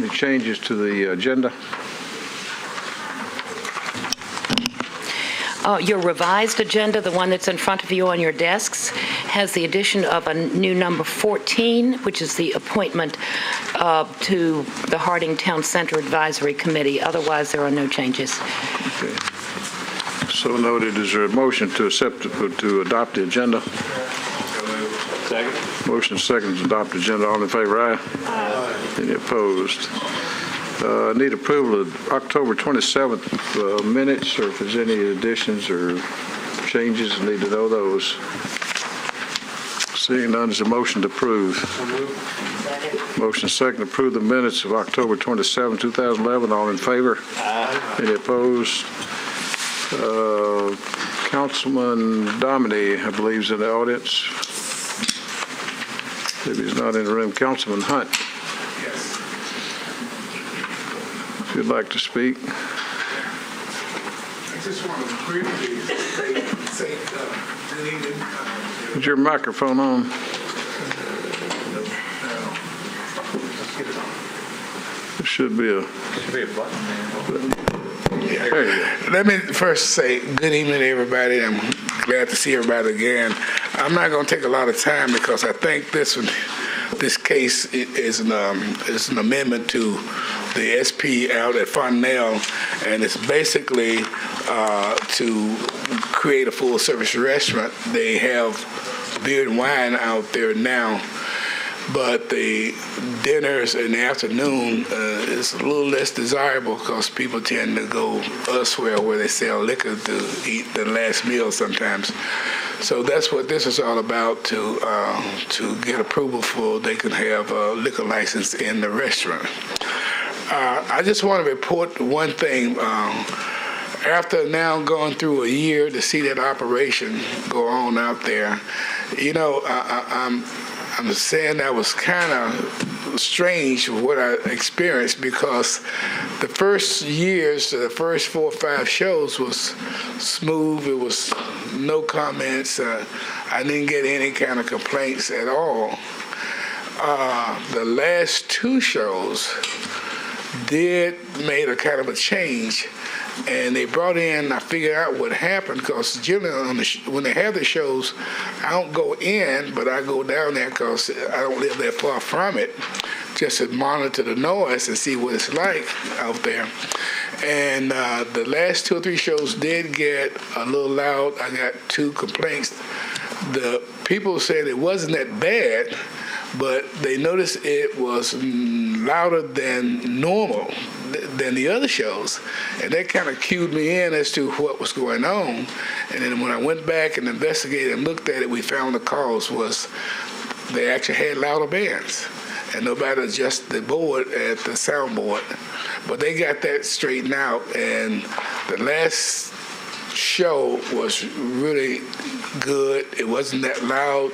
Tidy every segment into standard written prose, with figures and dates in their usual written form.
Any changes to the agenda? Your revised agenda, the one that's in front of you on your desks, has the addition of a new number 14, which is the appointment to the Harding Town Center Advisory Committee. Otherwise, there are no changes. Okay. So noted. Is there a motion to adopt the agenda? Second. Motion second to adopt the agenda. All in favor, aye? Aye. Any opposed? Need approval of October 27th minutes, or if there's any additions or changes, need to know those. Seeing none, is a motion to approve. Motion second to approve the minutes of October 27, 2011. All in favor? Aye. Any opposed? Councilman Dominy, I believe, is in the audience. If he's not in the room, Councilman Hunt. If you'd like to speak. I just want to briefly say good evening. Is your microphone on? There should be a button. There you go. Let me first say good evening, everybody. I'm glad to see everybody again. I'm not going to take a lot of time because I think this case is an amendment to the SP out at Fontanelle, and it's basically to create a full-service restaurant. They have beer and wine out there now, but the dinners in the afternoon is a little less desirable because people tend to go elsewhere where they sell liquor to eat the last meal sometimes. So that's what this is all about, to get approval for they can have a liquor license in the restaurant. I just want to report one thing. After now going through a year to see that operation go on out there, you know, I'm saying that was kind of strange what I experienced, because the first years, the first 4 or 5 shows was smooth. It was no comments. I didn't get any kind of complaints at all. The last 2 shows did made a kind of a change, and they brought in, I figured out what happened, because generally when they have the shows, I don't go in, but I go down there because I don't live that far from it, just to monitor the noise and see what it's like out there. And the last 2 or 3 shows did get a little loud. I got 2 complaints. The people said it wasn't that bad, but they noticed it was louder than normal, than the other shows. And that kind of cued me in as to what was going on. And then when I went back and investigated and looked at it, we found the cause was they actually had louder bands. And nobody adjusted the board at the soundboard. But they got that straightened out. And the last show was really good. It wasn't that loud.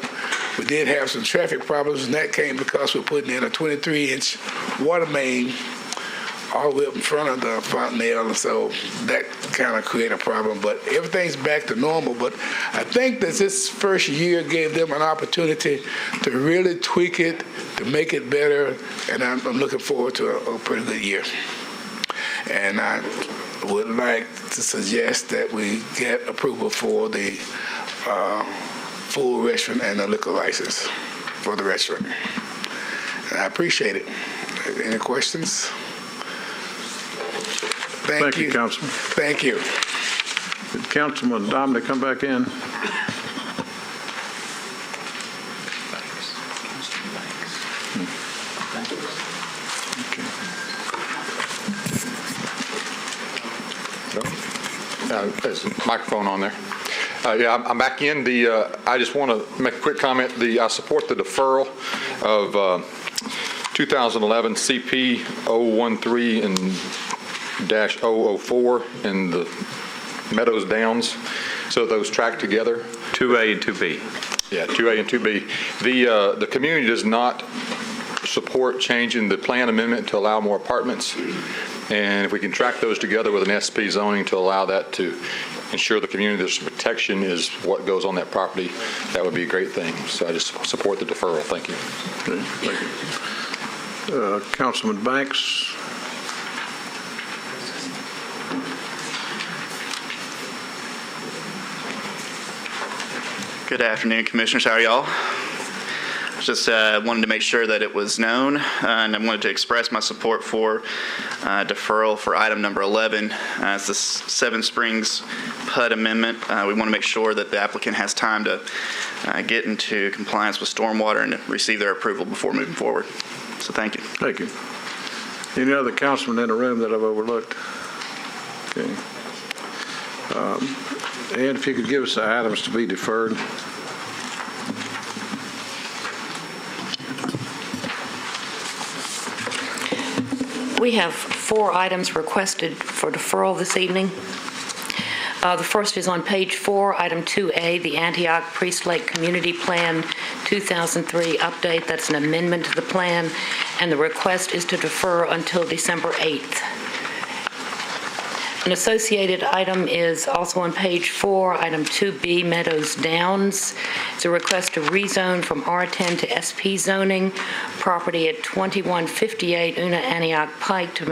We did have some traffic problems, and that came because we're putting in a 23-inch water main all the way up in front of the Fontanelle, and so that kind of created a problem. But everything's back to normal. But I think that this first year gave them an opportunity to really tweak it, to make it better, and I'm looking forward to a pretty good year. And I would like to suggest that we get approval for the full restaurant and a liquor license for the restaurant. And I appreciate it. Any questions? Thank you, Councilman. Thank you. Did Councilman Dominic come back in? There's a microphone on there. Yeah, I'm back in. I just want to make a quick comment. I support the deferral of 2011 CP 013 and -004 in the Meadows Downs, so those track together. 2A and 2B. Yeah, 2A and 2B. The community does not support changing the plan amendment to allow more apartments, and if we can track those together with an SP zoning to allow that to ensure the community's protection is what goes on that property, that would be a great thing. So I just support the deferral. Thank you. Okay, thank you. Councilman Banks. Good afternoon, Commissioners. How are y'all? Just wanted to make sure that it was known, and I wanted to express my support for deferral for item number 11. It's the Seven Springs PUD amendment. We want to make sure that the applicant has time to get into compliance with stormwater and receive their approval before moving forward. So thank you. Thank you. Any other councilman in the room that I've overlooked? Okay. And if you could give us the items to be deferred. We have 4 items requested for deferral this evening. The first is on page 4, item 2A, the Antioch Priest Lake Community Plan 2003 update. That's an amendment to the plan, and the request is to defer until December 8th. An associated item is also on page 4, item 2B, Meadows Downs. It's a request to rezone from R10 to SP zoning, property at 2158 Una Antioch Pike to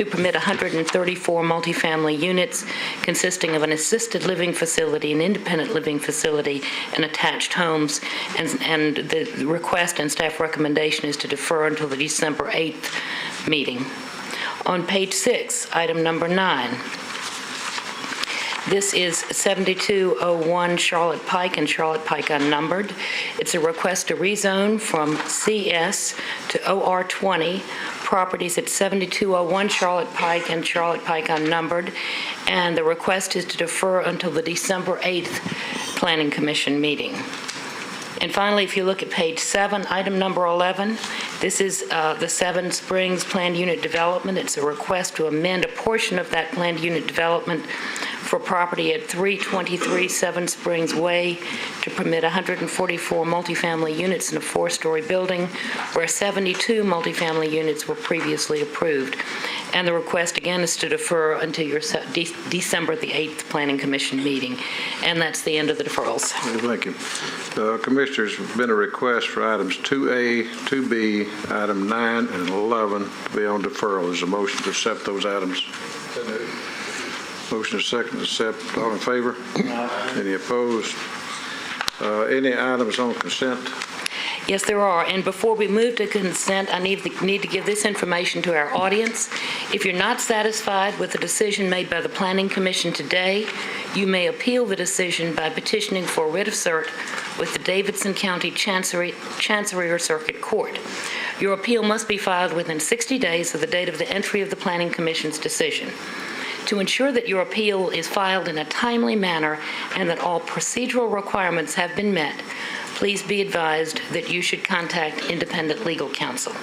permit 134 multifamily units consisting of an assisted living facility, an independent living facility, and attached homes. And the request and staff recommendation is to defer until the December 8th meeting. On page 6, item number 9. This is 7201 Charlotte Pike and Charlotte Pike unnumbered. It's a request to rezone from CS to OR20, properties at 7201 Charlotte Pike and Charlotte Pike unnumbered, and the request is to defer until the December 8th Planning Commission meeting. And finally, if you look at page 7, item number 11, this is the Seven Springs Planned Unit Development. It's a request to amend a portion of that planned unit development for property at 323 Seven Springs Way to permit 144 multifamily units in a 4-story building where 72 multifamily units were previously approved. And the request again is to defer until your December the 8th Planning Commission meeting. And that's the end of the deferrals. Thank you. Commissioners, there's been a request for items 2A, 2B, item 9, and 11 to be on deferral. Is a motion to accept those items? Motion is second to accept. All in favor? Any opposed? Any items on consent? Yes, there are. And before we move to consent, I need to give this information to our audience. If you're not satisfied with the decision made by the Planning Commission today, you may appeal the decision by petitioning for writ of cert with the Davidson County Chancery or Circuit Court. Your appeal must be filed within 60 days of the date of the entry of the Planning Commission's decision. To ensure that your appeal is filed in a timely manner and that all procedural requirements have been met, please be advised that you should contact independent legal counsel.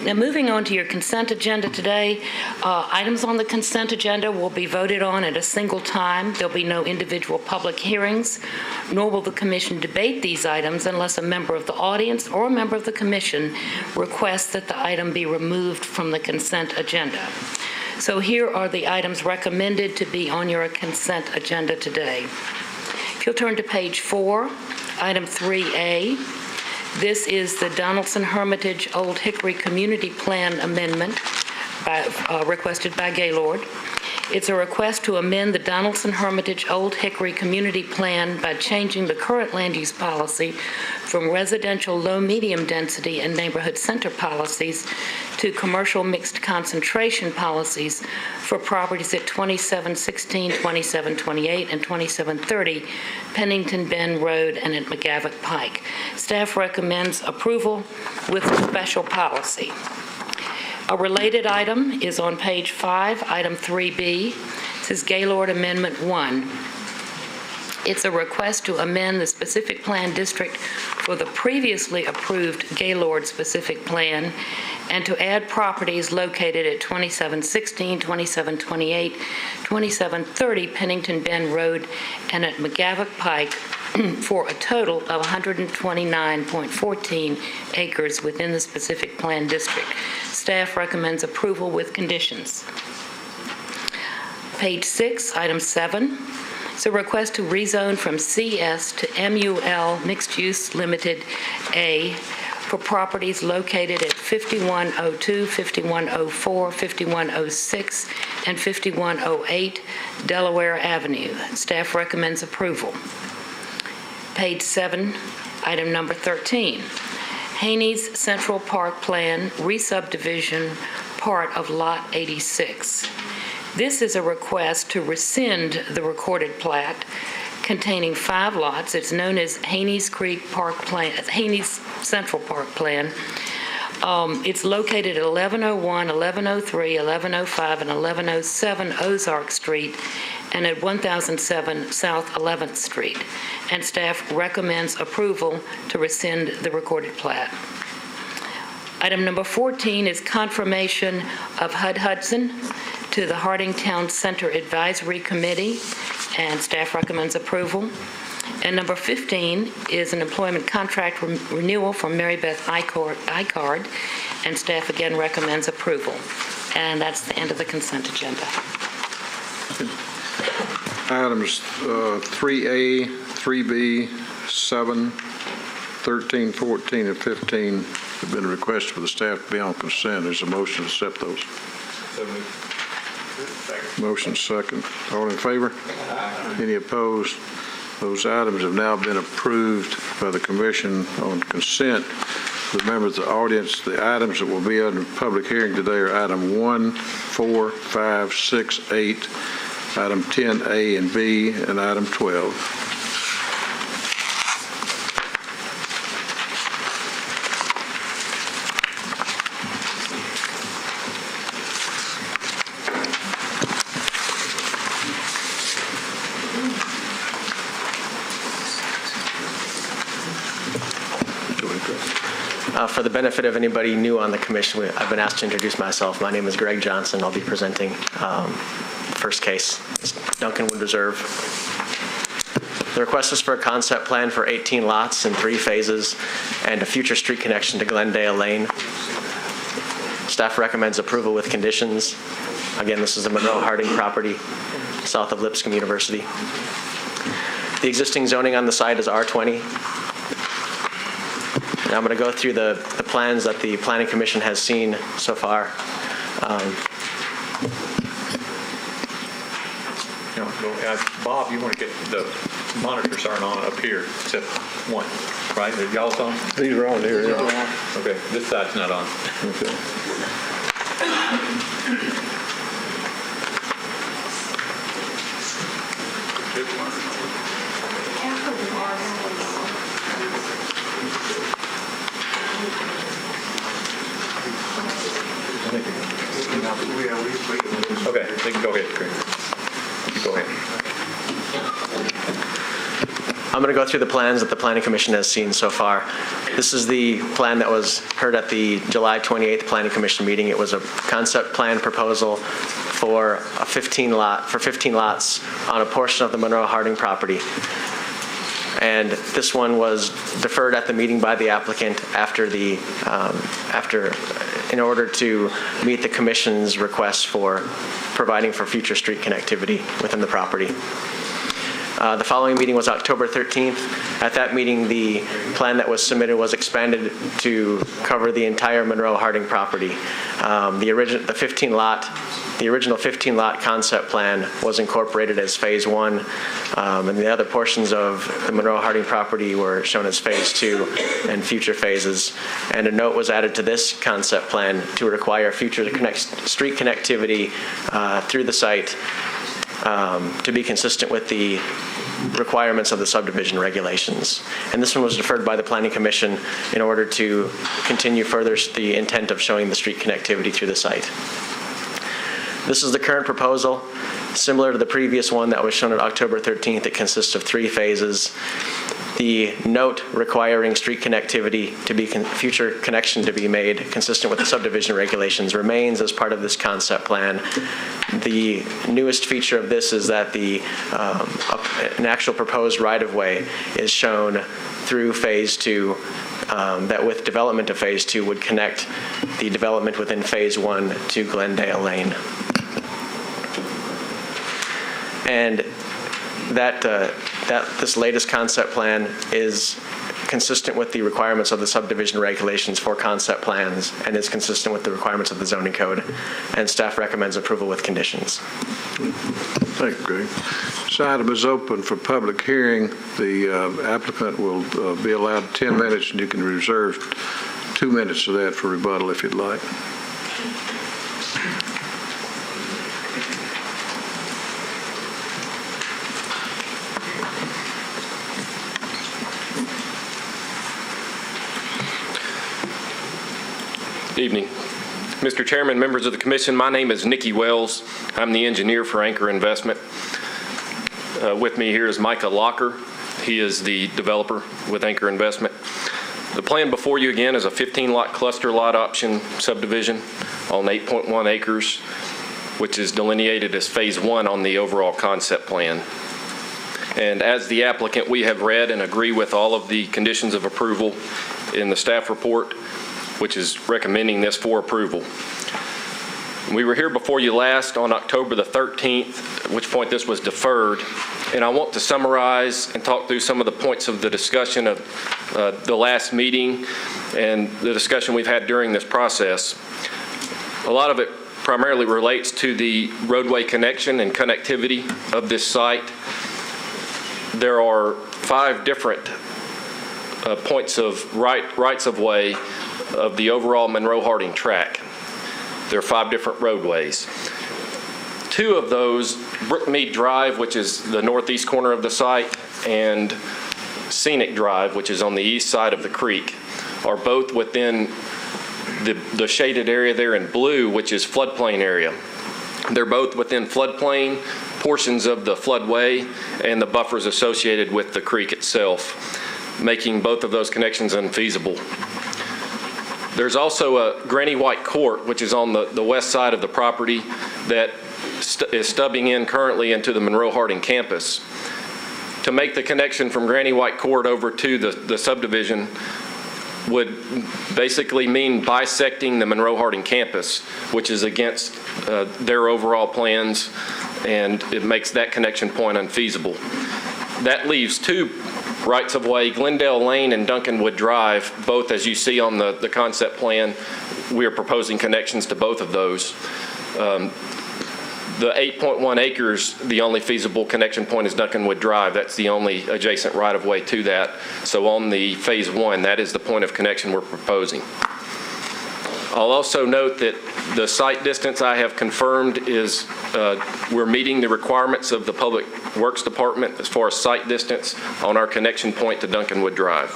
Now, moving on to your consent agenda today, items on the consent agenda will be voted on at a single time. There'll be no individual public hearings, nor will the Commission debate these items unless a member of the audience or a member of the Commission requests that the item be removed from the consent agenda. So here are the items recommended to be on your consent agenda today. If you'll turn to page 4, item 3A, this is the Donaldson Hermitage Old Hickory Community Plan Amendment requested by Gaylord. It's a request to amend the Donaldson Hermitage Old Hickory Community Plan by changing the current land use policy from residential low-medium density and neighborhood center policies to commercial mixed concentration policies for properties at 2716, 2728, and 2730 Pennington Bend Road and at McGavock Pike. Staff recommends approval with special policy. A related item is on page 5, item 3B. It says Gaylord Amendment 1. It's a request to amend the specific plan district for the previously approved Gaylord specific plan and to add properties located at 2716, 2728, 2730 Pennington Bend Road and at McGavock Pike for a total of 129.14 acres within the specific plan district. Staff recommends approval with conditions. Page 6, item 7. It's a request to rezone from CS to MUL Mixed Use Limited A for properties located at 5102, 5104, 5106, and 5108 Delaware Avenue. Staff recommends approval. Page 7, item number 13. Haney's Central Park Plan, re-subdivision, part of Lot 86. This is a request to rescind the recorded plat containing 5 lots. It's known as Haney's Creek Park Plan, Haney's Central Park Plan. It's located at 1101, 1103, 1105, and 1107 Ozark Street, and at 1007 South 11th Street. And staff recommends approval to rescind the recorded plat. Item number 14 is confirmation of HUD Hudson to the Harding Town Center Advisory Committee, and staff recommends approval. And number 15 is an employment contract renewal for Mary Beth Icard, and staff again recommends approval. And that's the end of the consent agenda. Items 3A, 3B, 7, 13, 14, and 15 have been requested for the staff to be on consent. There's a motion to accept those. Motion second. All in favor? Any opposed? Those items have now been approved by the commission on consent. For the members of the audience, the items that will be under public hearing today are item 1, 4, 5, 6, 8, item 10A and B, and item 12. For the benefit of anybody new on the commission, I've been asked to introduce myself. My name is Greg Johnson. I'll be presenting first case. It's Duncanwood Reserve. The request is for a concept plan for 18 lots in 3 phases and a future street connection to Glendale Lane. Staff recommends approval with conditions. Again, this is the Monroe Harding property south of Lipscomb University. The existing zoning on the site is R20. Now I'm going to go through the plans that the Planning Commission has seen so far. Bob, you want to get the monitors aren't on up here except one, right? Are y'all's on? These are on here. Yeah. Okay, this side's not on. Okay. Okay, they can go ahead, Craig. Go ahead. I'm going to go through the plans that the Planning Commission has seen so far. This is the plan that was heard at the July 28th Planning Commission meeting. It was a concept plan proposal for a 15 lots on a portion of the Monroe Harding property. And this one was deferred at the meeting by the applicant in order to meet the commission's request for providing for future street connectivity within the property. The following meeting was October 13th. At that meeting, the plan that was submitted was expanded to cover the entire Monroe Harding property. The original 15-lot concept plan was incorporated as Phase 1, and the other portions of the Monroe Harding property were shown as Phase 2 and future phases. And a note was added to this concept plan to require future street connectivity through the site to be consistent with the requirements of the subdivision regulations. And this one was deferred by the Planning Commission in order to continue further the intent of showing the street connectivity through the site. This is the current proposal. Similar to the previous one that was shown on October 13th, it consists of 3 phases. The note requiring street connectivity to be future connection to be made consistent with the subdivision regulations remains as part of this concept plan. The newest feature of this is that an actual proposed right-of-way is shown through Phase 2 that with development of Phase 2 would connect the development within Phase 1 to Glendale Lane. And this latest concept plan is consistent with the requirements of the subdivision regulations for concept plans and is consistent with the requirements of the zoning code. And staff recommends approval with conditions. Thank you, Greg. This item is open for public hearing. The applicant will be allowed 10 minutes, and you can reserve 2 minutes of that for rebuttal if you'd like. Evening. Mr. Chairman, members of the commission, my name is Nikki Wells. I'm the engineer for Anchor Investment. With me here is Micah Locker. He is the developer with Anchor Investment. The plan before you again is a 15-lot cluster lot option subdivision on 8.1 acres, which is delineated as phase 1 on the overall concept plan. And as the applicant, we have read and agree with all of the conditions of approval in the staff report, which is recommending this for approval. We were here before you last on October the 13th, at which point this was deferred. And I want to summarize and talk through some of the points of the discussion of the last meeting and the discussion we've had during this process. A lot of it primarily relates to the roadway connection and connectivity of this site. There are 5 different points of rights of way of the overall Monroe-Harding track. There are 5 different roadways. 2 of those, Brookmead Drive, which is the northeast corner of the site, and Scenic Drive, which is on the east side of the creek, are both within the shaded area there in blue, which is floodplain area. They're both within floodplain portions of the floodway and the buffers associated with the creek itself, making both of those connections unfeasible. There's also a Granny White Court, which is on the west side of the property, that is stubbing in currently into the Monroe-Harding campus. To make the connection from Granny White Court over to the subdivision would basically mean bisecting the Monroe-Harding campus, which is against their overall plans, and it makes that connection point unfeasible. That leaves 2 rights of way, Glendale Lane and Duncanwood Drive, both as you see on the concept plan. We are proposing connections to both of those. The 8.1 acres, the only feasible connection point is Duncanwood Drive. That's the only adjacent right of way to that. So on the phase 1, that is the point of connection we're proposing. I'll also note that the site distance I have confirmed is we're meeting the requirements of the Public Works Department as far as site distance on our connection point to Duncanwood Drive.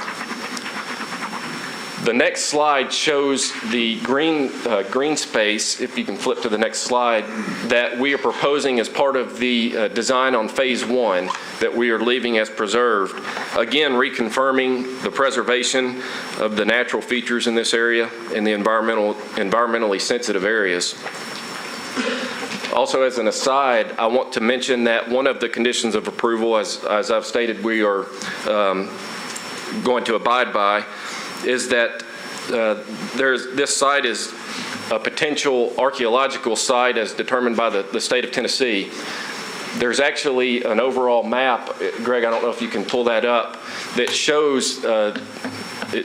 The next slide shows the green space, if you can flip to the next slide, that we are proposing as part of the design on phase 1 that we are leaving as preserved. Again, reconfirming the preservation of the natural features in this area and the environmentally sensitive areas. Also, as an aside, I want to mention that one of the conditions of approval, as I've stated, we are going to abide by, is that this site is a potential archaeological site as determined by the state of Tennessee. There's actually an overall map, Greg, I don't know if you can pull that up, that shows,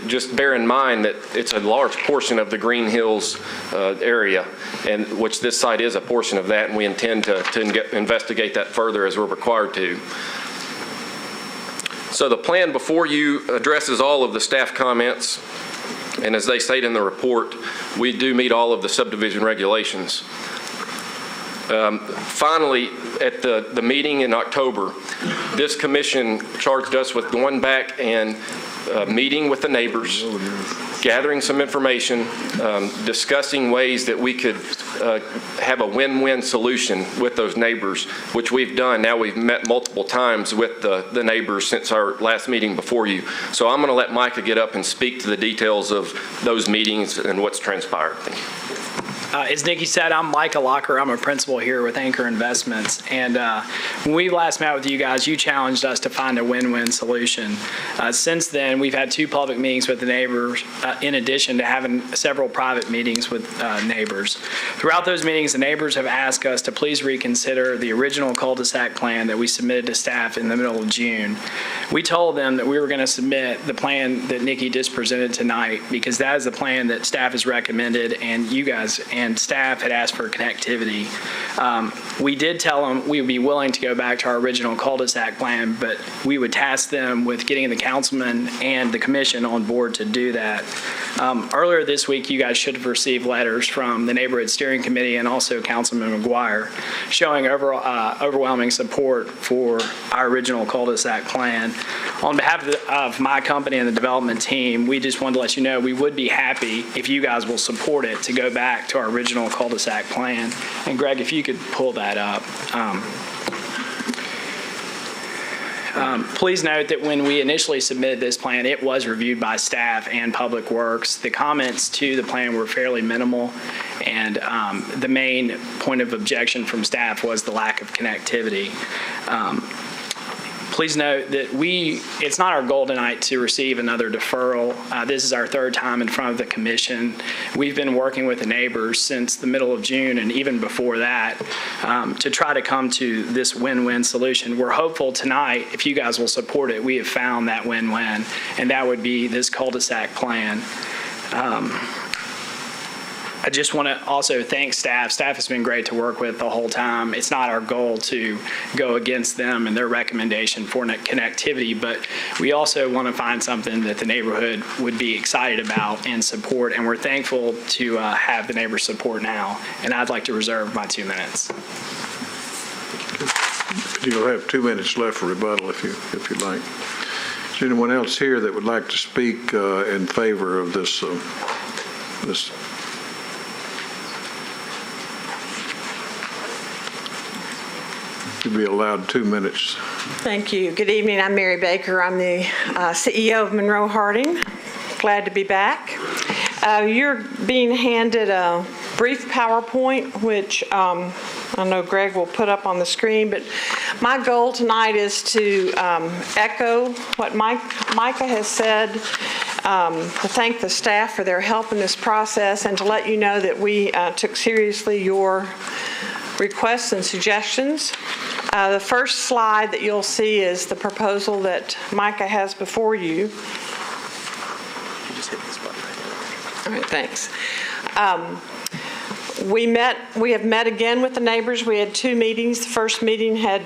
just bear in mind that it's a large portion of the Green Hills area, and which this site is a portion of that, and we intend to investigate that further as we're required to. So the plan before you addresses all of the staff comments, and as they state in the report, we do meet all of the subdivision regulations. Finally, at the meeting in October, this commission charged us with going back and meeting with the neighbors, gathering some information, discussing ways that we could have a win-win solution with those neighbors, which we've done. Now we've met multiple times with the neighbors since our last meeting before you. So I'm going to let Micah get up and speak to the details of those meetings and what's transpired. Thank you. As Nikki said, I'm Micah Locker. I'm a principal here with Anchor Investments. And when we last met with you guys, you challenged us to find a win-win solution. Since then, we've had 2 public meetings with the neighbors, in addition to having several private meetings with neighbors. Throughout those meetings, the neighbors have asked us to please reconsider the original cul-de-sac plan that we submitted to staff in the middle of June. We told them that we were going to submit the plan that Nikki just presented tonight because that is the plan that staff has recommended, and you guys and staff had asked for connectivity. We did tell them we would be willing to go back to our original cul-de-sac plan, but we would task them with getting the councilman and the commission on board to do that. Earlier this week, you guys should have received letters from the Neighborhood Steering Committee and also Councilman McGuire showing overwhelming support for our original cul-de-sac plan. On behalf of my company and the development team, we just wanted to let you know we would be happy if you guys will support it to go back to our original cul-de-sac plan. And Greg, if you could pull that up. Please note that when we initially submitted this plan, it was reviewed by staff and Public Works. The comments to the plan were fairly minimal, and the main point of objection from staff was the lack of connectivity. Please note that it's not our goal tonight to receive another deferral. This is our 3rd time in front of the commission. We've been working with the neighbors since the middle of June and even before that to try to come to this win-win solution. We're hopeful tonight, if you guys will support it, we have found that win-win, and that would be this cul-de-sac plan. I just want to also thank staff. Staff has been great to work with the whole time. It's not our goal to go against them and their recommendation for connectivity, but we also want to find something that the neighborhood would be excited about and support, and we're thankful to have the neighbors' support now. And I'd like to reserve my 2 minutes. You'll have 2 minutes left for rebuttal if you'd like. Is there anyone else here that would like to speak in favor of this? You'll be allowed 2 minutes. Thank you. Good evening. I'm Mary Baker. I'm the CEO of Monroe Harding. Glad to be back. You're being handed a brief PowerPoint, which I know Greg will put up on the screen, but my goal tonight is to echo what Micah has said, to thank the staff for their help in this process, and to let you know that we took seriously your requests and suggestions. The first slide that you'll see is the proposal that Micah has before you. You just hit this button right there. All right, thanks. We have met again with the neighbors. We had 2 meetings. The first meeting had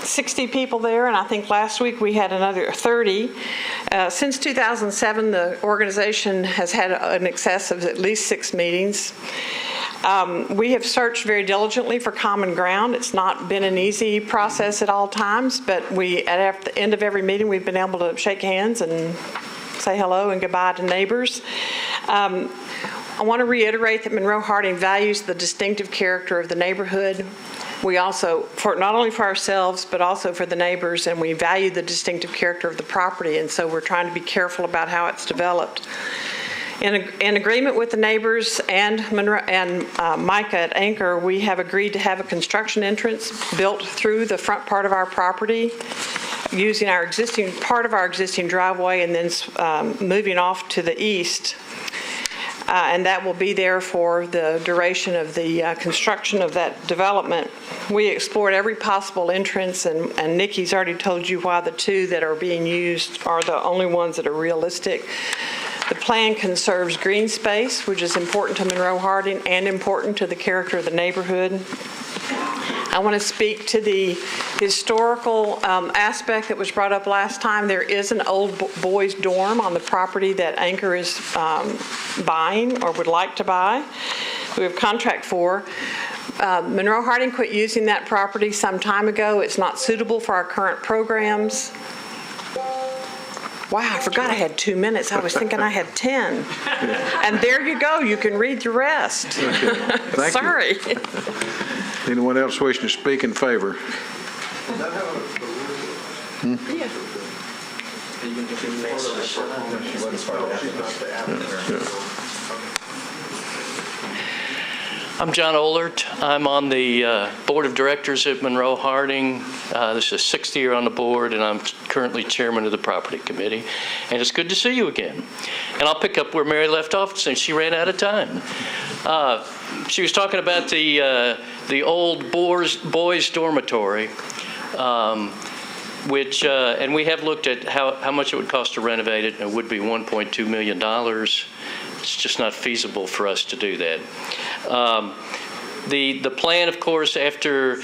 60 people there, and I think last week we had another 30. Since 2007, the organization has had an excess of at least 6 meetings. We have searched very diligently for common ground. It's not been an easy process at all times, but at the end of every meeting, we've been able to shake hands and say hello and goodbye to neighbors. I want to reiterate that Monroe Harding values the distinctive character of the neighborhood. We also, not only for ourselves, but also for the neighbors, and we value the distinctive character of the property, and so we're trying to be careful about how it's developed. In agreement with the neighbors and Micah at Anchor, we have agreed to have a construction entrance built through the front part of our property using part of our existing driveway and then moving off to the east. And that will be there for the duration of the construction of that development. We explored every possible entrance, and Nikki's already told you why the 2 that are being used are the only ones that are realistic. The plan conserves green space, which is important to Monroe Harding and important to the character of the neighborhood. I want to speak to the historical aspect that was brought up last time. There is an old boys dorm on the property that Anchor is buying or would like to buy. We have contract for. Monroe Harding quit using that property some time ago. It's not suitable for our current programs. Wow, I forgot I had 2 minutes. I was thinking I had 10. And there you go. You can read the rest. Thank Sorry. you. Anyone else wishing to speak in favor? I'm John Ohlert. I'm on the Board of Directors at Monroe Harding. This is the 6th year on the board, and I'm currently chairman of the Property Committee. And it's good to see you again. And I'll pick up where Mary left off since she ran out of time. She was talking about the old boys dormitory, which, and we have looked at how much it would cost to renovate it, and it would be $1.2 million. It's just not feasible for us to do that. The plan, of course, after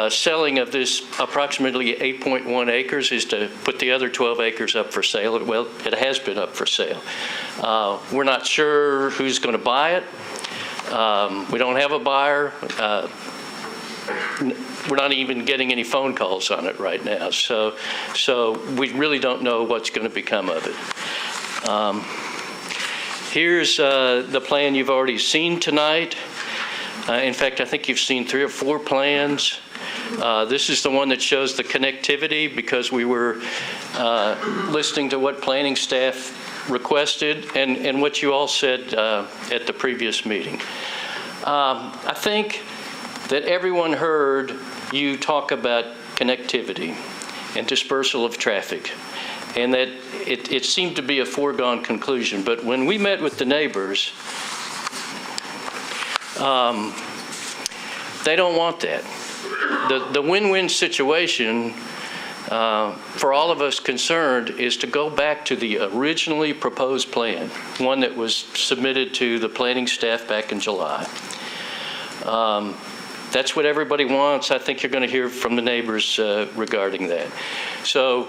selling of this approximately 8.1 acres is to put the other 12 acres up for sale. Well, it has been up for sale. We're not sure who's going to buy it. We don't have a buyer. We're not even getting any phone calls on it right now. So we really don't know what's going to become of it. Here's the plan you've already seen tonight. In fact, I think you've seen 3 or 4 plans. This is the one that shows the connectivity because we were listening to what planning staff requested and what you all said at the previous meeting. I think that everyone heard you talk about connectivity and dispersal of traffic, and that it seemed to be a foregone conclusion. But when we met with the neighbors, they don't want that. The win-win situation for all of us concerned is to go back to the originally proposed plan, one that was submitted to the planning staff back in July. That's what everybody wants. I think you're going to hear from the neighbors regarding that. So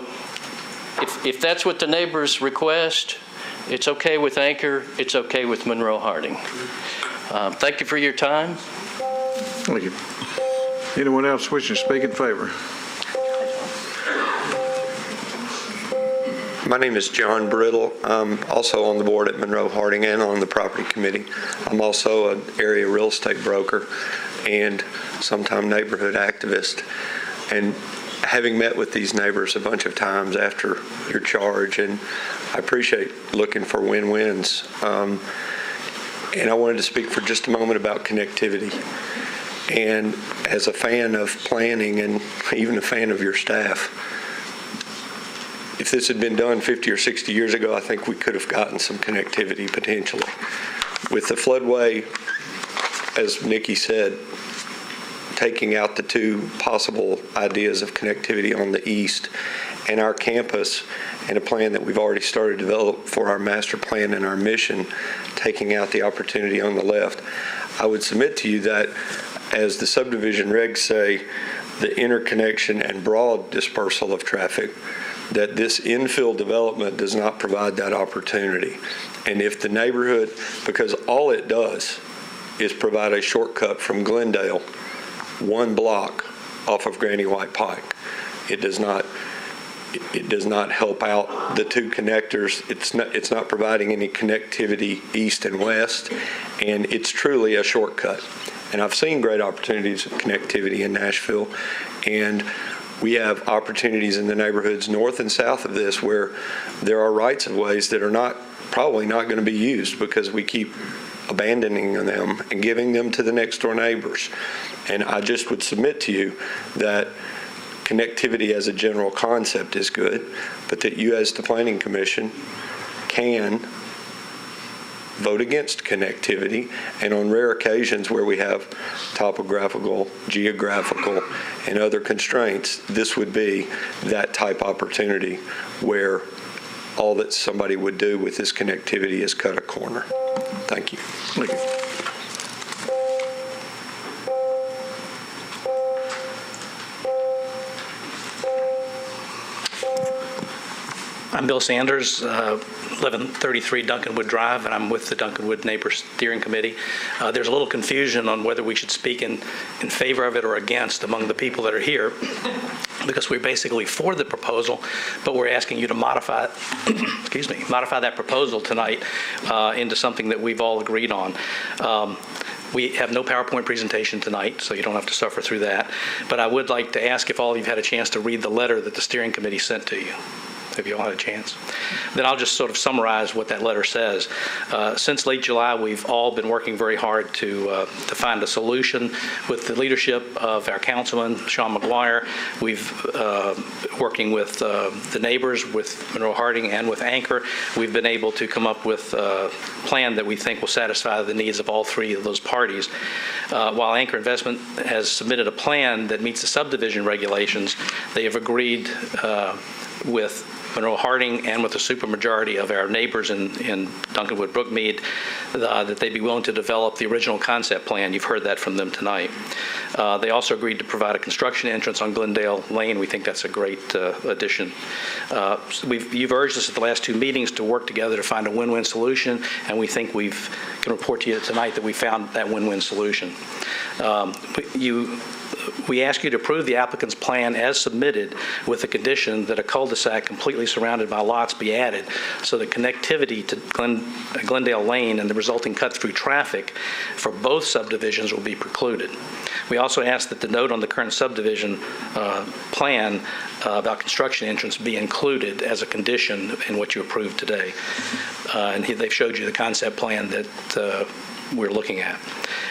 if that's what the neighbors request, it's okay with Anchor, it's okay with Monroe Harding. Thank you for your time. Thank you. Anyone else wishing to speak in favor? My name is John Brittle. I'm also on the board at Monroe Harding and on the Property Committee. I'm also an area real estate broker and sometime neighborhood activist. And having met with these neighbors a bunch of times after your charge, and I appreciate looking for win-wins. And I wanted to speak for just a moment about connectivity. And as a fan of planning and even a fan of your staff, if this had been done 50 or 60 years ago, I think we could have gotten some connectivity potentially. With the floodway, as Nikki said, taking out the 2 possible ideas of connectivity on the east and our campus and a plan that we've already started to develop for our master plan and our mission, taking out the opportunity on the left, I would submit to you that, as the subdivision regs say, the interconnection and broad dispersal of traffic, that this infill development does not provide that opportunity. And if the neighborhood, because all it does is provide a shortcut from Glendale 1 block off of Granny White Pike. It does not help out the 2 connectors. It's not providing any connectivity east and west, and it's truly a shortcut. And I've seen great opportunities of connectivity in Nashville, and we have opportunities in the neighborhoods north and south of this where there are rights of ways that are probably not going to be used because we keep abandoning them and giving them to the next door neighbors. And I just would submit to you that connectivity as a general concept is good, but that you as the Planning Commission can vote against connectivity, and on rare occasions where we have topographical, geographical, and other constraints, this would be that type opportunity where all that somebody would do with this connectivity is cut a corner. Thank you. Thank you. I'm Bill Sanders, 1133 Duncanwood Drive, and I'm with the Duncanwood Neighbors Steering Committee. There's a little confusion on whether we should speak in favor of it or against among the people that are here, because we're basically for the proposal, but we're asking you to modify that proposal tonight into something that we've all agreed on. We have no PowerPoint presentation tonight, so you don't have to suffer through that. But I would like to ask if all of you had a chance to read the letter that the steering committee sent to you. Have you all had a chance? Then I'll just sort of summarize what that letter says. Since late July, we've all been working very hard to find a solution with the leadership of our councilman, Sean McGuire. We've working with the neighbors, with Monroe Harding and with Anchor. We've been able to come up with a plan that we think will satisfy the needs of all three of those parties. While Anchor Investment has submitted a plan that meets the subdivision regulations, they have agreed with Monroe Harding and with the supermajority of our neighbors in Duncanwood Brookmead that they'd be willing to develop the original concept plan. You've heard that from them tonight. They also agreed to provide a construction entrance on Glendale Lane. We think that's a great addition. You've urged us at the last two meetings to work together to find a win-win solution, and we think we can report to you tonight that we found that win-win solution. We ask you to approve the applicant's plan as submitted with the condition that a cul-de-sac completely surrounded by lots be added so that connectivity to Glendale Lane and the resulting cut-through traffic for both subdivisions will be precluded. We also ask that the note on the current subdivision plan about construction entrance be included as a condition in what you approved today. And they've showed you the concept plan that we're looking at.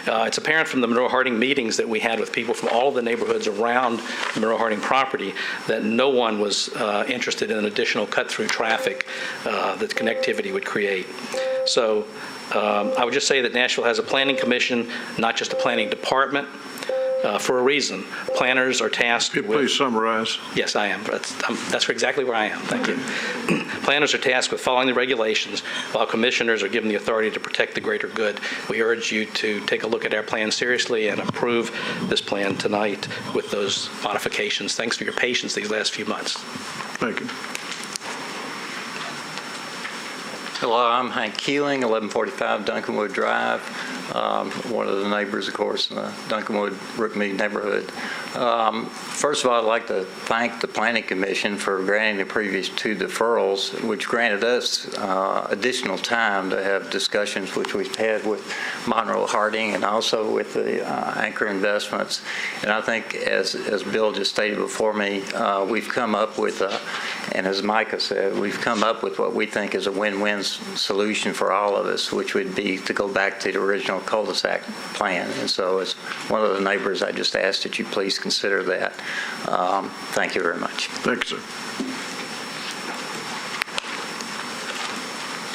It's apparent from the Monroe Harding meetings that we had with people from all of the neighborhoods around the Monroe Harding property that no one was interested in additional cut-through traffic that connectivity would create. So I would just say that Nashville has a planning commission, not just a planning department, for a reason. Planners are tasked with... Please summarize. Yes, I am. That's exactly where I am. Thank you. Planners are tasked with following the regulations, while commissioners are given the authority to protect the greater good. We urge you to take a look at our plan seriously and approve this plan tonight with those modifications. Thanks for your patience these last few months. Thank you. Hello, I'm Hank Keeling, 1145 Duncanwood Drive. One of the neighbors, of course, in the Duncanwood Brookmead neighborhood. First of all, I'd like to thank the Planning Commission for granting the previous two deferrals, which granted us additional time to have discussions, which we've had with Monroe Harding and also with the Anchor Investments. And I think, as Bill just stated before me, we've come up with, and as Micah said, we've come up with what we think is a win-win solution for all of us, which would be to go back to the original cul-de-sac plan. And so as one of the neighbors, I just ask that you please consider that. Thank you very much. Thank you, sir.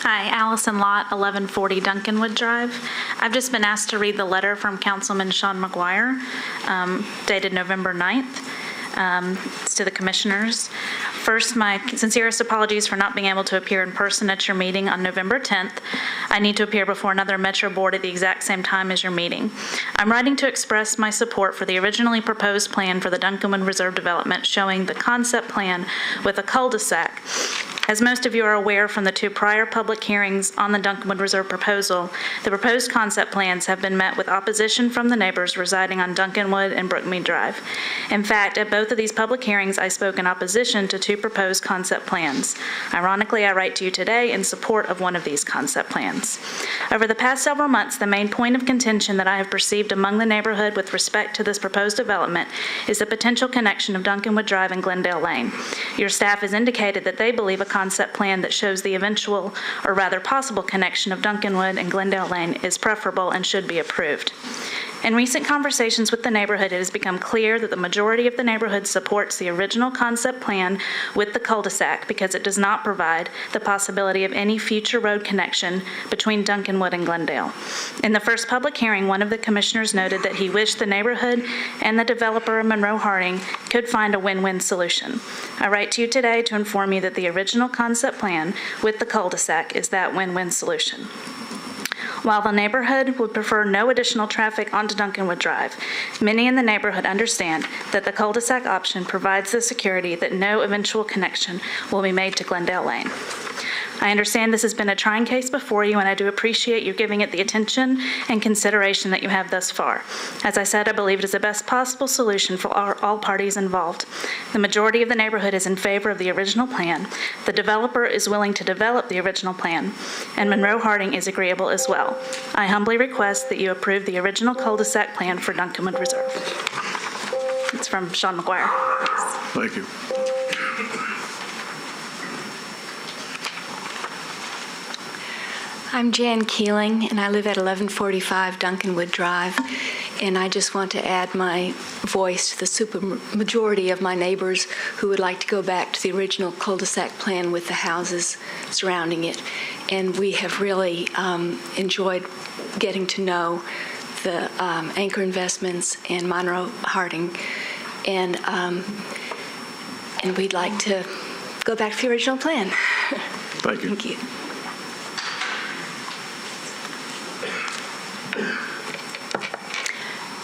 Hi, Allison Lott, 1140 Duncanwood Drive. I've just been asked to read the letter from Councilman Sean McGuire, dated November 9th. It's to the commissioners. First, my sincerest apologies for not being able to appear in person at your meeting on November 10th. I need to appear before another Metro board at the exact same time as your meeting. I'm writing to express my support for the originally proposed plan for the Duncanwood Reserve Development, showing the concept plan with a cul-de-sac. As most of you are aware from the two prior public hearings on the Duncanwood Reserve proposal, the proposed concept plans have been met with opposition from the neighbors residing on Duncanwood and Brookmead Drive. In fact, at both of these public hearings, I spoke in opposition to two proposed concept plans. Ironically, I write to you today in support of one of these concept plans. Over the past several months, the main point of contention that I have perceived among the neighborhood with respect to this proposed development is the potential connection of Duncanwood Drive and Glendale Lane. Your staff has indicated that they believe a concept plan that shows the eventual, or rather possible, connection of Duncanwood and Glendale Lane is preferable and should be approved. In recent conversations with the neighborhood, it has become clear that the majority of the neighborhood supports the original concept plan with the cul-de-sac because it does not provide the possibility of any future road connection between Duncanwood and Glendale. In the first public hearing, one of the commissioners noted that he wished the neighborhood and the developer, Monroe Harding, could find a win-win solution. I write to you today to inform you that the original concept plan with the cul-de-sac is that win-win solution. While the neighborhood would prefer no additional traffic onto Duncanwood Drive, many in the neighborhood understand that the cul-de-sac option provides the security that no eventual connection will be made to Glendale Lane. I understand this has been a trying case before you, and I do appreciate you giving it the attention and consideration that you have thus far. As I said, I believe it is the best possible solution for all parties involved. The majority of the neighborhood is in favor of the original plan. The developer is willing to develop the original plan, and Monroe Harding is agreeable as well. I humbly request that you approve the original cul-de-sac plan for Duncanwood Reserve. It's from Sean McGuire. Thank you. I'm Jan Keeling, and I live at 1145 Duncanwood Drive. And I just want to add my voice to the supermajority of my neighbors who would like to go back to the original cul-de-sac plan with the houses surrounding it. And we have really enjoyed getting to know the Anchor Investments and Monroe Harding. And we'd like to go back to the original plan. Thank you. Thank you.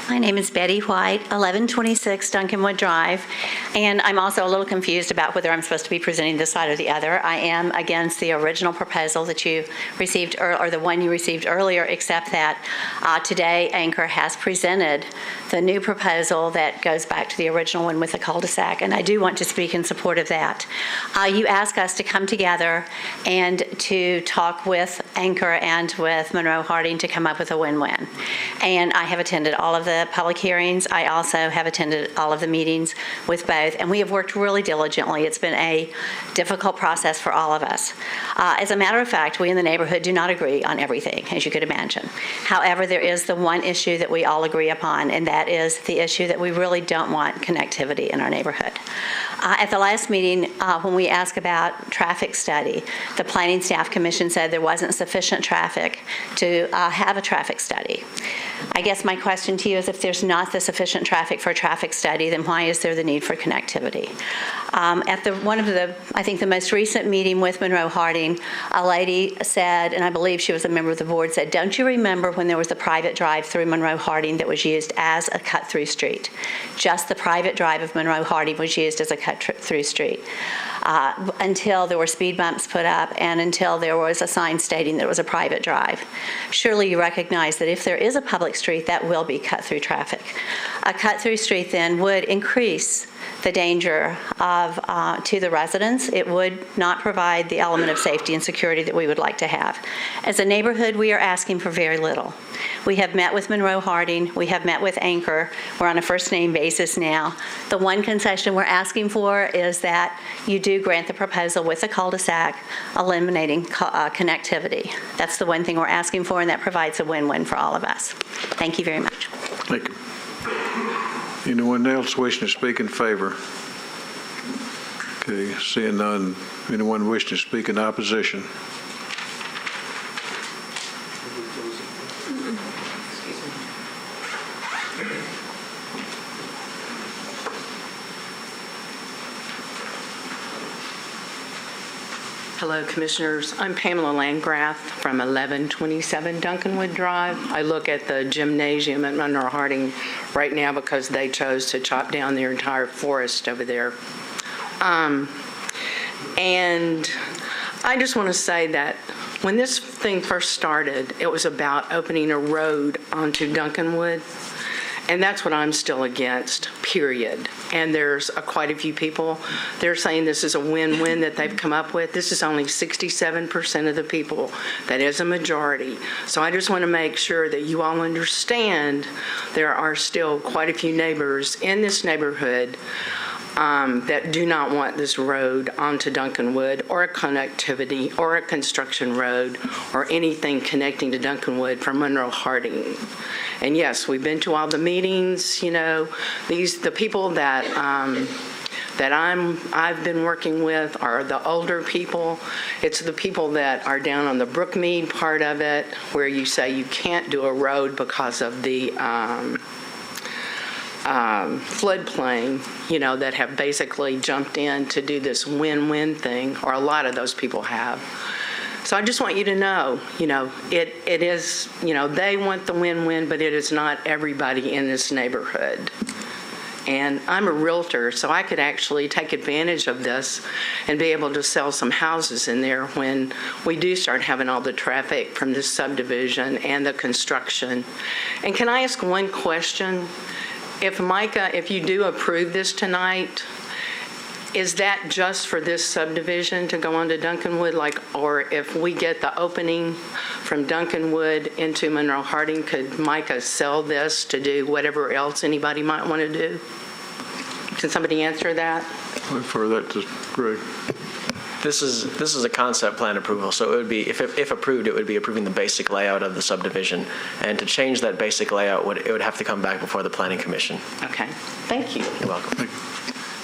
My name is Betty White, 1126 Duncanwood Drive, and I'm also a little confused about whether I'm supposed to be presenting this side or the other. I am against the original proposal that you received, or the one you received earlier, except that today Anchor has presented the new proposal that goes back to the original one with the cul-de-sac, and I do want to speak in support of that. You asked us to come together and to talk with Anchor and with Monroe Harding to come up with a win-win. And I have attended all of the public hearings. I also have attended all of the meetings with both, and we have worked really diligently. It's been a difficult process for all of us. As a matter of fact, we in the neighborhood do not agree on everything, as you could imagine. However, there is the one issue that we all agree upon, and that is the issue that we really don't want connectivity in our neighborhood. At the last meeting, when we asked about traffic study, the Planning Staff Commission said there wasn't sufficient traffic to have a traffic study. I guess my question to you is, if there's not the sufficient traffic for a traffic study, then why is there the need for connectivity? At one of the, I think the most recent meeting with Monroe Harding, a lady said, and I believe she was a member of the board, said, "Don't you remember when there was a private drive through Monroe Harding that was used as a cut-through street?" Just the private drive of Monroe Harding was used as a cut-through street until there were speed bumps put up and until there was a sign stating that it was a private drive. Surely you recognize that if there is a public street, that will be cut-through traffic. A cut-through street then would increase the danger of to the residents. It would not provide the element of safety and security that we would like to have. As a neighborhood, we are asking for very little. We have met with Monroe Harding. We have met with Anchor. We're on a first-name basis now. The one concession we're asking for is that you do grant the proposal with a cul-de-sac, eliminating connectivity. That's the one thing we're asking for, and that provides a win-win for all of us. Thank you very much. Thank you. Anyone else wishing to speak in favor? Okay, seeing none. Anyone wishing to speak in opposition? Hello, Commissioners. I'm Pamela Landgraf from 1127 Duncanwood Drive. I look at the gymnasium at Monroe Harding right now because they chose to chop down their entire forest over there. And I just want to say that when this thing first started, it was about opening a road onto Duncanwood. And that's what I'm still against, period. And there's quite a few people, they're saying this is a win-win that they've come up with. This is only 67% of the people. That is a majority. So I just want to make sure that you all understand there are still quite a few neighbors in this neighborhood that do not want this road onto Duncanwood, or a connectivity, or a construction road, or anything connecting to Duncanwood from Monroe Harding. And yes, we've been to all the meetings. You know, the people that I've been working with are the older people. It's the people that are down on the Brookmead part of it, where you say you can't do a road because of the floodplain, you know, that have basically jumped in to do this win-win thing, or a lot of those people have. So I just want you to know, you know, it is, you know, they want the win-win, but it is not everybody in this neighborhood. And I'm a realtor, so I could actually take advantage of this and be able to sell some houses in there when we do start having all the traffic from this subdivision and the construction. And can I ask one question? If Micah, if you do approve this tonight, is that just for this subdivision to go on to Duncanwood? Like, or if we get the opening from Duncanwood into Monroe Harding, could Micah sell this to do whatever else anybody might want to do? Can somebody answer that? I'll refer that to Greg. This is a concept plan approval, so it would be, if approved, it would be approving the basic layout of the subdivision. And to change that basic layout, it would have to come back before the Planning Commission. Okay, thank you. You're welcome.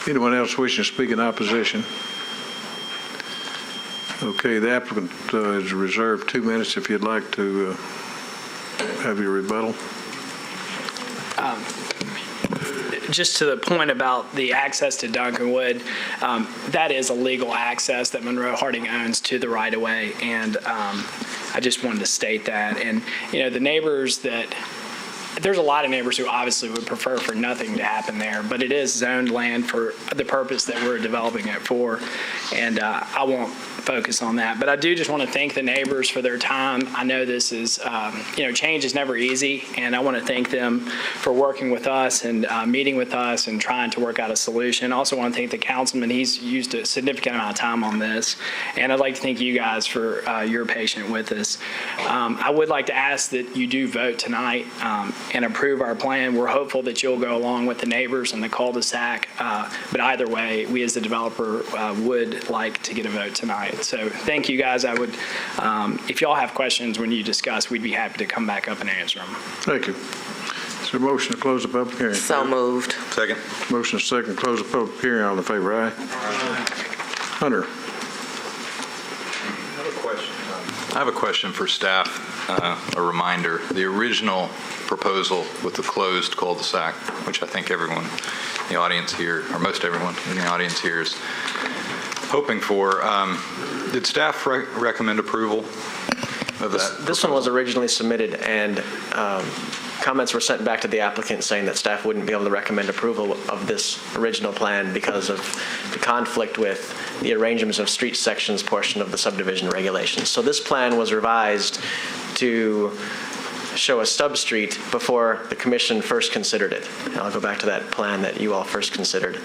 Anyone else wishing to speak in opposition? Okay, the applicant is reserved 2 minutes if you'd like to have your rebuttal. Just to the point about the access to Duncanwood, that is a legal access that Monroe Harding owns to the right-of-way, and I just wanted to state that. And, the neighbors there's a lot of neighbors who obviously would prefer for nothing to happen there, but it is zoned land for the purpose that we're developing it for, and I won't focus on that. But I do just want to thank the neighbors for their time. I know this is, change is never easy, and I want to thank them for working with us and meeting with us and trying to work out a solution. I also want to thank the councilman. He's used a significant amount of time on this, and I'd like to thank you guys for your patience with us. I would like to ask that you do vote tonight and approve our plan. We're hopeful that you'll go along with the neighbors and the cul-de-sac, but either way, we as the developer would like to get a vote tonight. So thank you guys. I would, if y'all have questions when you discuss, we'd be happy to come back up and answer them. Thank you. Is there a motion to close the public hearing? So moved. Second. Motion is second, close the public hearing. All in favor, aye? Hunter. I have a question for staff, a reminder. The original proposal with the closed cul-de-sac, which I think everyone in the audience here, or most everyone in the audience here is hoping for, did staff recommend approval of that? This one was originally submitted, and comments were sent back to the applicant saying that staff wouldn't be able to recommend approval of this original plan because of the conflict with the arrangements of street sections portion of the subdivision regulations. So this plan was revised to show a stub street before the commission first considered it. And I'll go back to that plan that you all first considered.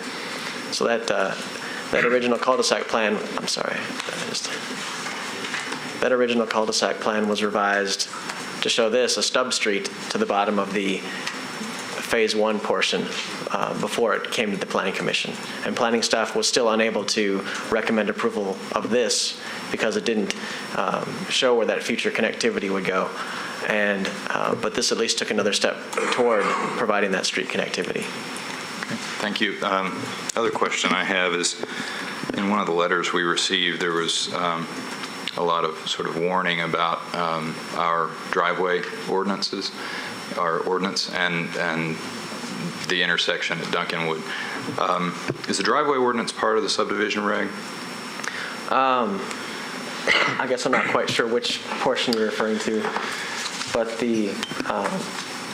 So that original cul-de-sac plan, that original cul-de-sac plan was revised to show this, a stub street to the bottom of the Phase 1 portion before it came to the Planning Commission. And planning staff was still unable to recommend approval of this because it didn't show where that future connectivity would go. And but this at least took another step toward providing that street connectivity. Okay, thank you. Other question I have is, in one of the letters we received, there was a lot of sort of warning about our driveway ordinances, our ordinance, and the intersection at Duncanwood. Is the driveway ordinance part of the subdivision reg? I guess I'm not quite sure which portion you're referring to, but the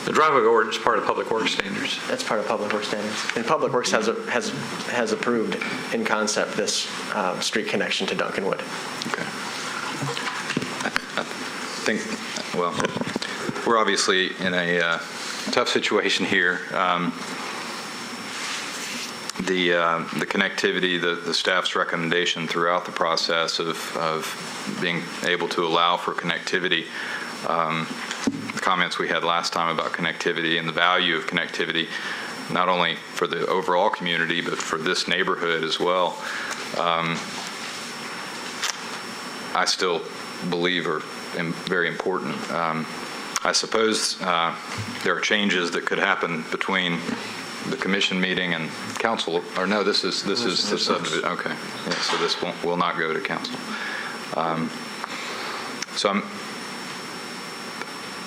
driveway ordinance is part of Public Works standards. That's part of Public Works standards. And Public Works has approved in concept this street connection to Duncanwood. Okay. I think, well, we're obviously in a tough situation here. The connectivity, the staff's recommendation throughout the process of being able to allow for connectivity, the comments we had last time about connectivity and the value of connectivity, not only for the overall community, but for this neighborhood as well, I still believe are very important. I suppose there are changes that could happen between the commission meeting and council, or no, this is the subdivision. Okay, yeah, so this will not go to council. So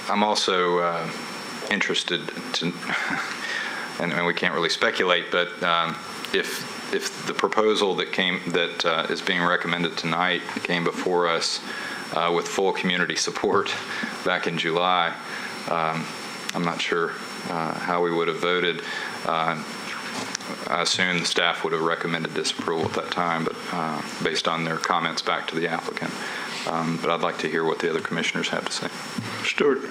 I'm also interested to, and we can't really speculate, but if the proposal that is being recommended tonight came before us with full community support back in July, I'm not sure how we would have voted. I assume the staff would have recommended disapproval at that time, but based on their comments back to the applicant. But I'd like to hear what the other commissioners have to say. Stuart.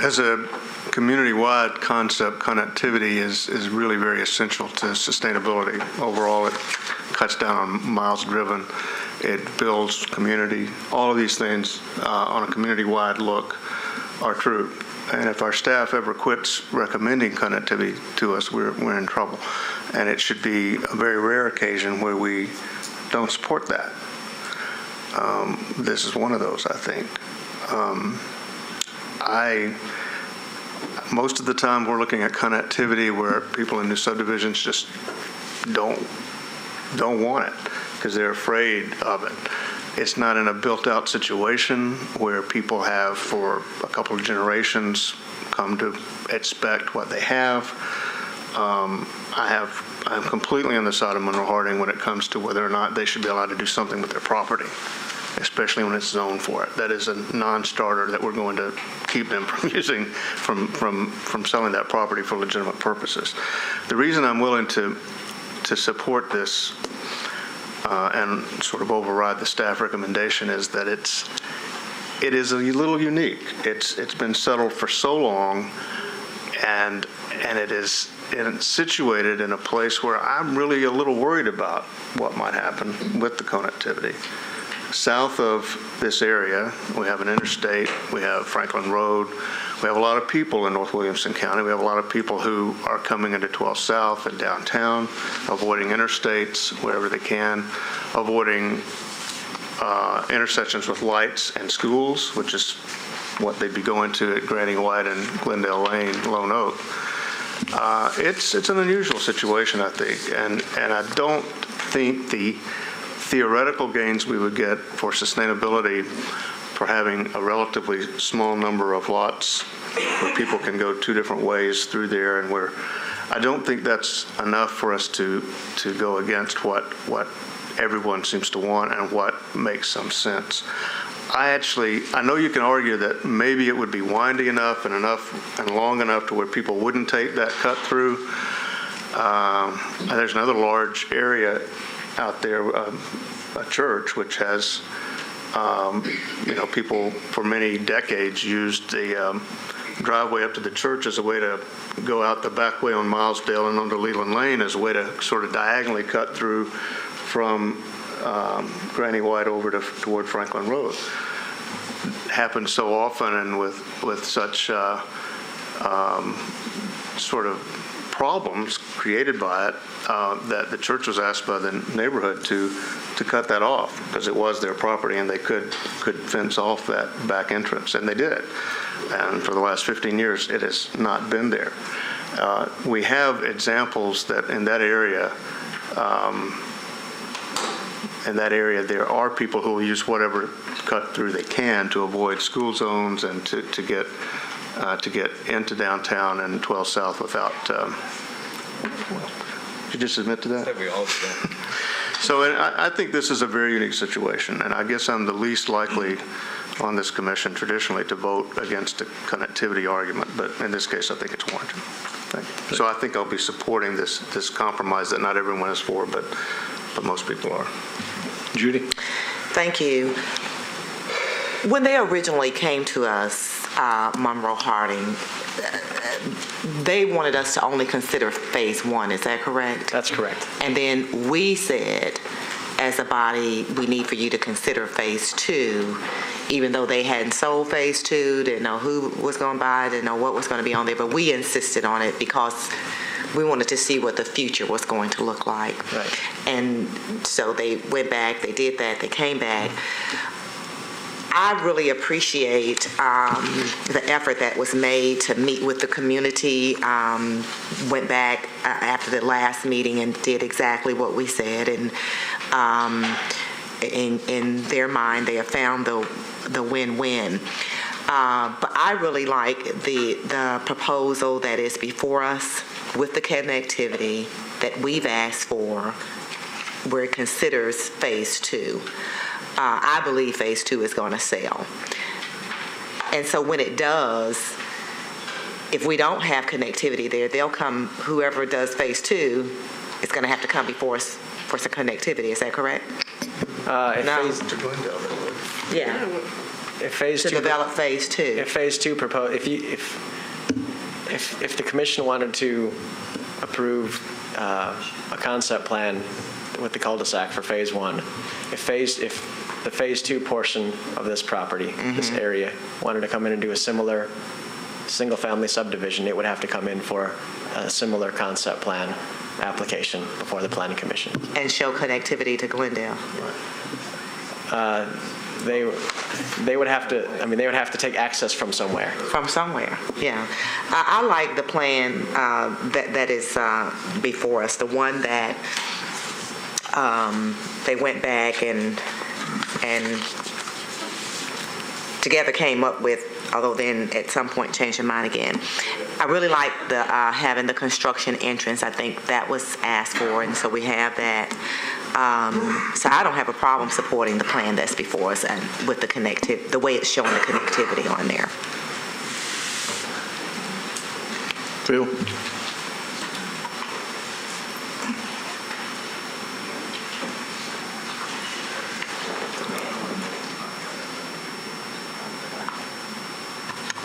As a community-wide concept, connectivity is really very essential to sustainability. Overall, it cuts down on miles driven. It builds community. All of these things on a community-wide look are true. And if our staff ever quits recommending connectivity to us, we're in trouble. And it should be a very rare occasion where we don't support that. This is one of those, I think. Most of the time we're looking at connectivity where people in new subdivisions just don't want it because they're afraid of it. It's not in a built-out situation where people have for a couple of generations come to expect what they have. I'm completely on the side of Monroe Harding when it comes to whether or not they should be allowed to do something with their property, especially when it's zoned for it. That is a non-starter that we're going to keep them from using, from selling that property for legitimate purposes. The reason I'm willing to support this and sort of override the staff recommendation is that it is a little unique. It's been settled for so long, and it's situated in a place where I'm really a little worried about what might happen with the connectivity. South of this area, we have an interstate, we have Franklin Road, we have a lot of people in North Williamson County, we have a lot of people who are coming into 12 South and downtown, avoiding interstates wherever they can, avoiding intersections with lights and schools, which is what they'd be going to at Granny White and Glendale Lane, Lone Oak. It's an unusual situation, I think, and I don't think the theoretical gains we would get for sustainability for having a relatively small number of lots where people can go two different ways through there, and where I don't think that's enough for us to go against what everyone seems to want and what makes some sense. I know you can argue that maybe it would be windy enough and long enough to where people wouldn't take that cut through. There's another large area out there, a church, which has, people for many decades used the driveway up to the church as a way to go out the back way on Milesdale and onto Leland Lane as a way to sort of diagonally cut through from Granny White over toward Franklin Road. It happens so often and with such sort of problems created by it that the church was asked by the neighborhood to cut that off because it was their property and they could fence off that back entrance, and they did. And for the last 15 years, it has not been there. We have examples that in that area, there are people who will use whatever cut through they can to avoid school zones and to get into downtown and 12 South without. Did you just admit to that? I think we all did. So I think this is a very unique situation, and I guess I'm the least likely on this commission traditionally to vote against the connectivity argument, but in this case, I think it's warranted. So I think I'll be supporting this compromise that not everyone is for, but most people are. Judy? Thank you. When they originally came to us, Monroe Harding, they wanted us to only consider phase one. Is that correct? That's correct. And then we said, as a body, we need for you to consider phase two, even though they hadn't sold phase two, didn't know who was going to buy it, didn't know what was going to be on there, but we insisted on it because we wanted to see what the future was going to look like. Right. And so they went back, they did that, they came back. I really appreciate the effort that was made to meet with the community, went back after the last meeting and did exactly what we said. And in their mind, they have found the win-win. But I really like the proposal that is before us with the connectivity that we've asked for, where it considers phase two. I believe phase two is going to sell. And so when it does, if we don't have connectivity there, they'll come, whoever does phase two is going to have to come before us for some connectivity. Is that correct? If phase to two develop phase two. If phase two if the commission wanted to approve a concept plan with the cul-de-sac for phase one, if the Phase 2 portion of this property, this area, wanted to come in and do a similar single-family subdivision, it would have to come in for a similar concept plan application before the Planning Commission. And show connectivity to Glendale. They would have to, I mean, they would have to take access from somewhere. From somewhere, yeah. I like the plan that is before us, the one that they went back and together came up with, although then at some point changed their mind again. I really like the having the construction entrance. I think that was asked for, and so we have that. So I don't have a problem supporting the plan that's before us and with the way it's showing the connectivity on there. Phil?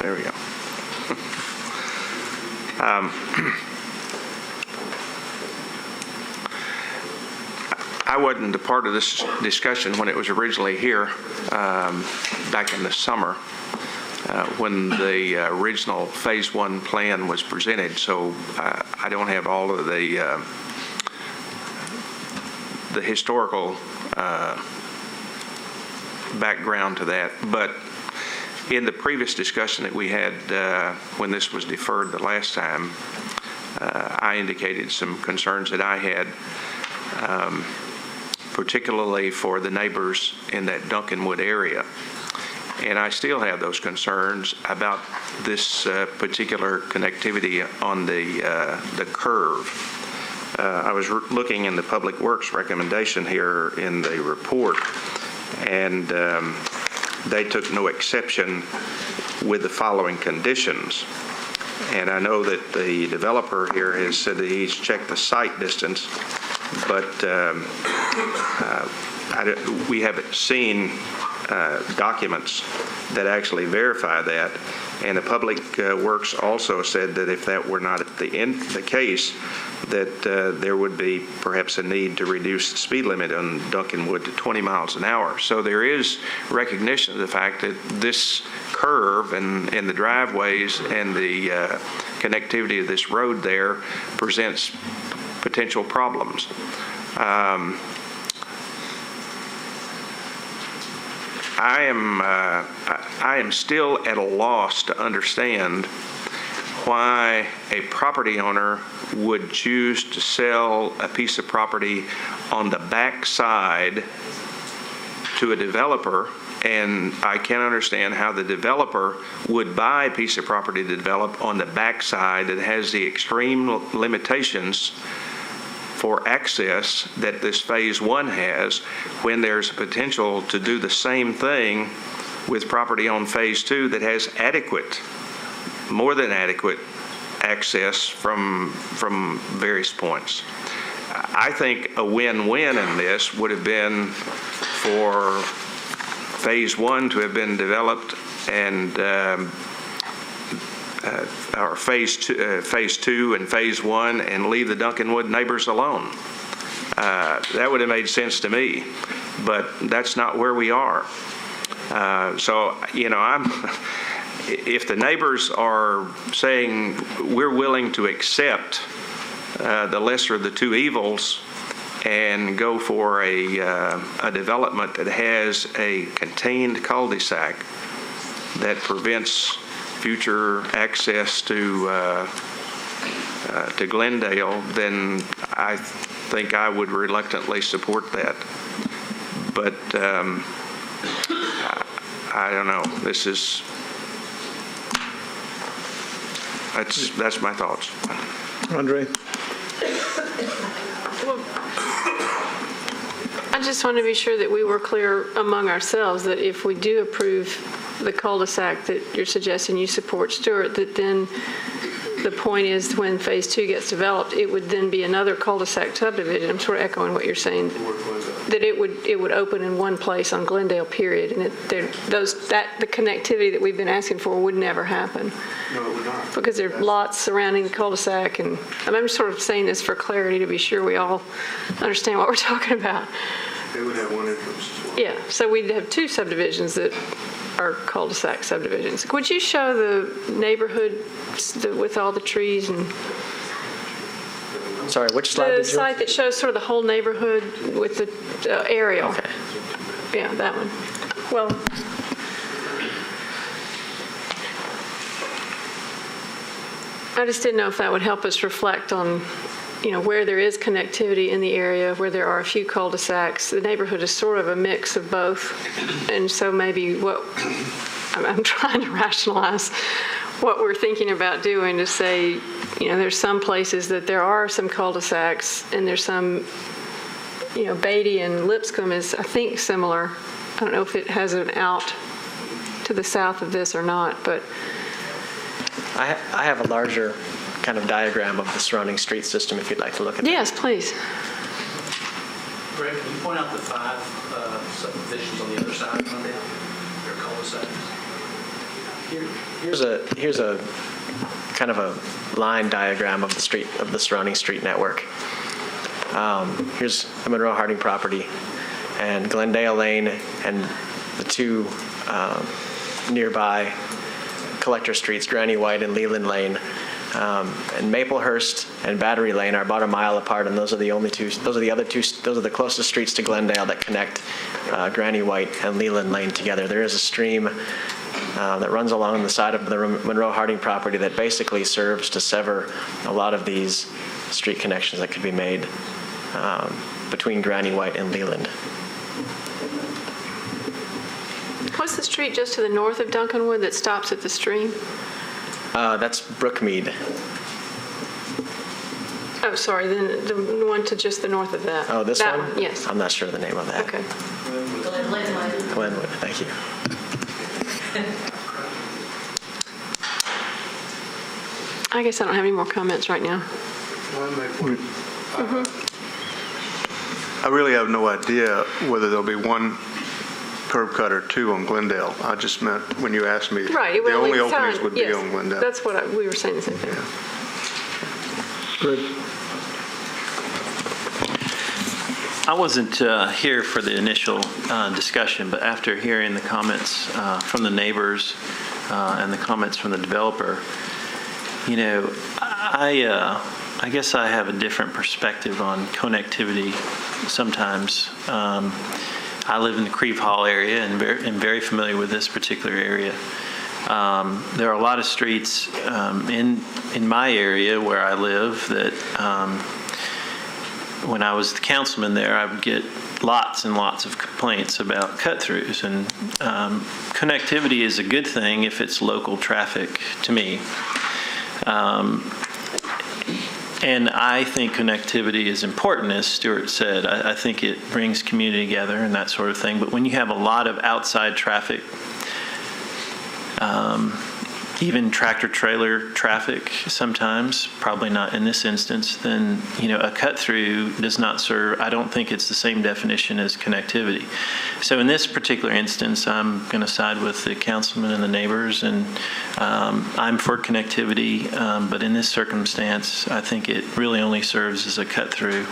There we go. I wasn't a part of this discussion when it was originally here back in the summer when the original Phase 1 plan was presented, so I don't have all of the historical background to that, but in the previous discussion that we had when this was deferred the last time, I indicated some concerns that I had, particularly for the neighbors in that Duncanwood area. And I still have those concerns about this particular connectivity on the curve. I was looking in the Public Works recommendation here in the report, and they took no exception with the following conditions. And I know that the developer here has said that he's checked the site distance, but we haven't seen documents that actually verify that. And the Public Works also said that if that were not the case, that there would be perhaps a need to reduce the speed limit on Duncanwood to 20 miles an hour. So there is recognition of the fact that this curve and the driveways and the connectivity of this road there presents potential problems. I am still at a loss to understand why a property owner would choose to sell a piece of property on the back side to a developer, and I can't understand how the developer would buy a piece of property to develop on the back side that has the extreme limitations for access that this Phase 1 has, when there's a potential to do the same thing with property on Phase 2 that has more than adequate access from various points. I think a win-win in this would have been for Phase 1 to have been developed and or Phase 2 and Phase 1 and leave the Duncanwood neighbors alone. That would have made sense to me, but that's not where we are. So, you know, if the neighbors are saying we're willing to accept the lesser of the two evils and go for a development that has a contained cul-de-sac that prevents future access to Glendale, then I think I would reluctantly support that. But I don't know. That's my thoughts. Andre? I just want to be sure that we were clear among ourselves that if we do approve the cul-de-sac that you're suggesting you support, Stuart, that then the point is when Phase 2 gets developed, it would then be another cul-de-sac subdivision. I'm sort of echoing what you're saying, that it would open in one place on Glendale, period, and the connectivity that we've been asking for would never happen. No, it would not. Because there are lots surrounding the cul-de-sac, and I'm just sort of saying this for clarity to be sure we all understand what we're talking about. They would have one entrance as well. Yeah, so we'd have two subdivisions that are cul-de-sac subdivisions. Would you show the neighborhood with all the trees and? Sorry, which slide The did you? site that shows sort of the whole neighborhood with the aerial. Okay. Yeah, that one. Well, I just didn't know if that would help us reflect on, where there is connectivity in the area, where there are a few cul-de-sacs. The neighborhood is sort of a mix of both. And so maybe I'm trying to rationalize what we're thinking about doing to say, there's some places that there are some cul-de-sacs and there's some, Beatty and Lipscomb is, I think, similar. I don't know if it has an out to the south of this or not, but. I have a larger kind of diagram of the surrounding street system if you'd like to look at that. Yes, please. Greg, can you point out the 5 subdivisions on the other side of Glendale? Your cul-de-sacs? Here's a kind of a line diagram of the surrounding street network. Here's the Monroe Harding property and Glendale Lane and the two nearby collector streets, Granny White and Leland Lane. And Maplehurst and Battery Lane are about a mile apart, and those are the the closest streets to Glendale that connect Granny White and Leland Lane together. There is a stream that runs along the side of the Monroe Harding property that basically serves to sever a lot of these street connections that could be made between Granny White and Leland. What's the street just to the north of Duncanwood that stops at the stream? That's Brookmead. Oh, sorry, then the one to just the north of that. Oh, this that one? Yes. I'm not sure of the name of that. Okay. Glenwood, thank you. I guess I don't have any more comments right now. I really have no idea whether there'll be one curb cut or two on Glendale. I just meant when you asked me, Right. the Well, only we openings found- would be yes, on Glendale. That's what we were saying the same thing. I wasn't here for the initial discussion, but after hearing the comments from the neighbors and the comments from the developer, I guess I have a different perspective on connectivity sometimes. I live in the Creve Hall area and am very familiar with this particular area. There are a lot of streets in my area where I live that when I was the councilman there, I would get lots and lots of complaints about cut-throughs. And connectivity is a good thing if it's local traffic to me. And I think connectivity is important, as Stuart said. I think it brings community together and that sort of thing. But when you have a lot of outside traffic, even tractor-trailer traffic sometimes, probably not in this instance, then, a cut-through does not serve, I don't think it's the same definition as connectivity. So in this particular instance, I'm going to side with the councilman and the neighbors, and I'm for connectivity, but in this circumstance, I think it really only serves as a cut-through.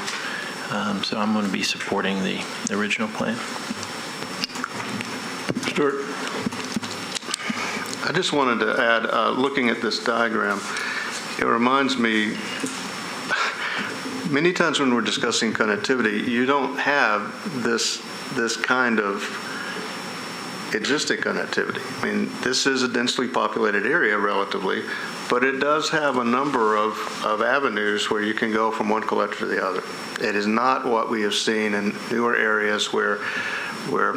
So I'm going to be supporting the original plan. Stuart? I just wanted to add, looking at this diagram, it reminds me, many times when we're discussing connectivity, you don't have this kind of existing connectivity. I mean, this is a densely populated area relatively, but it does have a number of avenues where you can go from one collector to the other. It is not what we have seen in newer areas where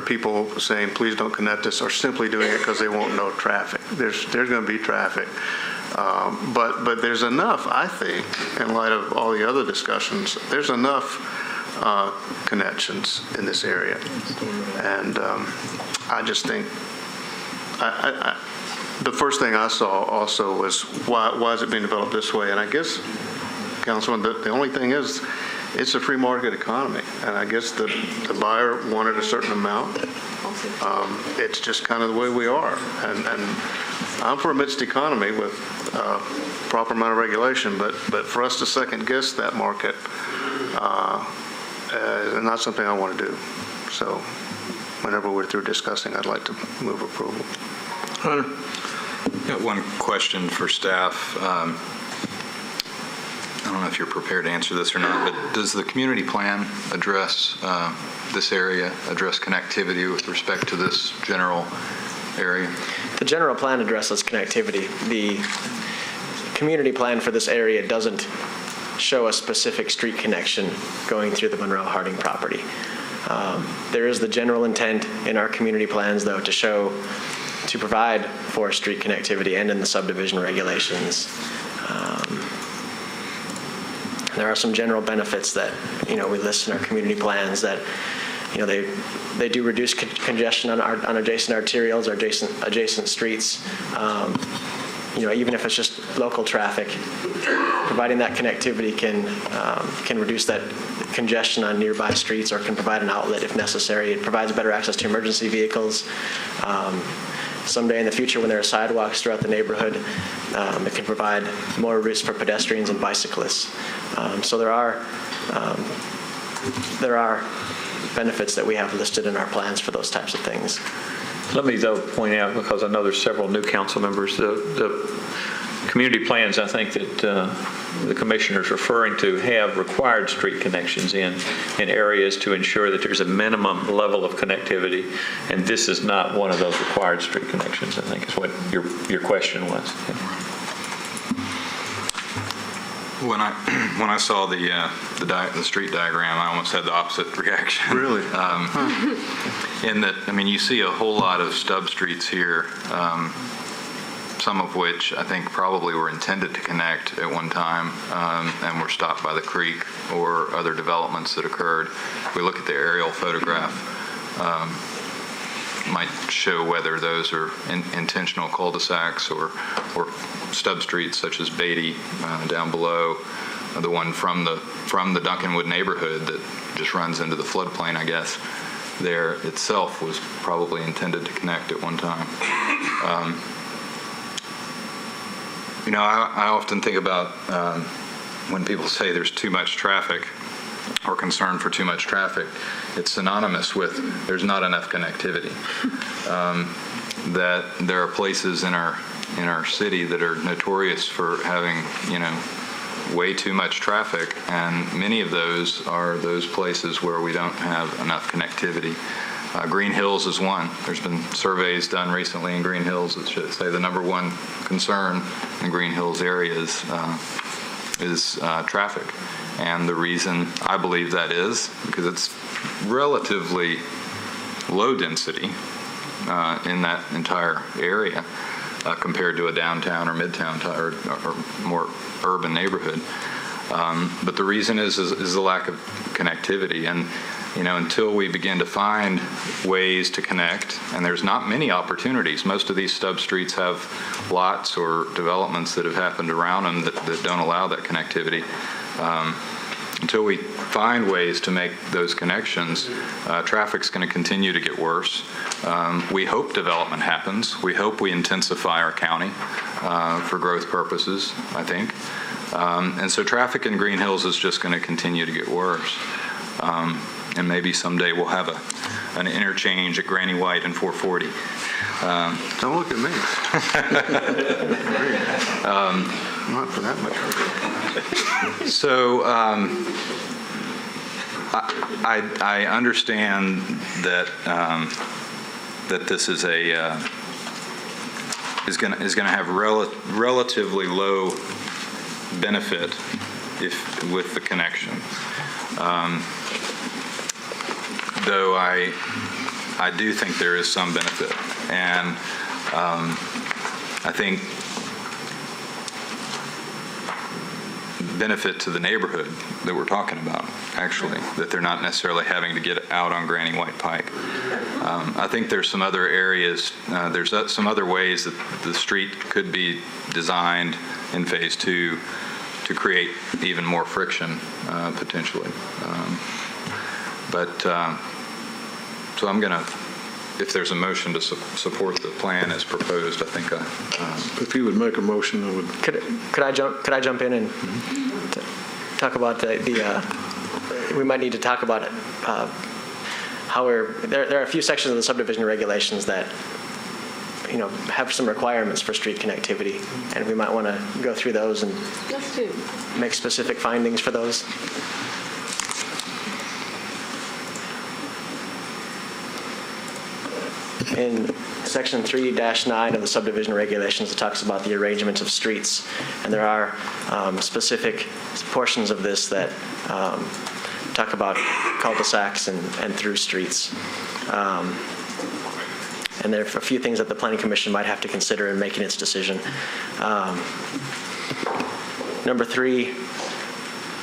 people saying, please don't connect us, or simply doing it because they won't know traffic. There's going to be traffic. But there's enough, I think, in light of all the other discussions, there's enough connections in this area. And I just think, the first thing I saw also was, why is it being developed this way? And I guess, Councilman, the only thing is, it's a free market economy, and I guess the buyer wanted a certain amount. It's just kind of the way we are, and I'm for a mixed economy with proper amount of regulation, but for us to second guess that market not something I want to do. So whenever we're through discussing, I'd like to move approval. Hunter? Got one question for staff. I don't know if you're prepared to answer this or not, but does the community plan address this area, address connectivity with respect to this general area? The general plan addresses connectivity. The community plan for this area doesn't show a specific street connection going through the Monroe Harding property. There is the general intent in our community plans, though, to provide for street connectivity and in the subdivision regulations. There are some general benefits that, we list in our community plans that, they do reduce congestion on adjacent arterials or adjacent streets. Even if it's just local traffic, providing that connectivity can reduce that congestion on nearby streets or can provide an outlet if necessary. It provides better access to emergency vehicles. Someday in the future, when there are sidewalks throughout the neighborhood, it can provide more routes for pedestrians and bicyclists. So there are benefits that we have listed in our plans for those types of things. Let me, though, point out, because I know there's several new council members, the community plans, I think that the commissioner's referring to have required street connections in areas to ensure that there's a minimum level of connectivity, and this is not one of those required street connections, I think is what your question was. When I saw the street diagram, I almost had the opposite reaction. Really? In that, you see a whole lot of stub streets here, some of which I think probably were intended to connect at one time and were stopped by the creek or other developments that occurred. If we look at the aerial photograph, might show whether those are intentional cul-de-sacs or stub streets such as Beatty down below, the one from the Duncanwood neighborhood that just runs into the floodplain, I guess, there itself was probably intended to connect at one time. I often think about when people say there's too much traffic or concern for too much traffic, it's synonymous with there's not enough connectivity. That there are places in our city that are notorious for having, way too much traffic, and many of those are those places where we don't have enough connectivity. Green Hills is one. There's been surveys done recently in Green Hills that should say the number one concern in Green Hills areas is traffic. And the reason I believe that is because it's relatively low density in that entire area compared to a downtown or midtown or more urban neighborhood. But the reason is the lack of connectivity. And until we begin to find ways to connect, and there's not many opportunities. Most of these stub streets have lots or developments that have happened around them that don't allow that connectivity. Until we find ways to make those connections, traffic's going to continue to get worse. We hope development happens. We hope we intensify our county for growth purposes, I think. And so traffic in Green Hills is just going to continue to get worse. And maybe someday we'll have an interchange at Granny White and 440. Don't look at me. Not for that much. So I understand that that this is is going to have relatively low benefit with the connection. Though I do think there is some benefit, and I think benefit to the neighborhood that we're talking about, actually, that they're not necessarily having to get out on Granny White Pike. I think there's some other areas, there's some other ways that the street could be designed in Phase 2 to create even more friction, potentially. So I'm going to, if there's a motion to support the plan as proposed, I think if you would make a motion, I would. Could I jump in and talk about we might need to talk about it. How there are a few sections of the subdivision regulations that have some requirements for street connectivity, and we might want to go through those and Let's do. make specific findings for those. In section 3-9 of the subdivision regulations, it talks about the arrangement of streets, and there are specific portions of this that talk about cul-de-sacs and through streets. And there are a few things that the Planning Commission might have to consider in making its decision. Number 3,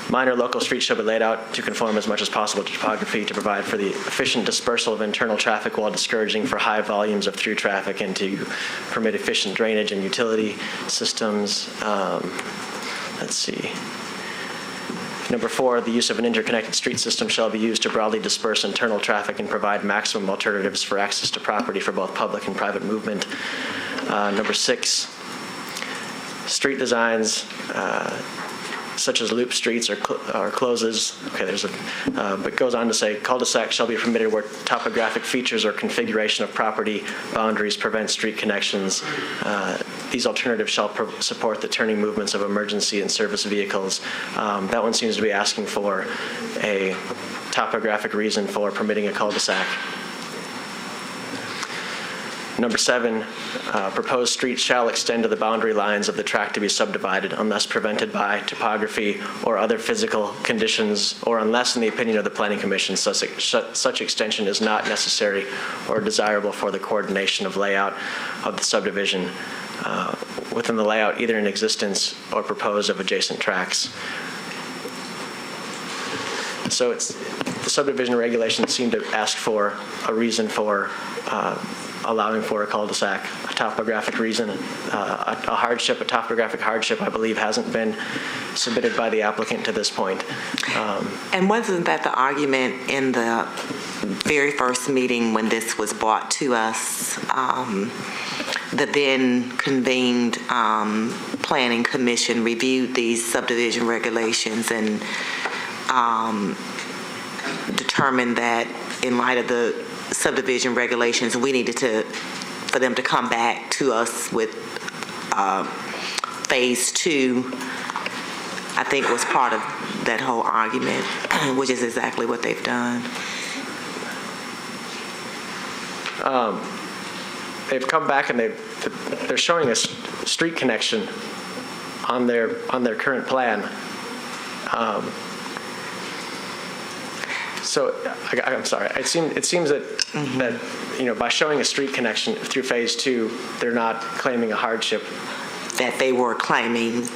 minor local streets shall be laid out to conform as much as possible to topography to provide for the efficient dispersal of internal traffic while discouraging for high volumes of through traffic and to permit efficient drainage and utility systems. Let's see. Number 4, the use of an interconnected street system shall be used to broadly disperse internal traffic and provide maximum alternatives for access to property for both public and private movement. Number 6, street designs such as loop streets or closes. Okay, but it goes on to say cul-de-sac shall be permitted where topographic features or configuration of property boundaries prevent street connections. These alternatives shall support the turning movements of emergency and service vehicles. That one seems to be asking for a topographic reason for permitting a cul-de-sac. Number 7, proposed streets shall extend to the boundary lines of the tract to be subdivided unless prevented by topography or other physical conditions, or unless, in the opinion of the Planning Commission, such extension is not necessary or desirable for the coordination of layout of the subdivision within the layout either in existence or proposed of adjacent tracts. So the subdivision regulations seem to ask for a reason for allowing for a cul-de-sac, a topographic reason, a hardship, a topographic hardship, I believe, hasn't been submitted by the applicant to this point. And wasn't that the argument in the very first meeting when this was brought to us? The then convened Planning Commission reviewed these subdivision regulations and determined that in light of the subdivision regulations, we needed for them to come back to us with phase 2, I think was part of that whole argument, which is exactly what they've done. They've come back and they're showing a street connection on their current plan. So I'm sorry. It seems that by showing a street connection through phase 2, they're not claiming a hardship that they were claiming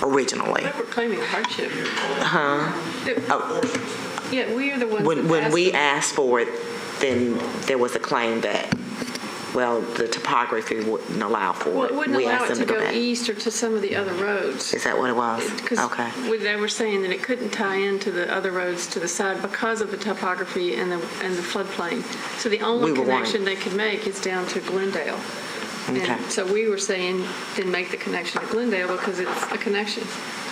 originally. They were claiming a hardship. Uh-huh. Yeah, we are the ones. When we asked for it, then there was a claim that, well, the topography wouldn't allow for it. Well, it wouldn't we allow asked it them to go go back. east or to some of the other roads. Is that what it was? Okay. Because they were saying that it couldn't tie into the other roads to the side because of the topography and the floodplain. So the only connection they could make is down to Glendale. Okay. And so we were saying, didn't make the connection to Glendale because it's a connection.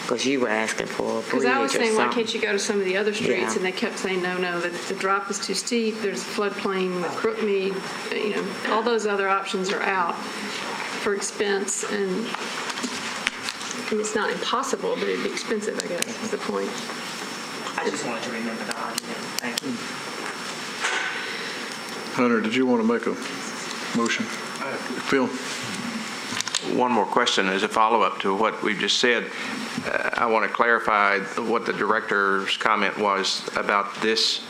Because you were asking for a bridge Because I was saying, or why something. can't you go to some of the other streets? Yeah. And they kept saying, no, the drop is too steep. There's floodplain with Crookmead. All those other options are out for expense. And it's not impossible, but it'd be expensive, I guess, is the point. I just wanted to remember the argument. Thank you. Hunter, did you want to make a motion? Phil? One more question as a follow-up to what we've just said. I want to clarify what the director's comment was about this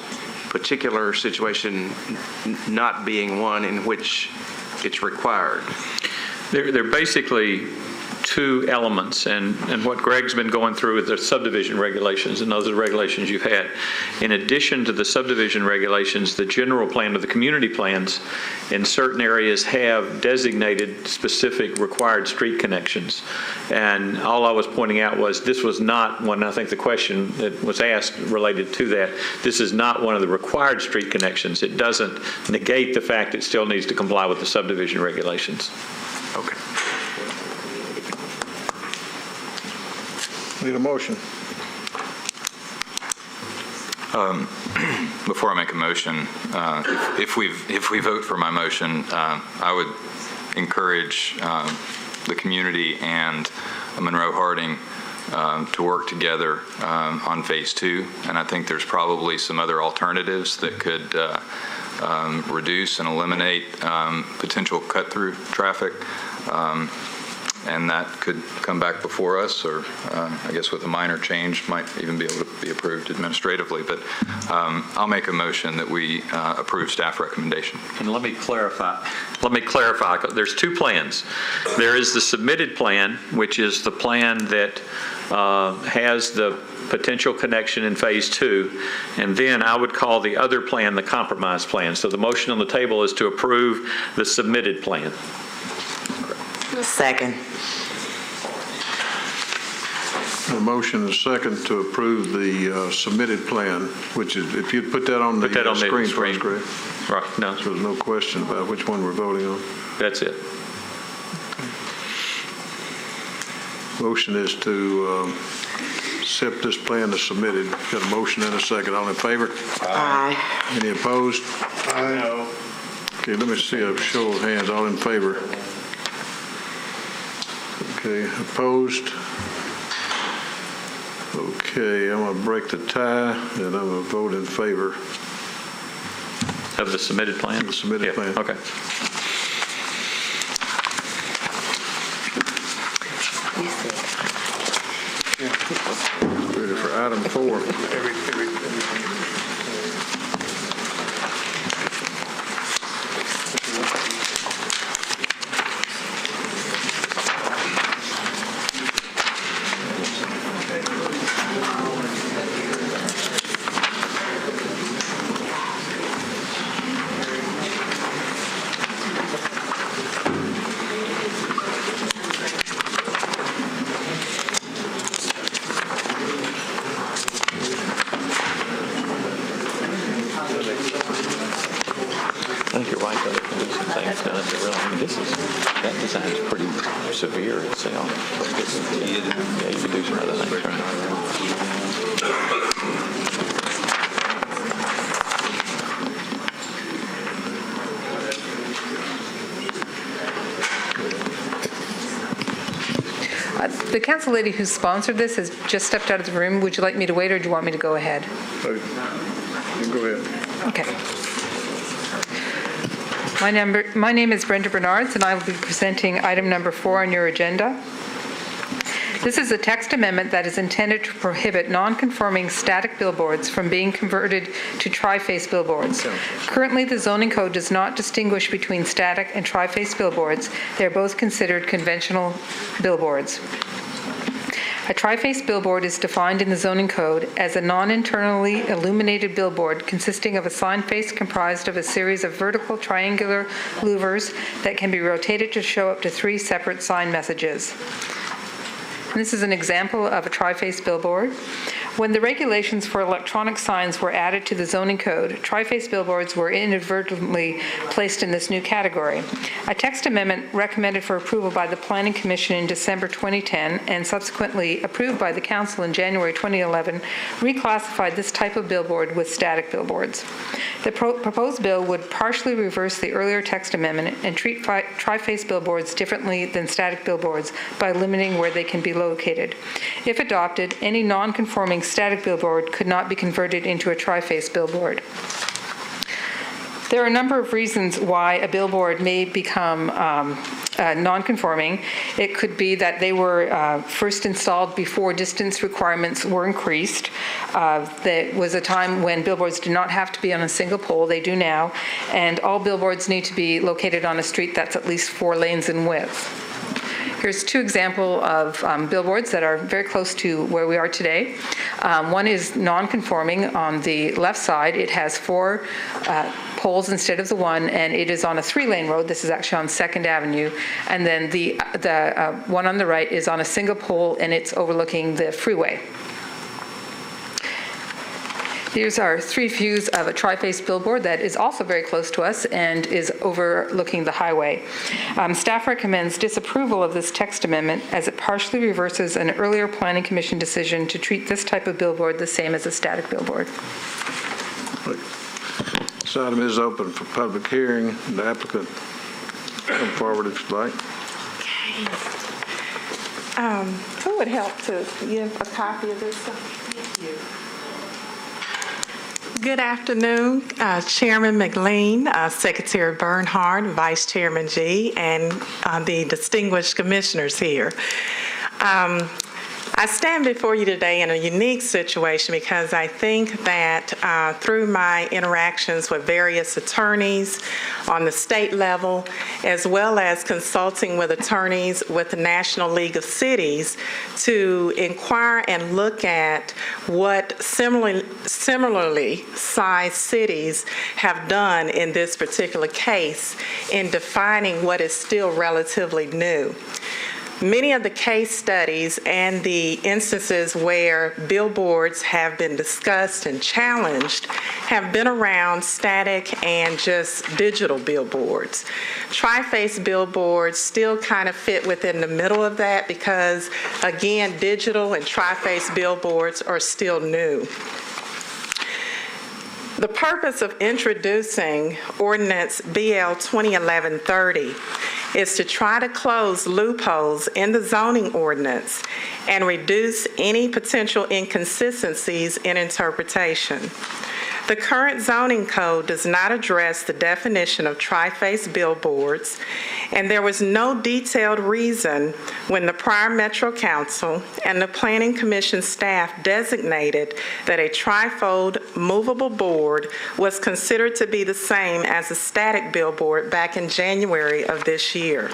particular situation not being one in which it's required. They're basically two elements, and what Greg's been going through with the subdivision regulations, and those are the regulations you've had. In addition to the subdivision regulations, the general plan of the community plans in certain areas have designated specific required street connections. And all I was pointing out was this was not one, I think the question that was asked related to that, this is not one of the required street connections. It doesn't negate the fact it still needs to comply with the subdivision regulations. Okay. Need a motion? Before I make a motion, if we vote for my motion, I would encourage the community and Monroe Harding to work together on Phase 2, and I think there's probably some other alternatives that could reduce and eliminate potential cut-through traffic. And that could come back before us, or I guess with a minor change might even be able to be approved administratively. But I'll make a motion that we approve staff recommendation. And let me clarify. There's two plans. There is the submitted plan, which is the plan that has the potential connection in Phase 2, and then I would call the other plan the compromise plan. So the motion on the table is to approve the submitted plan. Second. A motion and a second to approve the submitted plan, which is, if you'd put that on the screen for us, Greg. Right. No. So there's no question about which one we're voting on. That's it. Motion is to accept this plan as submitted. Got a motion and a second. All in favor? Aye. Any opposed? Aye. No. Okay, let me see a show of hands. All in favor? Okay, opposed? Okay, I'm going to break the tie, and I'm going to vote in favor. Of the submitted plan? The submitted plan. Okay. Ready for item 4. I think you're right, though. There can be some things done that really, I mean, that design is pretty severe itself. Yeah, you could do some other things, The council lady who sponsored this has just stepped out of the room. Would you like me to wait, or do you want me to go ahead? You can go ahead. Okay. My name is Brenda Bernards, and I will be presenting item number 4 on your agenda. This is a text amendment that is intended to prohibit non-conforming static billboards from being converted to tri-face billboards. Currently, the zoning code does not distinguish between static and tri-face billboards. They are both considered conventional billboards. A tri-face billboard is defined in the zoning code as a non-internally illuminated billboard consisting of a sign face comprised of a series of vertical triangular louvers that can be rotated to show up to 3 separate sign messages. This is an example of a tri-face billboard. When the regulations for electronic signs were added to the zoning code, tri-face billboards were inadvertently placed in this new category. A text amendment recommended for approval by the Planning Commission in December 2010 and subsequently approved by the Council in January 2011 reclassified this type of billboard with static billboards. The proposed bill would partially reverse the earlier text amendment and treat tri-face billboards differently than static billboards by limiting where they can be located. If adopted, any non-conforming static billboard could not be converted into a tri-face billboard. There are a number of reasons why a billboard may become non-conforming. It could be that they were first installed before distance requirements were increased. There was a time when billboards did not have to be on a single pole. They do now. And all billboards need to be located on a street that's at least 4 lanes in width. Here's 2 examples of billboards that are very close to where we are today. One is non-conforming. On the left side, it has 4 poles instead of the 1, and it is on a 3-lane road. This is actually on 2nd Avenue. And then the one on the right is on a single pole, and it's overlooking the freeway. These are 3 views of a tri-face billboard that is also very close to us and is overlooking the highway. Staff recommends disapproval of this text amendment as it partially reverses an earlier Planning Commission decision to treat this type of billboard the same as a static billboard. This item is open for public hearing. The applicant come forward if you'd like. Who would help to give a copy of this? Thank you. Good afternoon, Chairman McLean, Secretary Bernhardt, Vice Chairman G, and the distinguished commissioners here. I stand before you today in a unique situation because I think that through my interactions with various attorneys on the state level, as well as consulting with attorneys with the National League of Cities to inquire and look at what similarly sized cities have done in this particular case in defining what is still relatively new. Many of the case studies and the instances where billboards have been discussed and challenged have been around static and just digital billboards. Tri-face billboards still kind of fit within the middle of that because, again, digital and tri-face billboards are still new. The purpose of introducing Ordinance BL 2011-30 is to try to close loopholes in the zoning ordinance and reduce any potential inconsistencies in interpretation. The current zoning code does not address the definition of tri-face billboards, and there was no detailed reason when the prior Metro Council and the Planning Commission staff designated that a trifold movable board was considered to be the same as a static billboard back in January of this year.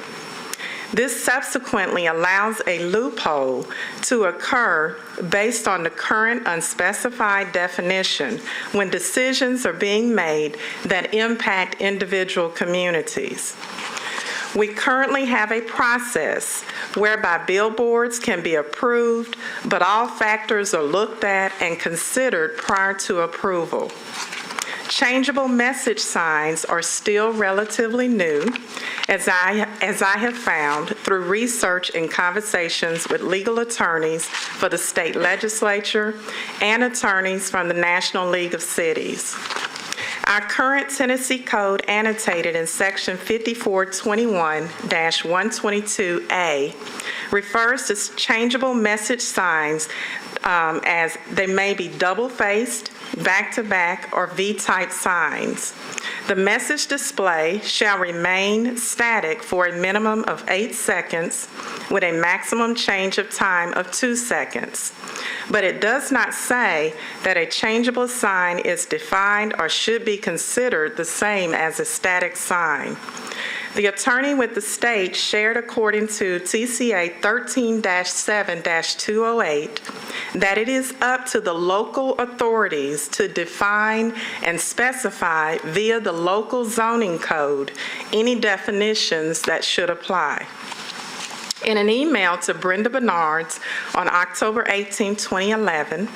This subsequently allows a loophole to occur based on the current unspecified definition when decisions are being made that impact individual communities. We currently have a process whereby billboards can be approved, but all factors are looked at and considered prior to approval. Changeable message signs are still relatively new, as I have found through research and conversations with legal attorneys for the state legislature and attorneys from the National League of Cities. Our current Tennessee Code annotated in Section 5421-122A refers to changeable message signs as they may be double-faced, back-to-back, or V-type signs. The message display shall remain static for a minimum of 8 seconds with a maximum change of time of 2 seconds. But it does not say that a changeable sign is defined or should be considered the same as a static sign. The attorney with the state shared, according to TCA 13-7-208, that it is up to the local authorities to define and specify via the local zoning code any definitions that should apply. In an email to Brenda Bernards on October 18, 2011,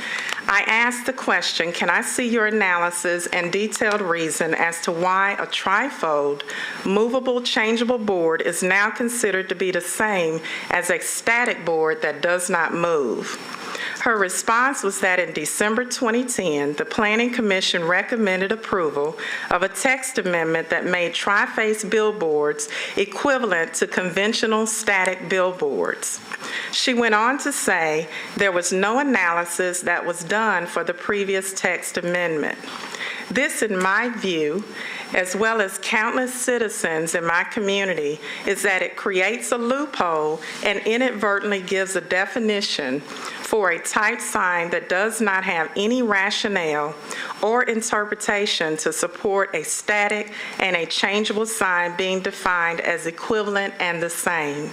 I asked the question, can I see your analysis and detailed reason as to why a trifold, movable, changeable board is now considered to be the same as a static board that does not move? Her response was that in December 2010, the Planning Commission recommended approval of a text amendment that made tri-face billboards equivalent to conventional static billboards. She went on to say there was no analysis that was done for the previous text amendment. This, in my view, as well as countless citizens in my community, is that it creates a loophole and inadvertently gives a definition for a type sign that does not have any rationale or interpretation to support a static and a changeable sign being defined as equivalent and the same.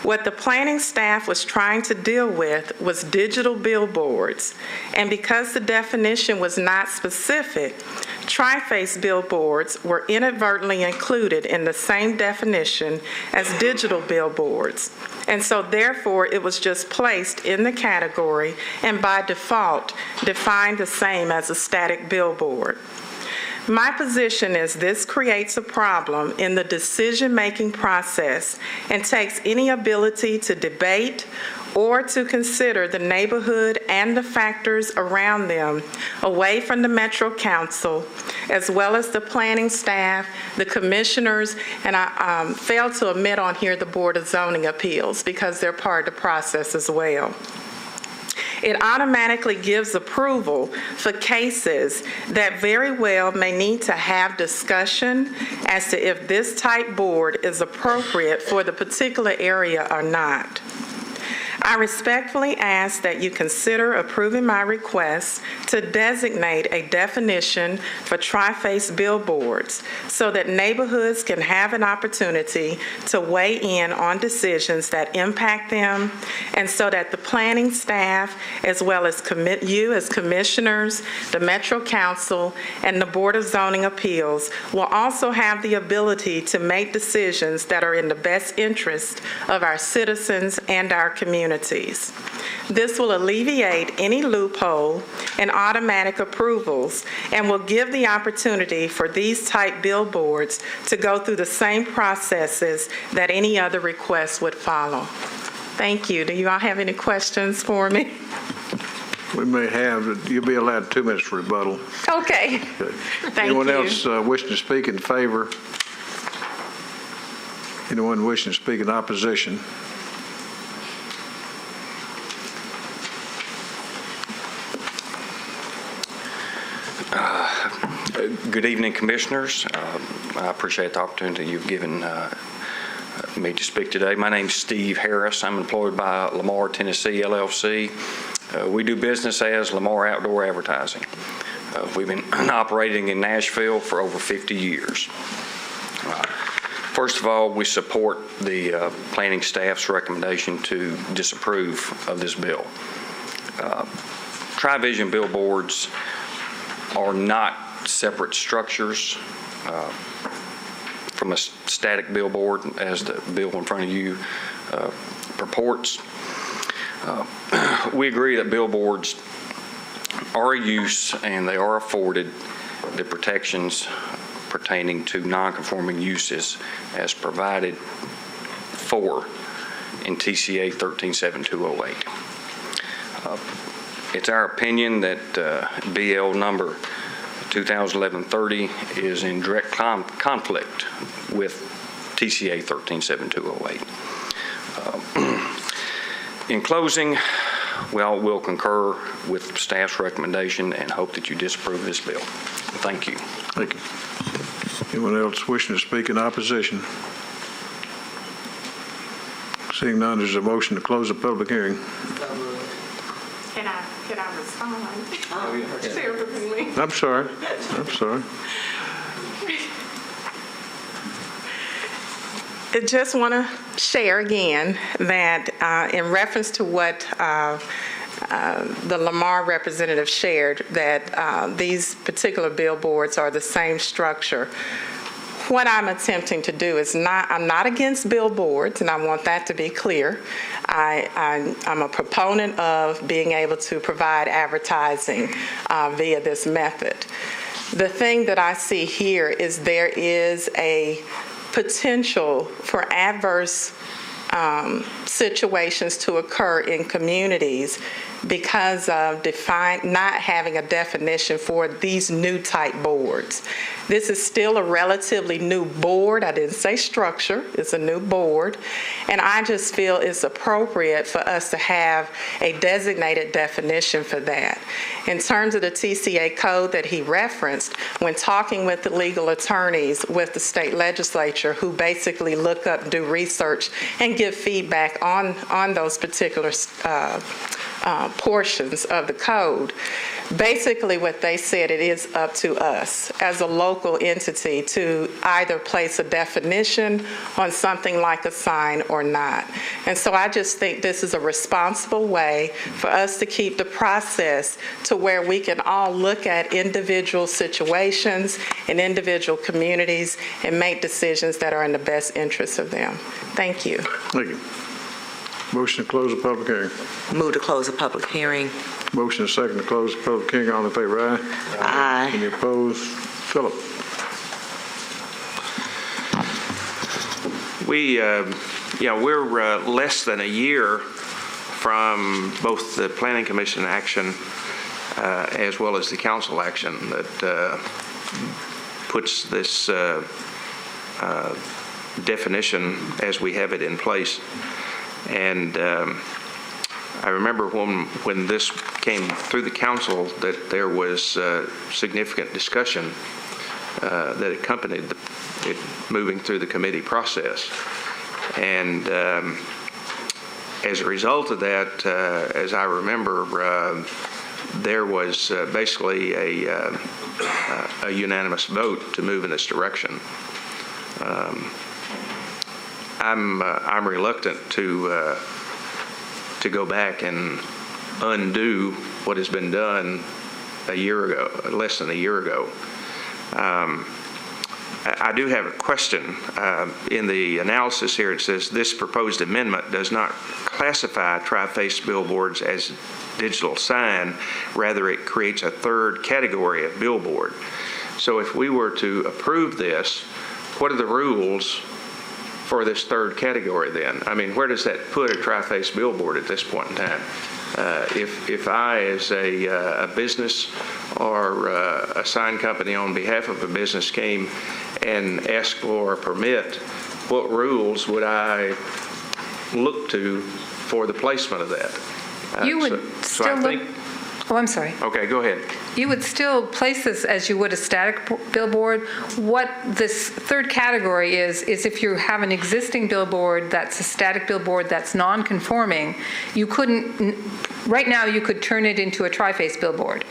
What the planning staff was trying to deal with was digital billboards, and because the definition was not specific, tri-face billboards were inadvertently included in the same definition as digital billboards, and so therefore it was just placed in the category and by default defined the same as a static billboard. My position is this creates a problem in the decision-making process and takes any ability to debate or to consider the neighborhood and the factors around them away from the Metro Council, as well as the planning staff, the commissioners, and I failed to omit on here the Board of Zoning Appeals because they're part of the process as well. It automatically gives approval for cases that very well may need to have discussion as to if this type board is appropriate for the particular area or not. I respectfully ask that you consider approving my request to designate a definition for tri-face billboards so that neighborhoods can have an opportunity to weigh in on decisions that impact them, and so that the planning staff, as well as you as commissioners, the Metro Council, and the Board of Zoning Appeals will also have the ability to make decisions that are in the best interest of our citizens and our communities. This will alleviate any loophole and automatic approvals and will give the opportunity for these type billboards to go through the same processes that any other request would follow. Thank you. Do you all have any questions for me? We may have, you'll be allowed 2 minutes for rebuttal. Okay. Thank Anyone you. else wishing to speak in favor? Anyone wishing to speak in opposition? Good evening, Commissioners. I appreciate the opportunity you've given me to speak today. My name's Steve Harris. I'm employed by Lamar, Tennessee, LLC. We do business as Lamar Outdoor Advertising. We've been operating in Nashville for over 50 years. First of all, we support the planning staff's recommendation to disapprove of this bill. Tri-vision billboards are not separate structures from a static billboard, as the bill in front of you purports. We agree that billboards are a use and they are afforded the protections pertaining to non-conforming uses as provided for in TCA 137208. It's our opinion that BL number 2011-30 is in direct conflict with TCA 137208. In closing, we'll concur with staff's recommendation and hope that you disapprove this bill. Thank you. Thank you. Anyone else wishing to speak in opposition? Seeing none, there's a motion to close the public hearing. Can I respond? Terribly. I'm sorry. I just want to share again that in reference to what the Lamar representative shared, that these particular billboards are the same structure. What I'm attempting to do is I'm not against billboards, and I want that to be clear. I'm a proponent of being able to provide advertising via this method. The thing that I see here is there is a potential for adverse situations to occur in communities because of not having a definition for these new type boards. This is still a relatively new board. I didn't say structure, it's a new board. And I just feel it's appropriate for us to have a designated definition for that. In terms of the TCA code that he referenced, when talking with the legal attorneys with the state legislature who basically look up, do research, and give feedback on those particular portions of the code. Basically what they said, it is up to us as a local entity to either place a definition on something like a sign or not. And so I just think this is a responsible way for us to keep the process to where we can all look at individual situations and individual communities and make decisions that are in the best interest of them. Thank you. Thank you. Motion to close the public hearing. Move to close the public hearing. Motion second to close the public hearing. All in favor, aye? Aye. Any opposed? Philip. We're less than a year from both the Planning Commission action as well as the council action that puts this definition as we have it in place. And I remember when this came through the council that there was significant discussion that accompanied it moving through the committee process. And as a result of that, as I remember, there was basically a unanimous vote to move in this direction. I'm reluctant to go back and undo what has been done a year ago, less than a year ago. I do have a question. In the analysis here, it says this proposed amendment does not classify tri-face billboards as digital sign. Rather, it creates a third category of billboard. So if we were to approve this, what are the rules for this third category then? I mean, where does that put a tri-face billboard at this point in time? If I, as a business or a sign company on behalf of a business, came and asked for a permit, what rules would I look to for the placement of that? You would still look. Oh, I'm sorry. Okay, go ahead. You would still place this as you would a static billboard. What this third category is if you have an existing billboard that's a static billboard that's non-conforming, you couldn't, right now you could turn it into a tri-face billboard.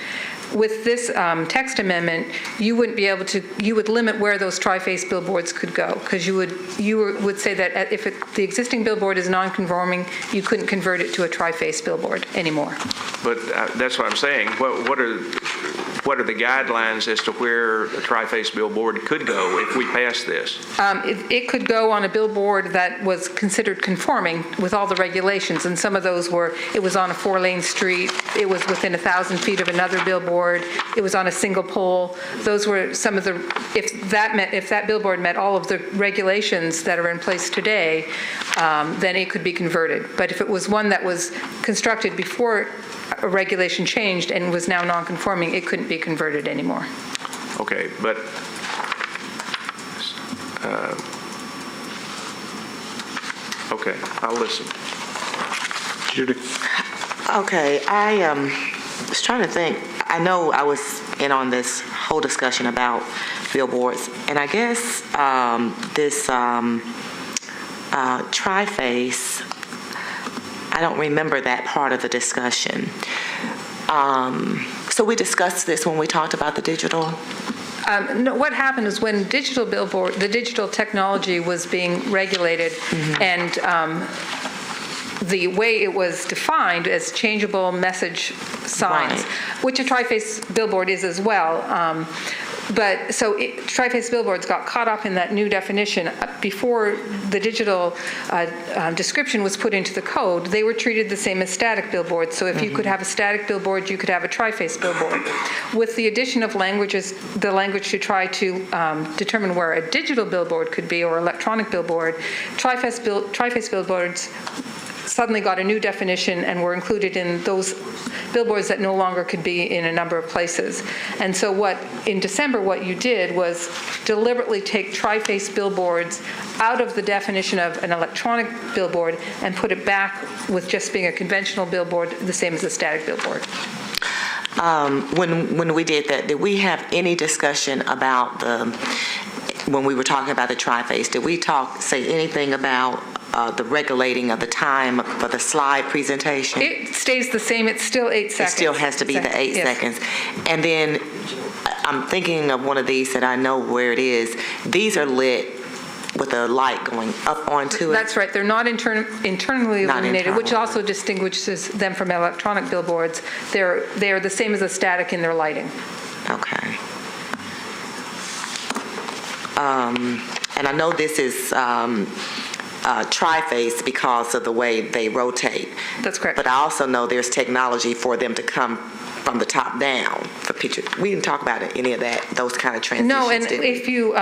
With this text amendment, you wouldn't be able to, you would limit where those tri-face billboards could go, because you would say that if the existing billboard is non-conforming, you couldn't convert it to a tri-face billboard anymore. But that's what I'm saying. What are the guidelines as to where a tri-face billboard could go if we pass this? It could go on a billboard that was considered conforming with all the regulations, and some of those were, it was on a 4-lane street, it was within 1,000 feet of another billboard, it was on a single pole. Those were some of the, if that billboard met all of the regulations that are in place today, then it could be converted. But if it was one that was constructed before a regulation changed and was now non-conforming, it couldn't be converted anymore. Okay, but okay, I'll listen. Judy? Okay, I was trying to think. I know I was in on this whole discussion about billboards, and I guess this tri-face, I don't remember that part of the discussion. So we discussed this when we talked about the digital? No, what happened is when the digital technology was being regulated, and the way it was defined as changeable message signs, which a tri-face billboard is as well. But so tri-face billboards got caught up in that new definition. Before the digital description was put into the code, they were treated the same as static billboards. So if you could have a static billboard, you could have a tri-face billboard. With the addition of the language to try to determine where a digital billboard could be or electronic billboard, tri-face billboards suddenly got a new definition and were included in those billboards that no longer could be in a number of places. And so in December, what you did was deliberately take tri-face billboards out of the definition of an electronic billboard and put it back with just being a conventional billboard, the same as a static billboard. When we did that, did we have any discussion about when we were talking about the tri-face, did we say anything about the regulating of the time for the slide presentation? It stays the same. It's still 8 seconds. It still has to be the 8 seconds. And then I'm thinking of one of these that I know where it is. These are lit with a light going up onto it. That's right. They're not internally illuminated, which also distinguishes them from electronic billboards. They're the same as a static in their lighting. Okay. And I know this is tri-face because of the way they rotate. That's correct. But I also know there's technology for them to come from the top down for picture. We didn't talk about any of that, those kind of transitions, No, and did we? if you,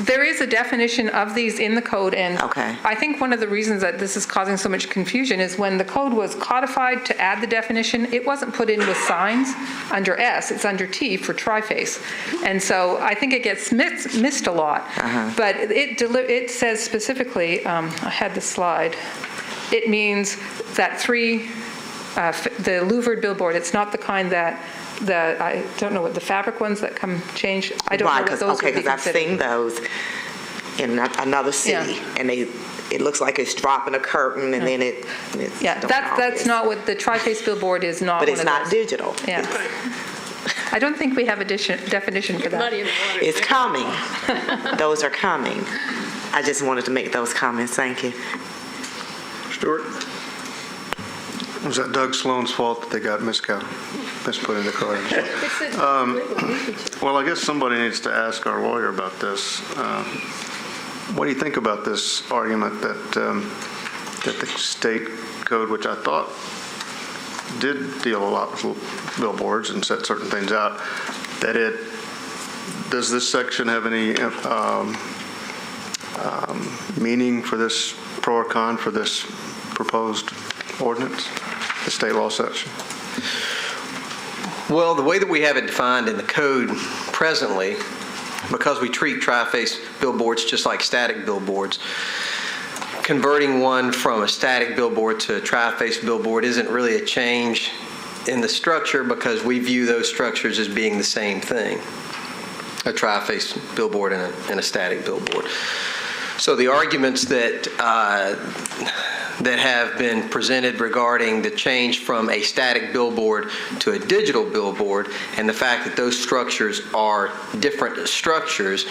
there is a definition of these in the code, and I think one of the reasons that this is causing so much confusion is when the code was codified to add the definition, it wasn't put in with signs under S, it's under T for triface. And so I think it gets missed a lot. But it says specifically, I had the slide, it means that the louvered billboard, it's not the kind that I don't know what the fabric ones that come change. I don't know what those would be because I've considered. seen those in another city, and it looks like it's dropping a curtain, and then it's That's not what the triface billboard is. Not. But one it's of not those. digital. Yeah. I don't think we have a definition for that. It's coming. Those are coming. I just wanted to make those comments. Thank you. Stuart? Was that Doug Sloan's fault that they got misput in the card? Well, I guess somebody needs to ask our lawyer about this. What do you think about this argument that the state code, which I thought did deal a lot with billboards and set certain things out, does this section have any meaning for this, pro or con for this proposed ordinance, the state law section? Well, the way that we have it defined in the code presently, because we treat tri-face billboards just like static billboards, converting one from a static billboard to a tri-face billboard isn't really a change in the structure because we view those structures as being the same thing, a tri-face billboard and a static billboard. So the arguments that have been presented regarding the change from a static billboard to a digital billboard and the fact that those structures are different structures,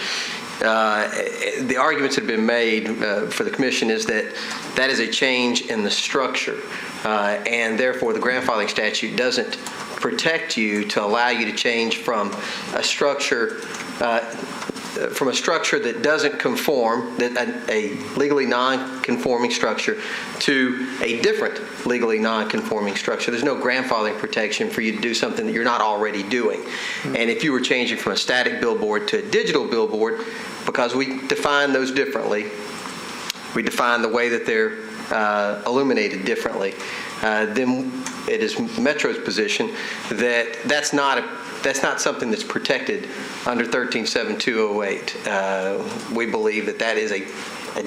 the arguments that have been made for the commission is that that is a change in the structure, and therefore the grandfathering statute doesn't protect you to allow you to change from a structure that doesn't conform, a legally non-conforming structure, to a different legally non-conforming structure. There's no grandfathering protection for you to do something that you're not already doing. And if you were changing from a static billboard to a digital billboard, because we define those differently, we define the way that they're illuminated differently, then it is Metro's position that that's not something that's protected under 137208. We believe that is a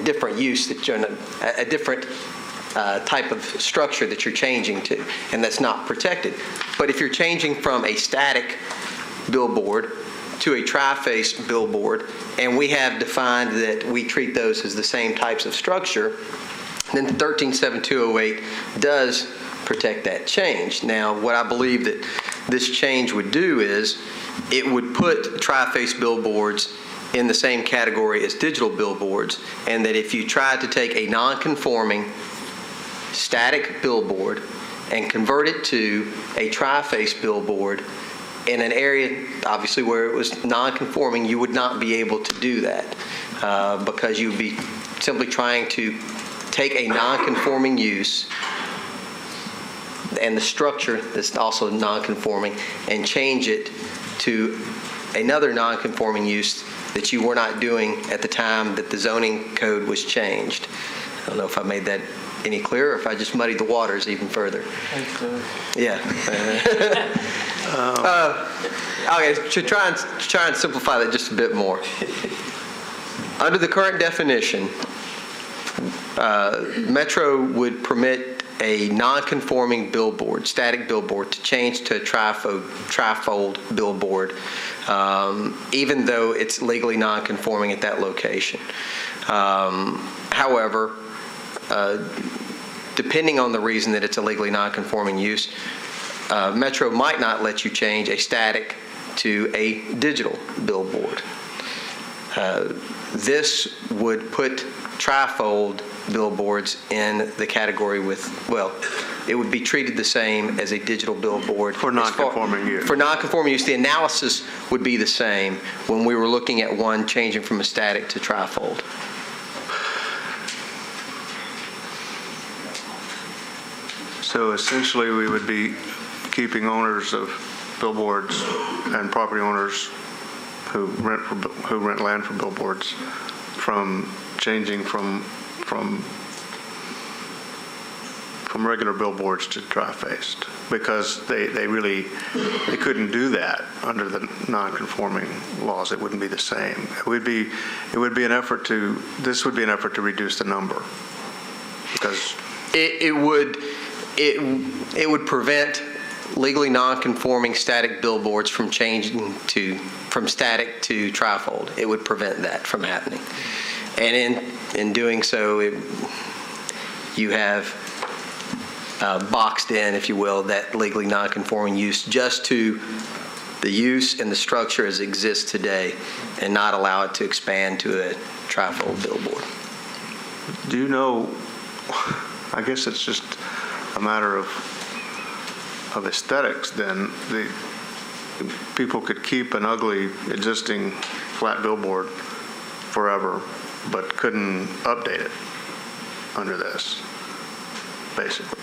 different use, a different type of structure that you're changing to, and that's not protected. But if you're changing from a static billboard to a tri-face billboard, and we have defined that we treat those as the same types of structure, then 137208 does protect that change. Now, what I believe that this change would do is it would put tri-face billboards in the same category as digital billboards, and that if you tried to take a non-conforming static billboard and convert it to a tri-face billboard in an area, obviously, where it was non-conforming, you would not be able to do that because you would be simply trying to take a non-conforming use and the structure that's also non-conforming and change it to another non-conforming use that you were not doing at the time that the zoning code was changed. I don't know if I made that any clearer or if I just muddied the waters even further. Yeah. Okay, to try and simplify that just a bit more. Under the current definition, Metro would permit a non-conforming billboard, static billboard, to change to a trifold billboard, even though it's legally non-conforming at that location. However, depending on the reason that it's a legally non-conforming use, Metro might not let you change a static to a digital billboard. This would put trifold billboards in the category with, well, it would be treated the same as a digital billboard. For non-conforming use. For non-conforming use, the analysis would be the same when we were looking at one changing from a static to trifold. So essentially, we would be keeping owners of billboards and property owners who rent land for billboards from changing from regular billboards to tri-faced, because they couldn't do that under the non-conforming laws. It wouldn't be the same. It would be an effort to reduce the number, because it would prevent legally non-conforming static billboards from changing from static to trifold. It would prevent that from happening. And in doing so, you have boxed in, if you will, that legally non-conforming use just to the use and the structure as it exists today, and not allow it to expand to a trifold billboard. do you know, I guess it's just a matter of aesthetics then. People could keep an ugly existing flat billboard forever, but couldn't update it under this, basically.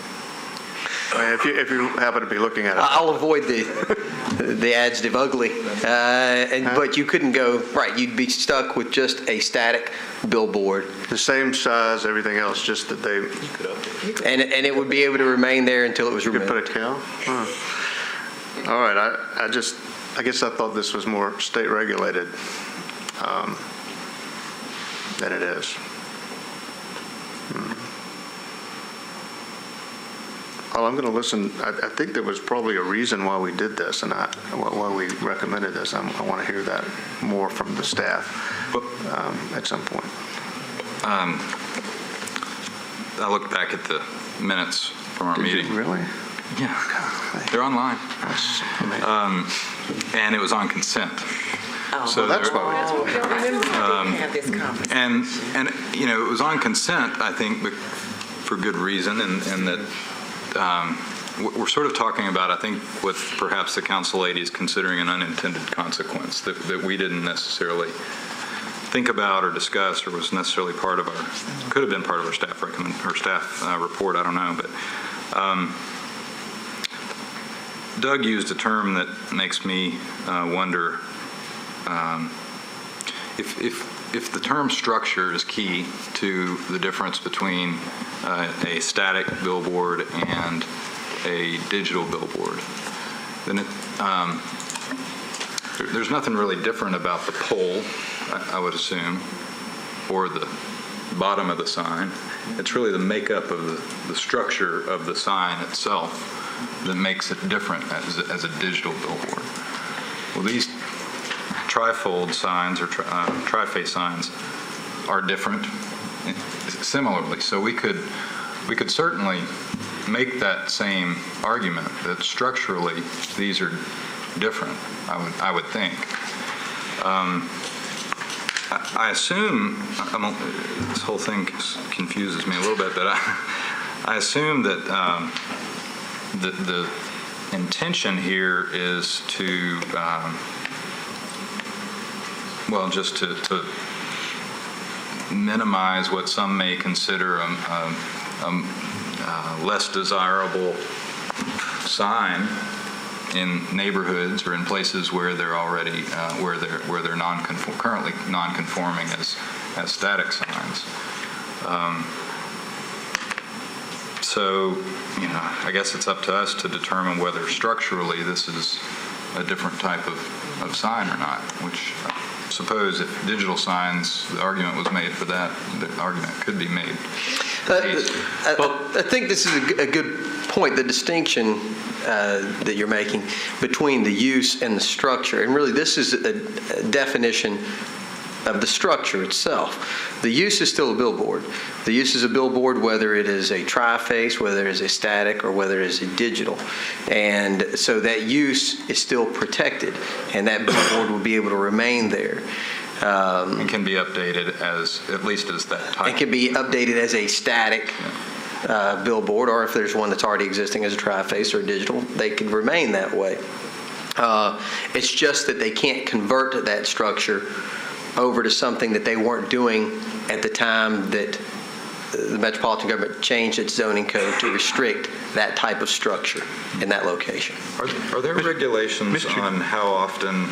I mean, if you happen to be looking at it. I'll avoid the adjective ugly, but you couldn't go, right, you'd be stuck with just a static billboard. The same size, everything else, just that they... And it would be able to remain there until it was removed. You could put a cow? Huh. All right, I guess I thought this was more state regulated than it is. Well, I'm going to listen. I think there was probably a reason why we did this and why we recommended this. I want to hear that more from the staff at some point. I looked back at the minutes from our meeting. Did you really? Yeah. They're online. And it was on consent. Oh, so that's why we didn't have this conference. And you know, it was on consent, I think, for good reason, and that we're sort of talking about, I think, what perhaps the council lady is considering an unintended consequence that we didn't necessarily think about or discuss, or was necessarily part of our, could have been part of our staff report, I don't know, but Doug used a term that makes me wonder if the term structure is key to the difference between a static billboard and a digital billboard, then there's nothing really different about the pole, I would assume, or the bottom of the sign. It's really the makeup of the structure of the sign itself that makes it different as a digital billboard. Well, these trifold signs or tri-face signs are different similarly. So we could certainly make that same argument that structurally these are different, I would think. I assume, this whole thing confuses me a little bit, but I assume that the intention here is to well, just to minimize what some may consider a less desirable sign in neighborhoods or in places where they're already where they're currently non-conforming as static signs. So, you know, I guess it's up to us to determine whether structurally this is a different type of sign or not, which I suppose if digital signs, the argument was made for that, the argument could be made. I think this is a good point, the distinction that you're making between the use and the structure. And really, this is a definition of the structure itself. The use is still a billboard. The use is a billboard whether it is a tri-face, whether it is a static, or whether it is a digital. And so that use is still protected, and that billboard will be able to remain there. It can be updated at least as that type. It can be updated as a static billboard, or if there's one that's already existing as a tri-face or a digital, they could remain that way. It's just that they can't convert that structure over to something that they weren't doing at the time that the metropolitan government changed its zoning code to restrict that type of structure in that location. Are there regulations on how often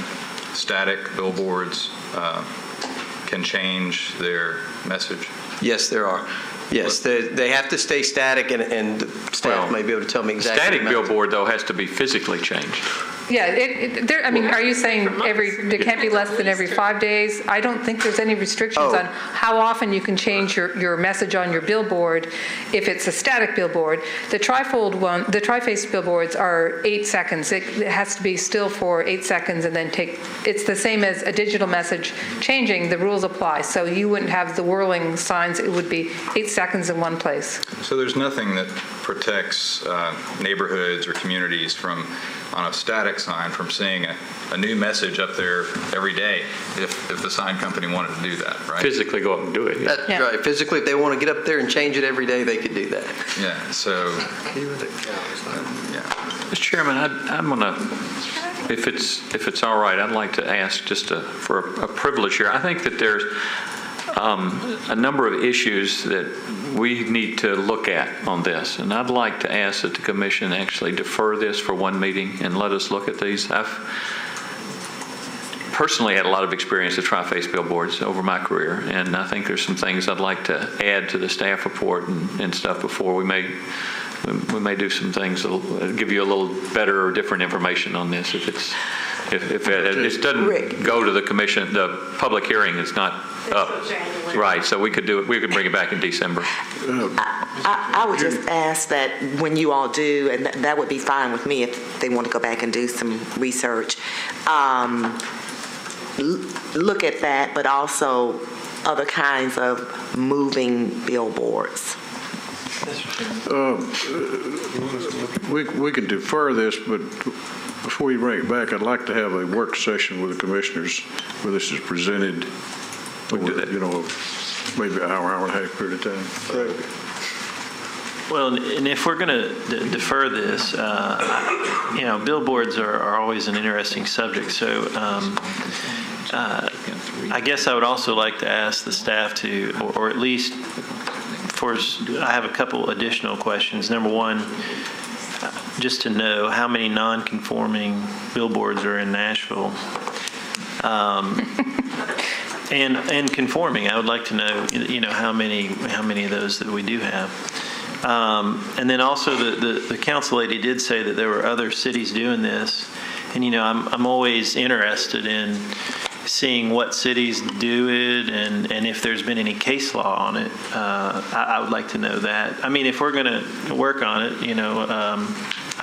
static billboards can change their message? Yes, there are. Yes, they have to stay static, and staff may be able to tell me exactly. Static billboard, though, has to be physically changed. Yeah, I mean, are you saying it can't be less than every 5 days? I don't think there's any restrictions on how often you can change your message on your billboard if it's a static billboard. The tri-faced billboards are 8 seconds. It has to be still for 8 seconds and then it's the same as a digital message changing, the rules apply. So you wouldn't have the whirling signs, it would be 8 seconds in one place. So there's nothing that protects neighborhoods or communities from, on a static sign, from seeing a new message up there every day if the sign company wanted to do that, right? Physically go up and do it. That's right. Physically, if they want to get up there and change it every day, they could do that. Yeah, so, Mr. Chairman, I'm going to, if it's all right, I'd like to ask just for a privilege here. I think that there's a number of issues that we need to look at on this, and I'd like to ask that the commission actually defer this for one meeting and let us look at these. I've personally had a lot of experience with tri-faced billboards over my career, and I think there's some things I'd like to add to the staff report and stuff before we may do some things that'll give you a little better or different information on this. If it doesn't go to the commission, the public hearing is not up. Right, so we could bring it back in December. I would just ask that when you all do, and that would be fine with me if they want to go back and do some research, look at that, but also other kinds of moving billboards. We can defer this, but before you bring it back, I'd like to have a work session with the commissioners where this is presented. We can do that. Maybe an hour and a half period of time. Well, and if we're going to defer this, billboards are always an interesting subject. So I guess I would also like to ask the staff to, or at least I have a couple additional questions. Number one, just to know how many non-conforming billboards are in Nashville. And conforming, I would like to know, how many of those that we do have. And then also the council lady did say that there were other cities doing this, and I'm always interested in seeing what cities do it and if there's been any case law on it. I would like to know that. I mean, if we're going to work on it,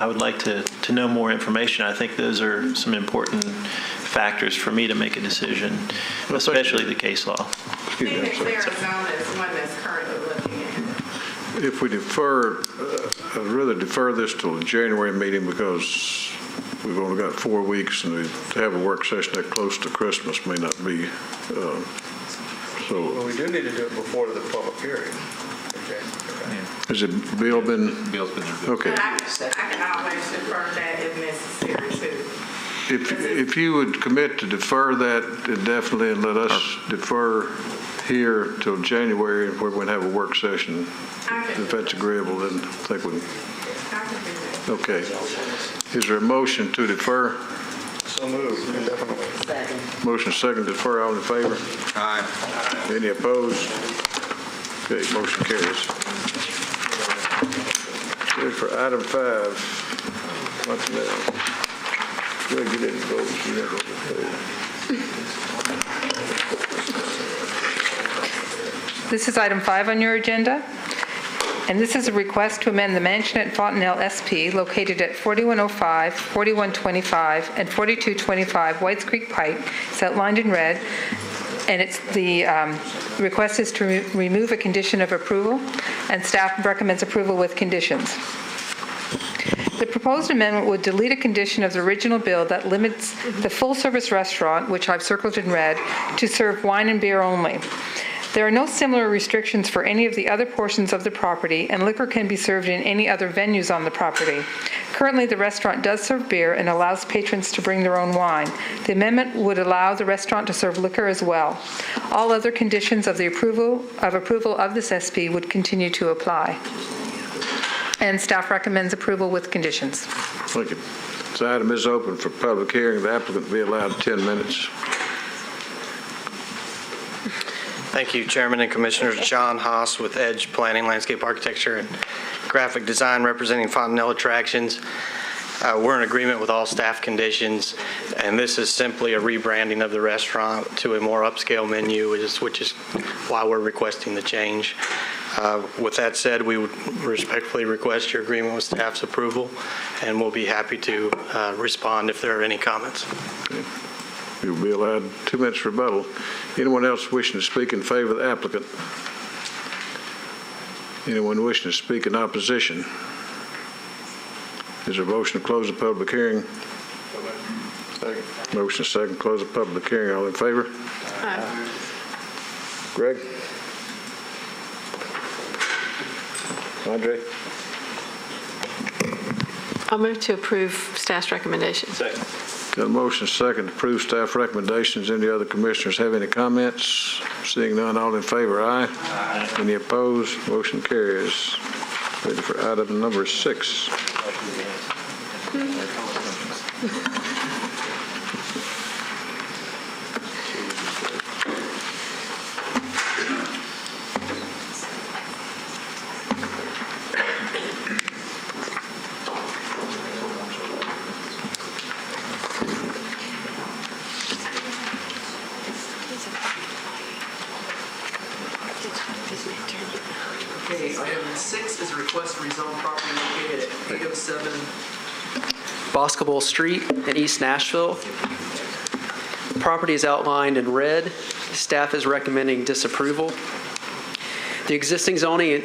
I would like to know more information. I think those are some important factors for me to make a decision, especially the case law. Phoenix, Arizona is one that's currently looking at it. If we defer, I'd rather defer this till the January meeting because we've only got 4 weeks, and to have a work session that close to Christmas may not be. Well, we do need to do it before the public hearing. Has it Bill's been? Okay. But I can always defer that if necessary too. If you would commit to defer that indefinitely and let us defer here till January, where we're going to have a work session, if that's agreeable, then I think we can. Okay. Is there a motion to defer? So moved, definitely. Second. Motion second to defer. All in favor? Aye. Any opposed? Okay, motion carries. Okay, for item 5, what's now? We'll get any votes. You never This is item 5 on your agenda, and this is a request to amend the mansion at Fontenelle SP located at 4105, 4125, and 4225 Whites Creek Pike. It's outlined in red, and the request is to remove a condition of approval, and staff recommends approval with conditions. The proposed amendment would delete a condition of the original bill that limits the full-service restaurant, which I've circled in red, to serve wine and beer only. There are no similar restrictions for any of the other portions of the property, and liquor can be served in any other venues on the property. Currently, the restaurant does serve beer and allows patrons to bring their own wine. The amendment would allow the restaurant to serve liquor as well. All other conditions of the approval of this SP would continue to apply. And staff recommends approval with conditions. Thank you. This item is open for public hearing. The applicant will be allowed 10 minutes. Thank you, Chairman and Commissioners. John Haas with Edge Planning, Landscape Architecture, and Graphic Design representing Fontanelle Attractions. We're in agreement with all staff conditions, and this is simply a rebranding of the restaurant to a more upscale menu, which is why we're requesting the change. With that said, we would respectfully request your agreement with staff's approval, and we'll be happy to respond if there are any comments. You'll be allowed 2 minutes rebuttal. Anyone else wishing to speak in favor of the applicant? Anyone wishing to speak in opposition? Is there a motion to close the public hearing? Second. Motion second, close the public hearing. All in favor? Aye. Greg? Andre? I'll move to approve staff's recommendations. Second. Got a motion second to approve staff recommendations. Any other commissioners have any comments? Seeing none, all in favor, aye. Aye. Any opposed? Motion carries. Ready for item number 6. Okay, item 6 is a request to rezone property located at 807 Boscobel Street in East Nashville. The property is outlined in red. Staff is recommending disapproval. The existing zoning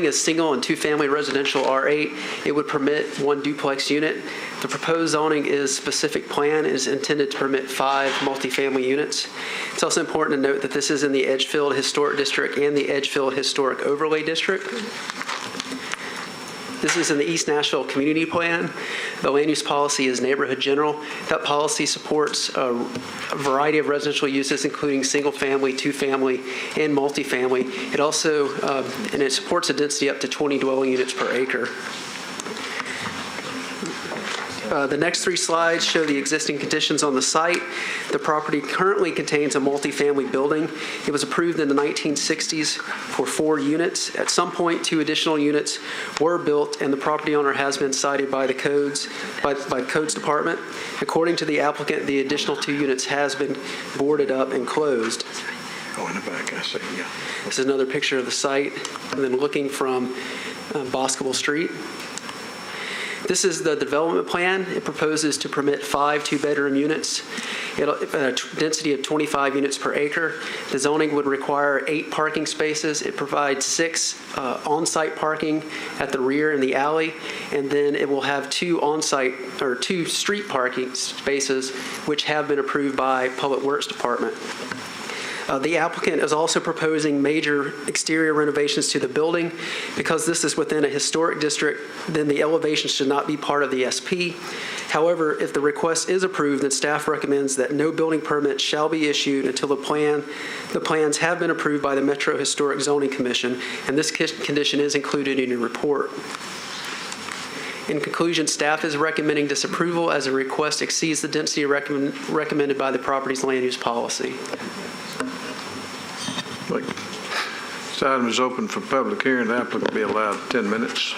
is single and two-family residential R8. It would permit 1 duplex unit. The proposed zoning is specific plan is intended to permit 5 multifamily units. It's also important to note that this is in the Edgefield Historic District and the Edgefield Historic Overlay District. This is in the East Nashville Community Plan. The land use policy is neighborhood general. That policy supports a variety of residential uses, including single-family, two-family, and multifamily. It also, and it supports a density up to 20 dwelling units per acre. The next 3 slides show the existing conditions on the site. The property currently contains a multifamily building. It was approved in the 1960s for 4 units. At some point, 2 additional units were built, and the property owner has been cited by the codes department. According to the applicant, the additional 2 units has been boarded up and closed. Oh, in the back, I see, yeah. This is another picture of the site, and then looking from Boscobel Street. This is the development plan. It proposes to permit 5 2-bedroom units at a density of 25 units per acre. The zoning would require 8 parking spaces. It provides 6 on-site parking at the rear in the alley, and then it will have 2 on-site or 2 street parking spaces, which have been approved by Public Works Department. The applicant is also proposing major exterior renovations to the building. Because this is within a historic district, then the elevation should not be part of the SP. However, if the request is approved, then staff recommends that no building permit shall be issued until the plans have been approved by the Metro Historic Zoning Commission, and this condition is included in your report. In conclusion, staff is recommending disapproval as the request exceeds the density recommended by the property's land use policy. This item is open for public hearing. The applicant will be allowed 10 minutes.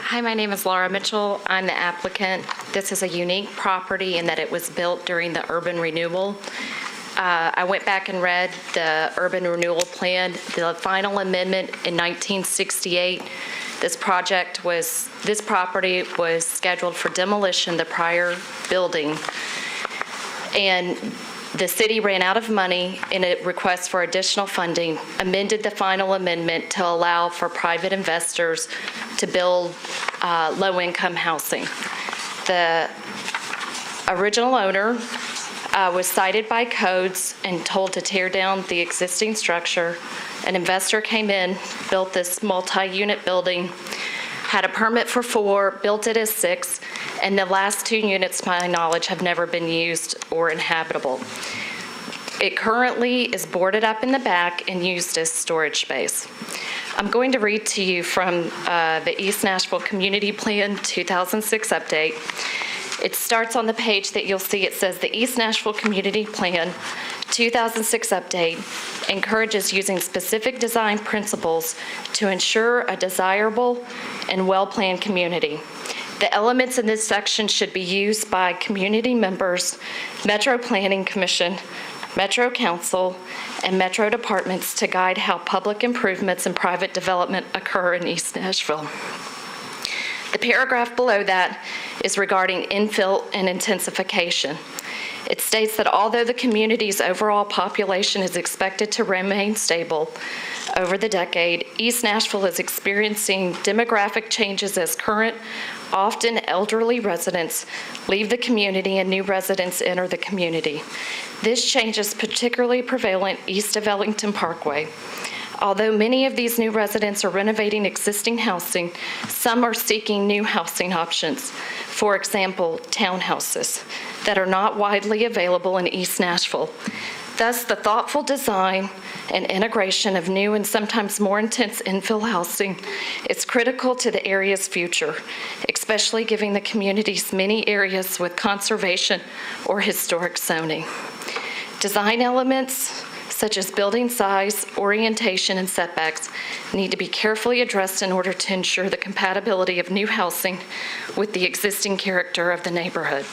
Hi, my name is Laura Mitchell. I'm the applicant. This is a unique property in that it was built during the urban renewal. I went back and read the urban renewal plan, the final amendment in 1968. This property was scheduled for demolition, the prior building. And The city ran out of money in a request for additional funding, amended the final amendment to allow for private investors to build low-income housing. The original owner was cited by codes and told to tear down the existing structure. An investor came in, built this multi-unit building, had a permit for 4, built it as 6, and the last 2 units, to my knowledge, have never been used or inhabitable. It currently is boarded up in the back and used as storage space. I'm going to read to you from the East Nashville Community Plan 2006 update. It starts on the page that you'll see. It says the East Nashville Community Plan 2006 update encourages using specific design principles to ensure a desirable and well-planned community. The elements in this section should be used by community members, Metro Planning Commission, Metro Council, and Metro departments to guide how public improvements and private development occur in East Nashville. The paragraph below that is regarding infill and intensification. It states that although the community's overall population is expected to remain stable over the decade, East Nashville is experiencing demographic changes as current, often elderly residents leave the community and new residents enter the community. This change is particularly prevalent east of Ellington Parkway. Although many of these new residents are renovating existing housing, some are seeking new housing options. For example, townhouses that are not widely available in East Nashville. Thus, the thoughtful design and integration of new and sometimes more intense infill housing is critical to the area's future, especially given the community's many areas with conservation or historic zoning. Design elements such as building size, orientation, and setbacks need to be carefully addressed in order to ensure the compatibility of new housing with the existing character of the neighborhood.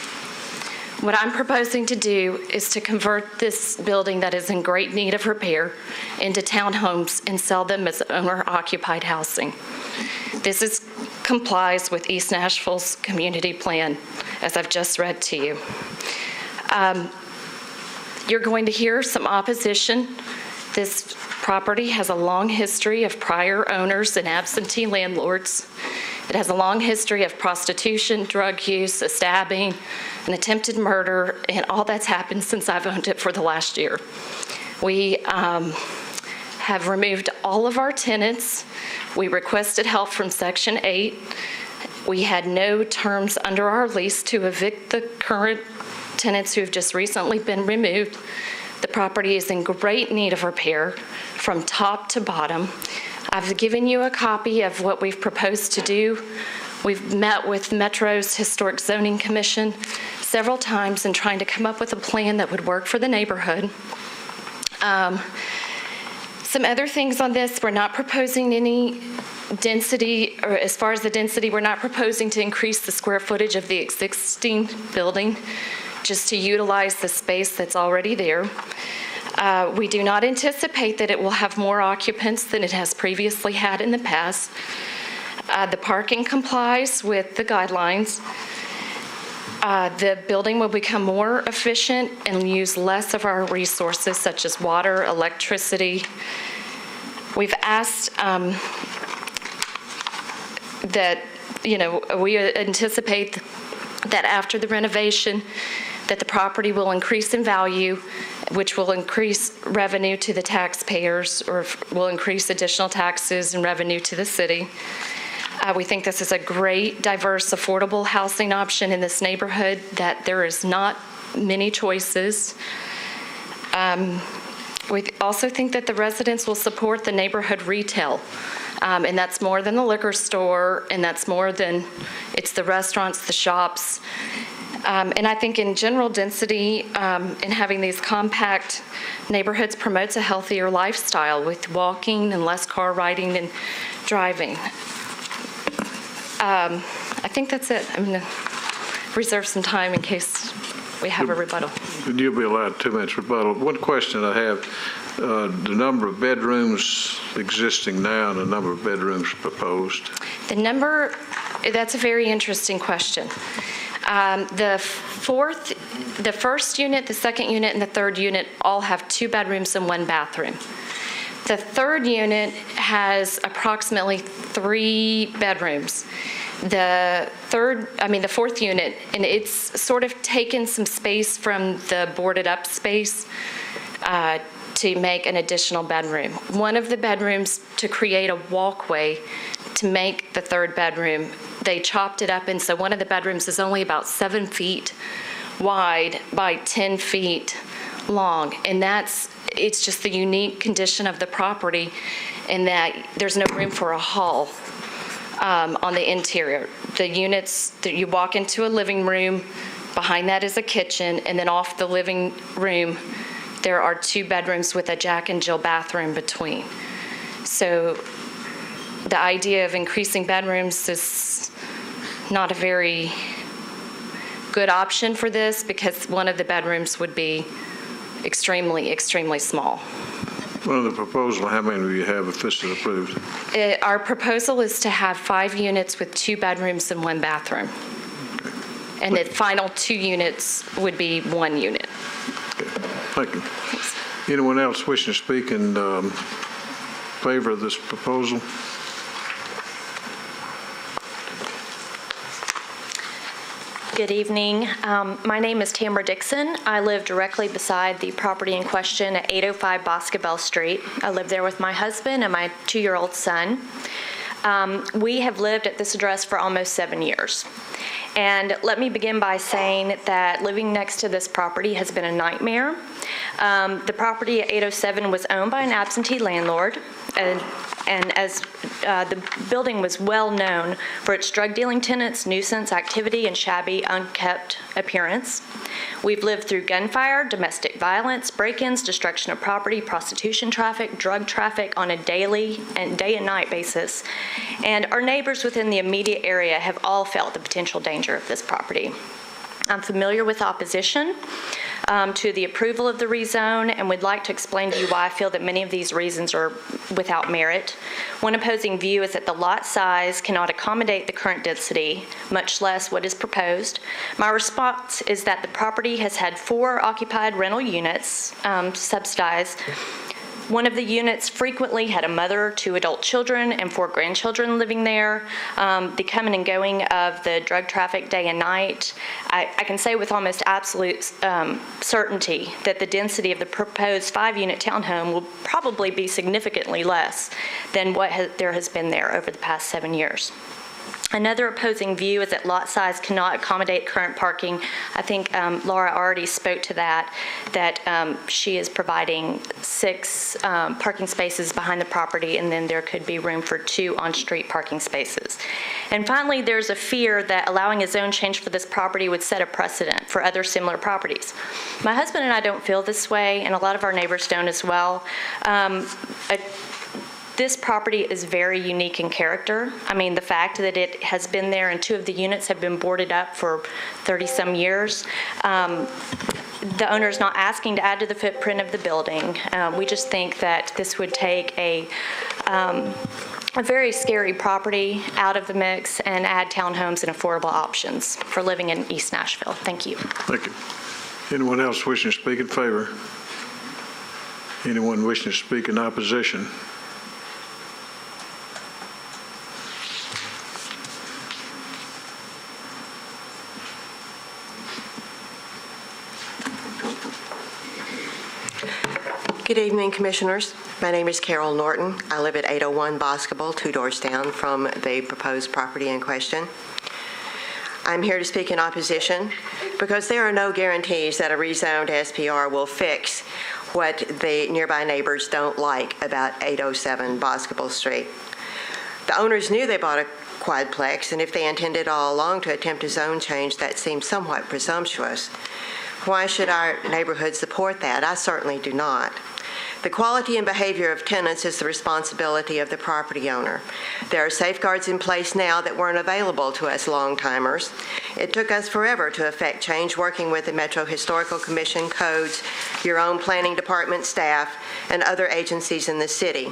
What I'm proposing to do is to convert this building that is in great need of repair into townhomes and sell them as owner-occupied housing. This complies with East Nashville's community plan, as I've just read to you. You're going to hear some opposition. This property has a long history of prior owners and absentee landlords. It has a long history of prostitution, drug use, a stabbing, an attempted murder, and all that's happened since I've owned it for the last year. We have removed all of our tenants. We requested help from Section 8. We had no terms under our lease to evict the current tenants who have just recently been removed. The property is in great need of repair from top to bottom. I've given you a copy of what we've proposed to do. We've met with Metro's Historic Zoning Commission several times in trying to come up with a plan that would work for the neighborhood. Some other things on this, we're not proposing any density, or as far as the density, we're not proposing to increase the square footage of the existing building, just to utilize the space that's already there. We do not anticipate that it will have more occupants than it has previously had in the past. The parking complies with the guidelines. The building will become more efficient and use less of our resources such as water, electricity. We've asked that, we anticipate that after the renovation, that the property will increase in value, which will increase revenue to the taxpayers, or will increase additional taxes and revenue to the city. We think this is a great, diverse, affordable housing option in this neighborhood, that there is not many choices. We also think that the residents will support the neighborhood retail. And that's more than the liquor store, and that's more than, it's the restaurants, the shops. And I think in general density and having these compact neighborhoods promotes a healthier lifestyle with walking and less car riding and driving. I think that's it. I'm going to reserve some time in case we have a rebuttal. You'll be allowed 2 minutes rebuttal. One question I have, the number of bedrooms existing now and the number of bedrooms proposed? The number, that's a very interesting question. The fourth The first unit, the second unit, and the third unit all have 2 bedrooms and 1 bathroom. The third unit has approximately 3 bedrooms. The fourth unit, and it's sort of taken some space from the boarded up space to make an additional bedroom. One of the bedrooms, to create a walkway to make the third bedroom, they chopped it up, and so one of the bedrooms is only about 7 feet wide by 10 feet long, and it's just the unique condition of the property in that there's no room for a hall on the interior. The units, you walk into a living room, behind that is a kitchen, and then off the living room there are 2 bedrooms with a Jack and Jill bathroom between. So the idea of increasing bedrooms is not a very good option for this, because one of the bedrooms would be extremely, extremely small. Well, the proposal, how many do you have if this is approved? Our proposal is to have 5 units with 2 bedrooms and 1 bathroom. And the final 2 units would be 1 unit. Thank you. Anyone else wishing to speak in favor of this proposal? Good evening. My name is Tamara Dixon. I live directly beside the property in question at 805 Boscobel Street. I live there with my husband and my 2-year-old son. We have lived at this address for almost 7 years. And let me begin by saying that living next to this property has been a nightmare. The property at 807 was owned by an absentee landlord, and as the building was well known for its drug dealing tenants, nuisance activity, and shabby, unkept appearance. We've lived through gunfire, domestic violence, break-ins, destruction of property, prostitution traffic, drug traffic on a daily and day and night basis. And our neighbors within the immediate area have all felt the potential danger of this property. I'm familiar with opposition to the approval of the rezone, and would like to explain to you why I feel that many of these reasons are without merit. One opposing view is that the lot size cannot accommodate the current density, much less what is proposed. My response is that the property has had 4 occupied rental units subsidized. One of the units frequently had a mother, 2 adult children, and 4 grandchildren living there. The coming and going of the drug traffic day and night, I can say with almost absolute certainty that the density of the proposed 5-unit townhome will probably be significantly less than what there has been there over the past 7 years. Another opposing view is that lot size cannot accommodate current parking. I think Laura already spoke to that she is providing 6 parking spaces behind the property, and then there could be room for 2 on-street parking spaces. And finally, there's a fear that allowing a zone change for this property would set a precedent for other similar properties. My husband and I don't feel this way, and a lot of our neighbors don't as well. This property is very unique in character. I mean, the fact that it has been there and 2 of the units have been boarded up for 30-some years. The owner is not asking to add to the footprint of the building. We just think that this would take a very scary property out of the mix and add townhomes and affordable options for living in East Nashville. Thank you. Thank you. Anyone else wishing to speak in favor? Anyone wishing to speak in opposition? Good evening, Commissioners. My name is Carol Norton. I live at 801 Boscobel, 2 doors down from the proposed property in question. I'm here to speak in opposition because there are no guarantees that a rezoned SPR will fix what the nearby neighbors don't like about 807 Boscobel Street. The owners knew they bought a quadplex, and if they intended all along to attempt a zone change, that seems somewhat presumptuous. Why should our neighborhood support that? I certainly do not. The quality and behavior of tenants is the responsibility of the property owner. There are safeguards in place now that weren't available to us long-timers. It took us forever to effect change working with the Metro Historical Commission codes, your own planning department staff, and other agencies in the city.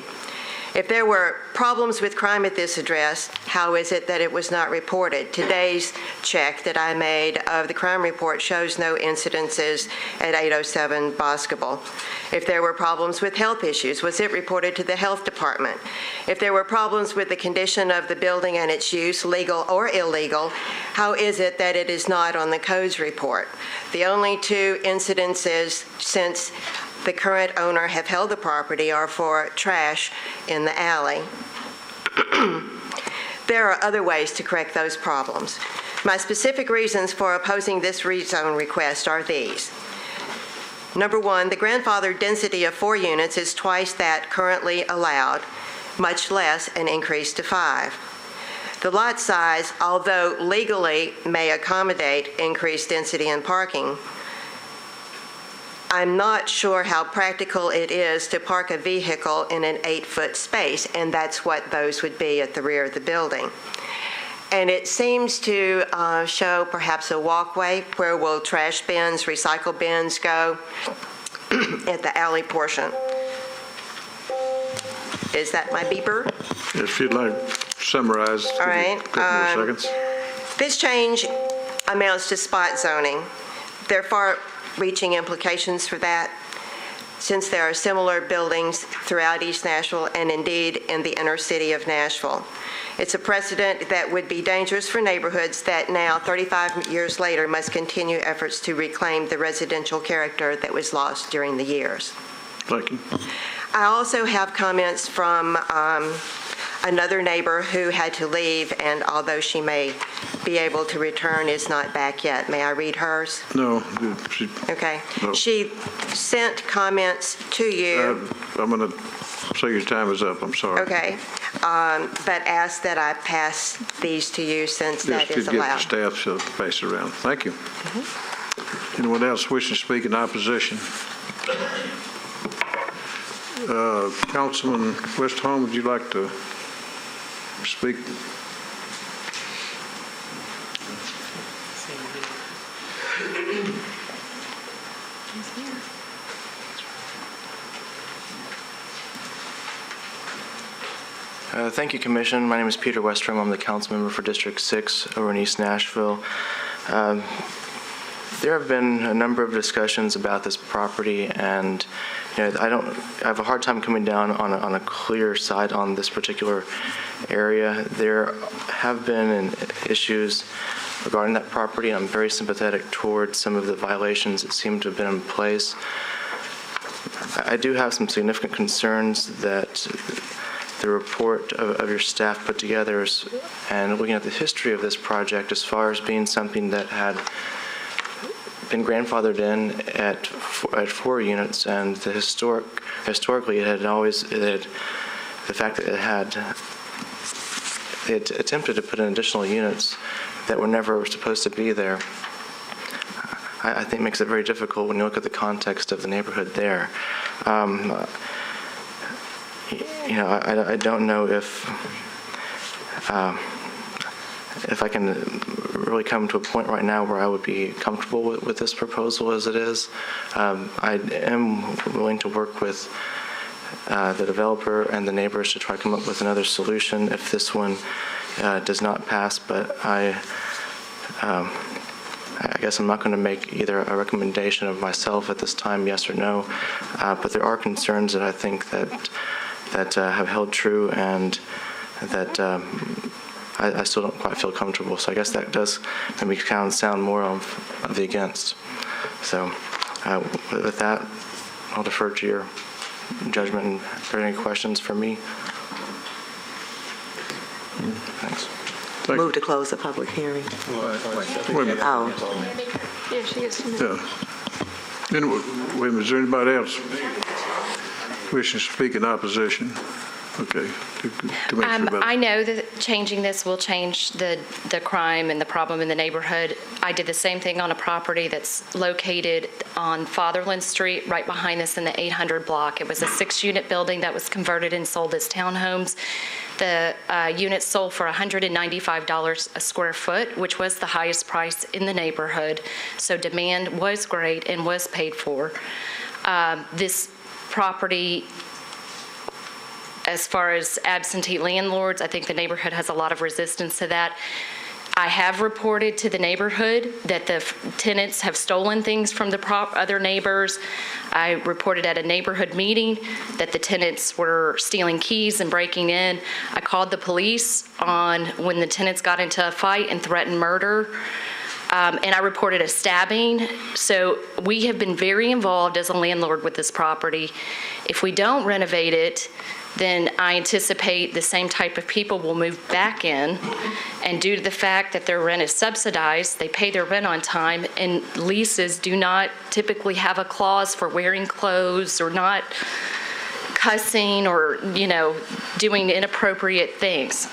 If there were problems with crime at this address, how is it that it was not reported? Today's check that I made of the crime report shows no incidences at 807 Boscobel. If there were problems with health issues, was it reported to the health department? If there were problems with the condition of the building and its use, legal or illegal, how is it that it is not on the codes report? The only two incidences since the current owner have held the property are for trash in the alley. There are other ways to correct those problems. My specific reasons for opposing this rezone request are these. Number one, the grandfathered density of 4 units is twice that currently allowed, much less an increase to 5. The lot size, although legally may accommodate increased density and parking, I'm not sure how practical it is to park a vehicle in an 8-foot space, and that's what those would be at the rear of the building. And it seems to show perhaps a walkway. Where will trash bins, recycle bins go at the alley portion? Is that my beeper? If you'd like to summarize. All right. A couple more seconds. This change amounts to spot zoning. There are far-reaching implications for that, since there are similar buildings throughout East Nashville and indeed in the inner city of Nashville. It's a precedent that would be dangerous for neighborhoods that now, 35 years later, must continue efforts to reclaim the residential character that was lost during the years. Thank you. I also have comments from another neighbor who had to leave, and although she may be able to return, is not back yet. May I read hers? No. Okay. No. She sent comments to you. I'm going to say your time is up. I'm sorry. Okay. But asked that I pass these to you since that is allowed. Just get the staff to pass it around. Thank you. Anyone else wishing to speak in opposition? Councilman Westholm, would you like to speak? Thank you, Commission. My name is Peter Westrom. I'm the council member for District 6 over in East Nashville. There have been a number of discussions about this property, and I have a hard time coming down on a clear side on this particular area. There have been issues regarding that property. I'm very sympathetic towards some of the violations that seem to have been in place. I do have some significant concerns that the report of your staff put together and looking at the history of this project as far as being something that had been grandfathered in at 4 units, and the historically the fact that it had attempted to put in additional units that were never supposed to be there, I think makes it very difficult when you look at the context of the neighborhood there. I don't know if I can really come to a point right now where I would be comfortable with this proposal as it is. I am willing to work with the developer and the neighbors to try to come up with another solution if this one does not pass, but I guess I'm not going to make either a recommendation of myself at this time, yes or no, but there are concerns that I think that have held true and that I still don't quite feel comfortable. So I guess that does maybe kind of sound more of the against. So with that, I'll defer to your judgment. And if there are any questions for me? Thanks. Move to close the public hearing. Wait a minute. Oh. Yeah, she gets to know. Yeah. Wait a minute, is there anybody else wishing to speak in opposition? Okay. I know that changing this will change the crime and the problem in the neighborhood. I did the same thing on a property that's located on Fatherland Street, right behind this in the 800 block. It was a 6-unit building that was converted and sold as townhomes. The units sold for $195 a square foot, which was the highest price in the neighborhood. So demand was great and was paid for. This property as far as absentee landlords, I think the neighborhood has a lot of resistance to that. I have reported to the neighborhood that the tenants have stolen things from the other neighbors. I reported at a neighborhood meeting that the tenants were stealing keys and breaking in. I called the police on when the tenants got into a fight and threatened murder. And I reported a stabbing. So we have been very involved as a landlord with this property. If we don't renovate it, then I anticipate the same type of people will move back in. And due to the fact that their rent is subsidized, they pay their rent on time, and leases do not typically have a clause for wearing clothes or not cussing or, doing inappropriate things.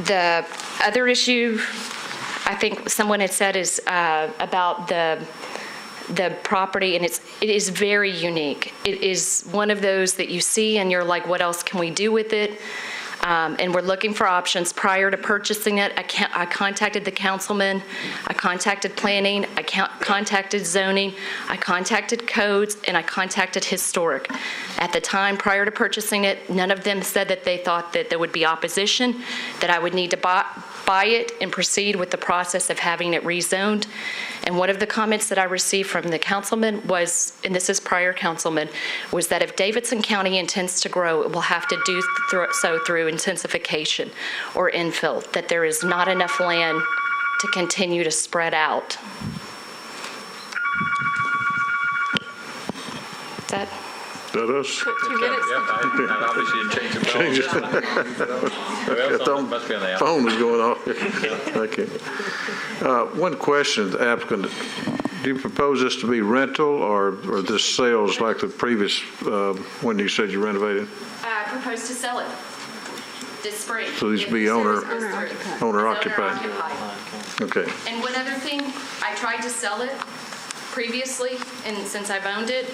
The other issue I think someone had said is about the property, and it is very unique. It is one of those that you see and you're like, what else can we do with it? And we're looking for options. Prior to purchasing it, I contacted the councilman, I contacted planning, I contacted zoning, I contacted codes, and I contacted historic. At the time prior to purchasing it, none of them said that they thought that there would be opposition, that I would need to buy it and proceed with the process of having it rezoned. And one of the comments that I received from the councilman was, and this is prior councilman, was that if Davidson County intends to grow, it will have to do so through intensification or infill, that there is not enough land to continue to spread out. That us? 2 minutes. Obviously, it changed the Must be on the phone is going off. Okay. One question to the applicant. Do you propose this to be rental or this sales like the previous, when you said you renovated? I propose to sell it this spring. So these be owner occupied? Okay. And one other thing, I tried to sell it previously, and since I've owned it,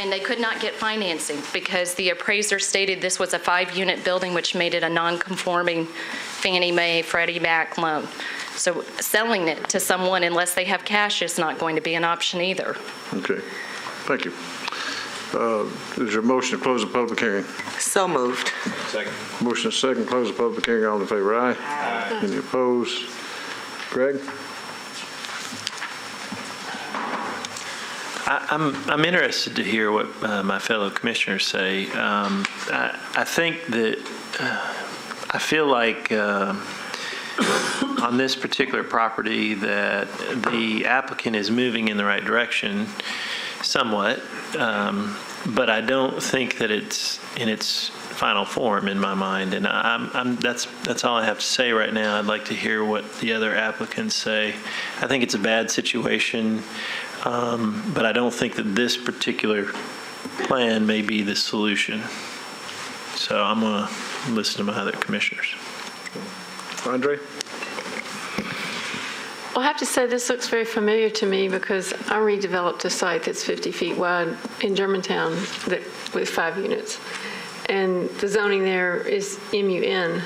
and they could not get financing because the appraiser stated this was a 5-unit building, which made it a non-conforming Fannie Mae, Freddie Mac loan. So selling it to someone unless they have cash is not going to be an option either. Okay. Thank you. Is there a motion to close the public hearing? So moved. Second. Motion is second, close the public hearing. All in favor, aye. Aye. Any opposed? Greg? I'm interested to hear what my fellow commissioners say. I think that I feel like on this particular property that the applicant is moving in the right direction somewhat, but I don't think that it's in its final form in my mind. And that's all I have to say right now. I'd like to hear what the other applicants say. I think it's a bad situation. But I don't think that this particular plan may be the solution. So I'm going to listen to my other commissioners. Andre? Well, I have to say this looks very familiar to me because I redeveloped a site that's 50 feet wide in Germantown with 5 units. And the zoning there is MUN,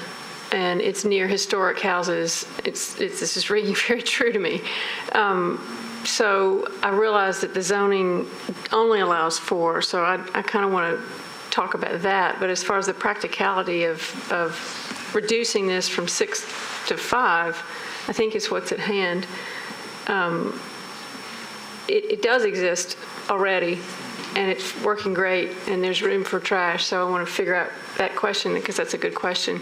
and it's near historic houses. This is ringing very true to me. So I realize that the zoning only allows 4, so I kind of want to talk about that. But as far as the practicality of reducing this from 6 to 5, I think is what's at hand. It does exist already, and it's working great, and there's room for trash. So I want to figure out that question because that's a good question.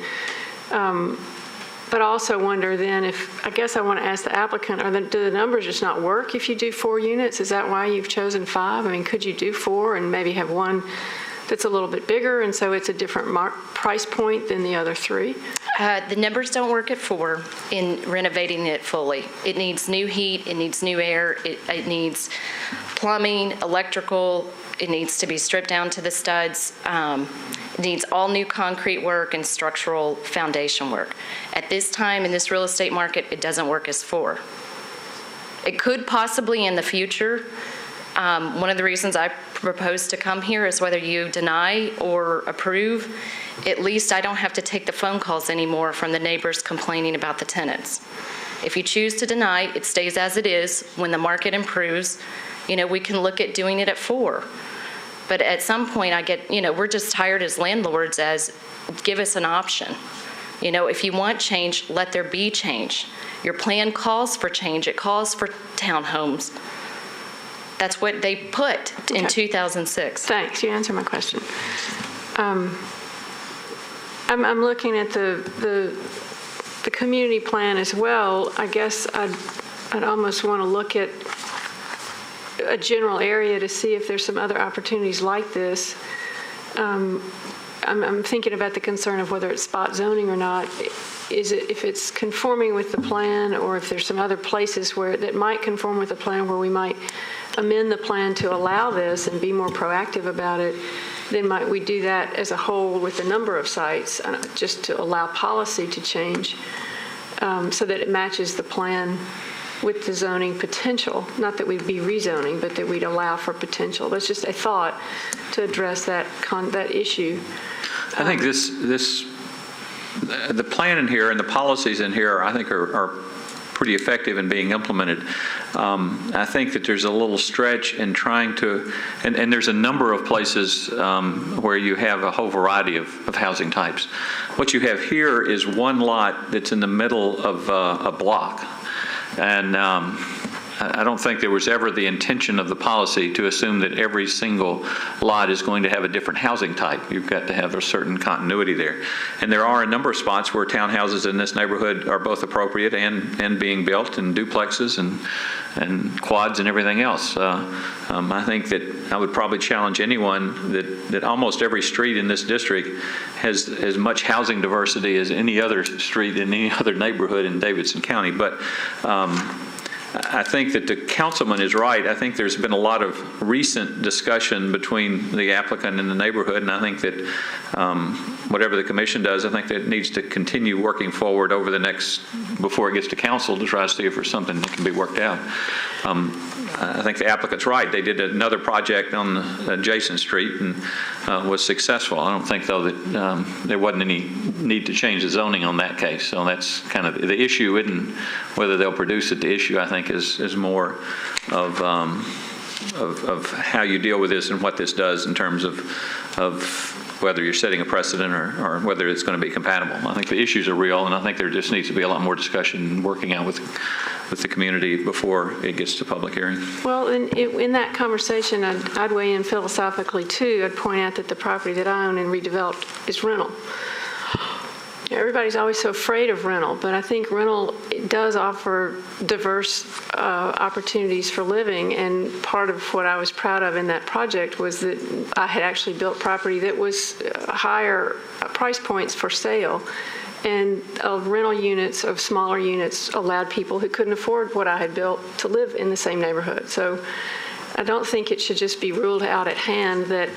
But I also wonder then I guess I want to ask the applicant, do the numbers just not work if you do 4 units? Is that why you've chosen 5? I mean, could you do 4 and maybe have one that's a little bit bigger, and so it's a different price point than the other 3? The numbers don't work at 4 in renovating it fully. It needs new heat, it needs new air, it needs plumbing, electrical, it needs to be stripped down to the studs. It needs all new concrete work and structural foundation work. At this time in this real estate market, it doesn't work as 4. It could possibly in the future. One of the reasons I propose to come here is whether you deny or approve, at least I don't have to take the phone calls anymore from the neighbors complaining about the tenants. If you choose to deny, it stays as it is. When the market improves, we can look at doing it at 4. But at some point, I get, we're just tired as landlords as, give us an option. If you want change, let there be change. Your plan calls for change. It calls for townhomes. That's what they put in 2006. Thanks. You answered my question. I'm looking at the community plan as well. I guess I'd almost want to look at a general area to see if there's some other opportunities like this. I'm thinking about the concern of whether it's spot zoning or not. If it's conforming with the plan, or if there's some other places that might conform with the plan where we might amend the plan to allow this and be more proactive about it, then might we do that as a whole with a number of sites, just to allow policy to change so that it matches the plan with the zoning potential. Not that we'd be rezoning, but that we'd allow for potential. That's just a thought to address that issue. I think the plan in here and the policies in here, I think, are pretty effective in being implemented. I think that there's a little stretch in trying to, and there's a number of places where you have a whole variety of housing types. What you have here is one lot that's in the middle of a block. And I don't think there was ever the intention of the policy to assume that every single lot is going to have a different housing type. You've got to have a certain continuity there. And there are a number of spots where townhouses in this neighborhood are both appropriate and being built, and duplexes and quads and everything else. I think that I would probably challenge anyone that almost every street in this district has as much housing diversity as any other street in any other neighborhood in Davidson County. But I think that the councilman is right. I think there's been a lot of recent discussion between the applicant and the neighborhood, and I think that whatever the commission does, I think that it needs to continue working forward over the next, before it gets to council, to try to see if there's something that can be worked out. I think the applicant's right. They did another project on the adjacent street and was successful. I don't think, though, that there wasn't any need to change the zoning on that case. So that's kind of the issue. Isn't whether they'll produce it. The issue, I think, is more of how you deal with this and what this does in terms of whether you're setting a precedent or whether it's going to be compatible. I think the issues are real, and I think there just needs to be a lot more discussion and working out with the community before it gets to public hearing. Well, in that conversation, I'd weigh in philosophically, too. I'd point out that the property that I own and redeveloped is rental. Everybody's always so afraid of rental, but I think rental does offer diverse opportunities for living, and part of what I was proud of in that project was that I had actually built property that was higher price points for sale, and rental units of smaller units allowed people who couldn't afford what I had built to live in the same neighborhood. So I don't think it should just be ruled out at hand that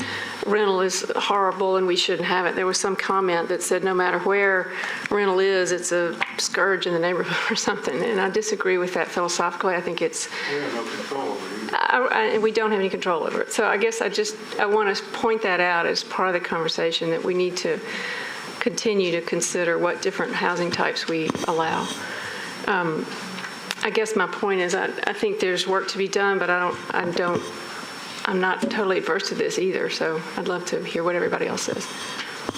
rental is horrible and we shouldn't have it. There was some comment that said no matter where rental is, it's a scourge in the neighborhood or something, and I disagree with that philosophically. I think it's... We have no control over it. We don't have any control over it. So I guess I want to point that out as part of the conversation, that we need to continue to consider what different housing types we allow. I guess my point is I think there's work to be done, but I'm not totally adverse to this either, so I'd love to hear what everybody else says.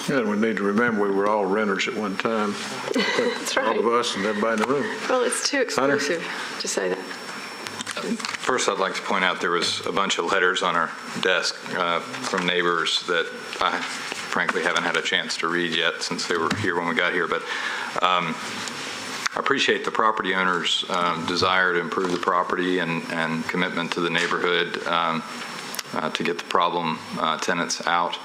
Yeah, we need to remember we were all renters at one time. That's right. All of us and everybody in the room. Well, it's too exclusive to say that. First, I'd like to point out there was a bunch of letters on our desk from neighbors that I frankly haven't had a chance to read yet since they were here when we got here, but I appreciate the property owner's desire to improve the property and commitment to the neighborhood to get the problem tenants out.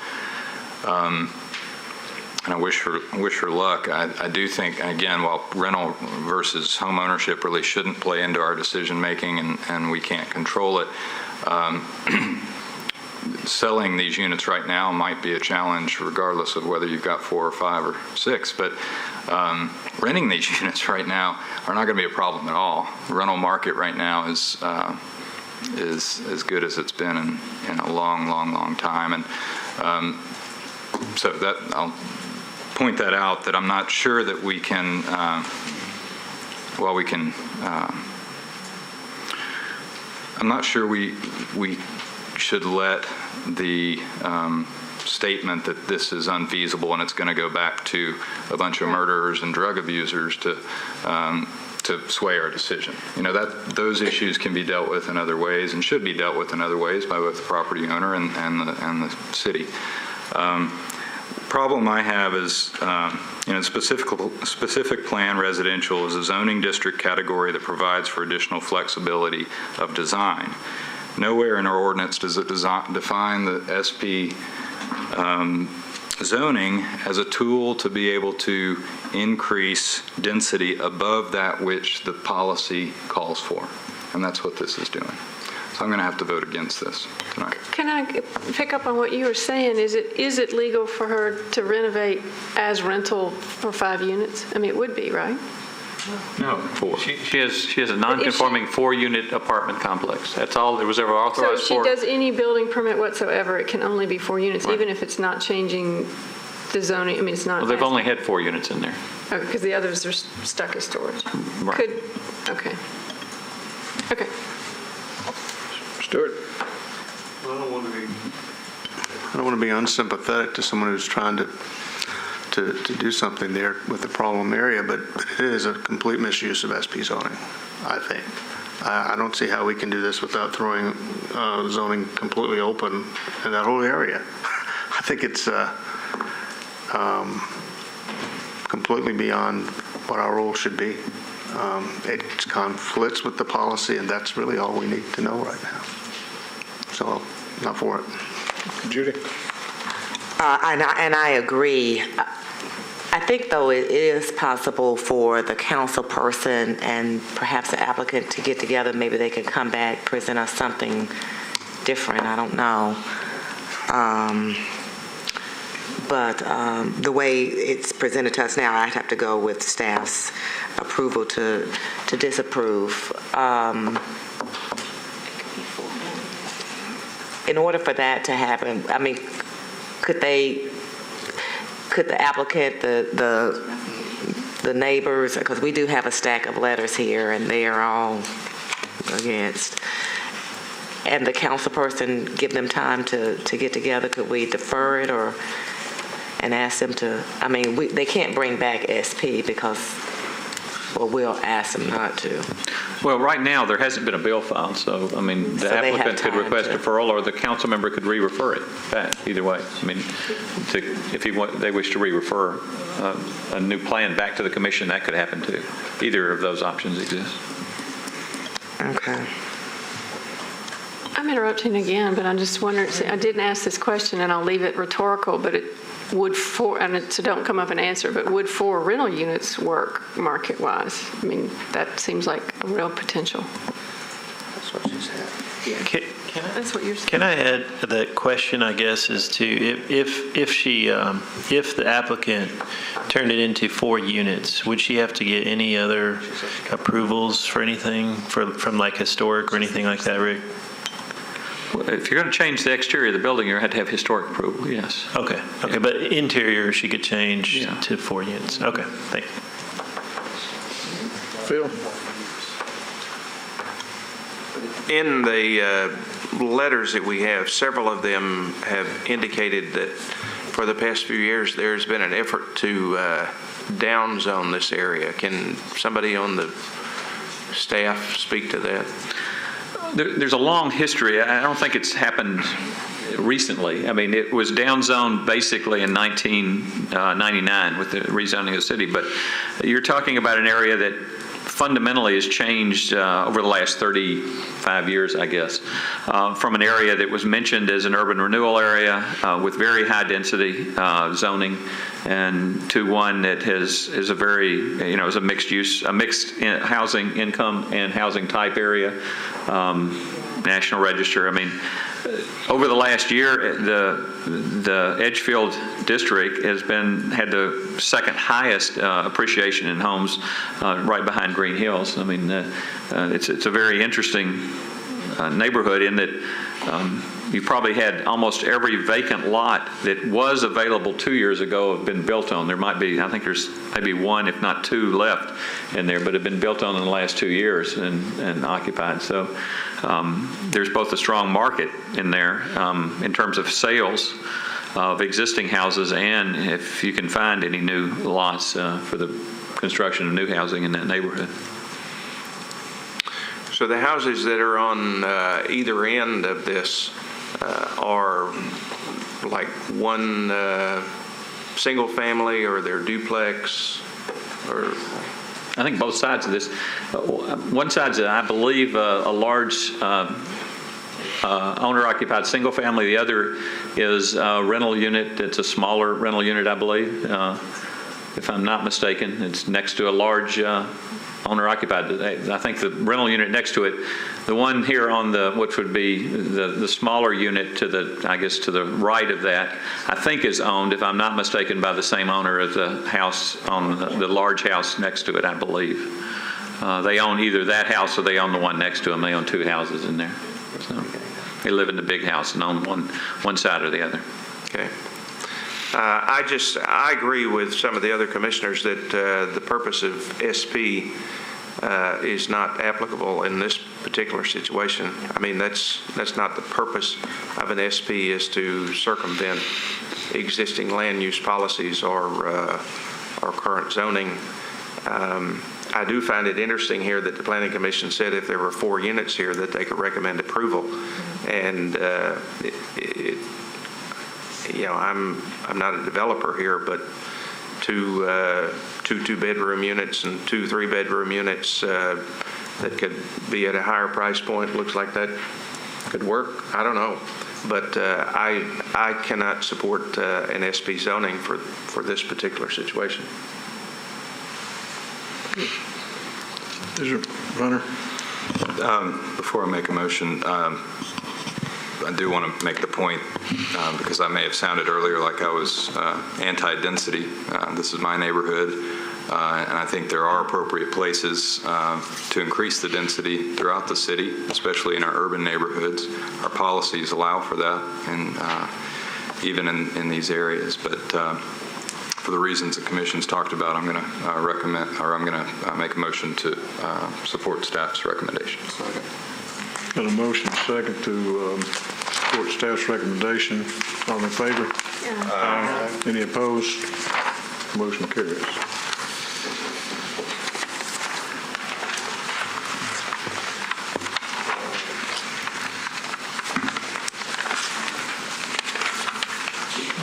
And I wish her luck. I do think, again, while rental versus home ownership really shouldn't play into our decision making and we can't control it, selling these units right now might be a challenge regardless of whether you've got 4 or 5 or 6. But renting these units right now are not going to be a problem at all. The rental market right now is as good as it's been in a long time. And so that I'll point that out, that I'm not sure that we can, I'm not sure we should let the statement that this is unfeasible and it's going to go back to a bunch of murderers and drug abusers to sway our decision. Those issues can be dealt with in other ways and should be dealt with in other ways by both the property owner and the city. Problem I have is, specific plan residential is a zoning district category that provides for additional flexibility of design. Nowhere in our ordinance does it define the SP zoning as a tool to be able to increase density above that which the policy calls for. And that's what this is doing. So I'm going to have to vote against this tonight. Can I pick up on what you were saying? Is it legal for her to renovate as rental for 5 units? I mean, it would be, right? No, 4. She has a non-conforming 4-unit apartment complex. That's all there was ever authorized for. So for. if she does any building permit whatsoever, it can only be 4 units, right, even if it's not changing the zoning. I mean, it's not. Well, they've only had 4 units in there. Okay, because the others are stuck as storage. Right. Okay. Stuart? I don't want to be unsympathetic to someone who's trying to do something there with the problem area, but it is a complete misuse of SP zoning, I think. I don't see how we can do this without throwing zoning completely open in that whole area. I think it's completely beyond what our role should be. It conflicts with the policy, and that's really all we need to know right now. So, not for it. Judy? And I agree. I think, though, it is possible for the council person and perhaps the applicant to get together. Maybe they can come back, present us something different. I don't know. But the way it's presented to us now, I'd have to go with staff's approval to disapprove. In order for that to happen, I mean, could the applicant, the neighbors, because we do have a stack of letters here and they are all against, and the council person give them time to get together? Could we defer it and ask them to, I mean, they can't bring back SP because, well, we'll ask them not to. Well, right now, there hasn't been a bill filed, so, I mean, the applicant could request deferral, or the council member could re-refer it back, either way. I mean, if they wish to re-refer a new plan back to the commission, that could happen too. Either of those options exist. Okay. I'm interrupting again, but I'm just wondering, I didn't ask this question, and I'll leave it rhetorical, but so don't come up and answer, but would 4 rental units work market-wise? I mean, that seems like a real potential. That's what she said. Yeah. That's what you're saying. Can I add the question, I guess, is to if the applicant turned it into 4 units, would she have to get any other approvals for anything from like historic or anything like that, Rick? If you're going to change the exterior of the building, you have to have historic approval, yes. Okay, but interior she could change to 4 units. Okay, thank you. Phil? In the letters that we have, several of them have indicated that for the past few years there's been an effort to downzone this area. Can somebody on the staff speak to that? There's a long history. I don't think it's happened recently. I mean, it was downzoned basically in 1999 with the rezoning of the city, but you're talking about an area that fundamentally has changed over the last 35 years, I guess, from an area that was mentioned as an urban renewal area with very high density zoning, and to one that is a very, is a mixed use, a mixed housing income and housing type area, National Register. I mean, over the last year, the Edgefield district has had the second highest appreciation in homes, right behind Green Hills. I mean, it's a very interesting neighborhood in that you probably had almost every vacant lot that was available 2 years ago have been built on. There might be, I think there's maybe one, if not two, left in there, but have been built on in the last 2 years and occupied. So there's both a strong market in there in terms of sales of existing houses, and if you can find any new lots for the construction of new housing in that neighborhood. So the houses that are on either end of this are like one single family, or they're duplex, or? I think both sides of this. One side's, I believe, a large owner-occupied single family. The other is a rental unit. It's a smaller rental unit, I believe, if I'm not mistaken. It's next to a large owner-occupied. I think the rental unit next to it, the one here on the, which would be the smaller unit to the, I guess, to the right of that, I think is owned, if I'm not mistaken, by the same owner as the house on the large house next to it, I believe. They own either that house or they own the one next to them. They own two houses in there. So they live in the big house and own one side or the other. Okay. I agree with some of the other commissioners that the purpose of SP is not applicable in this particular situation. I mean, that's not the purpose of an SP, is to circumvent existing land use policies or current zoning. I do find it interesting here that the Planning Commission said if there were 4 units here that they could recommend approval, and you know, I'm not a developer here, but two 2-bedroom units and 2 3-bedroom units that could be at a higher price point, looks like that could work. I don't know, but I cannot support an SP zoning for this particular situation. Is it, Runner? Before I make a motion, I do want to make the point, because I may have sounded earlier like I was anti-density. This is my neighborhood, and I think there are appropriate places to increase the density throughout the city, especially in our urban neighborhoods. Our policies allow for that, and even in these areas. But for the reasons the Commission's talked about, I'm going to recommend, or I'm going to make a motion to support staff's recommendations. Got a motion second to support staff's recommendation. All in favor? Aye. Any opposed? Motion carries.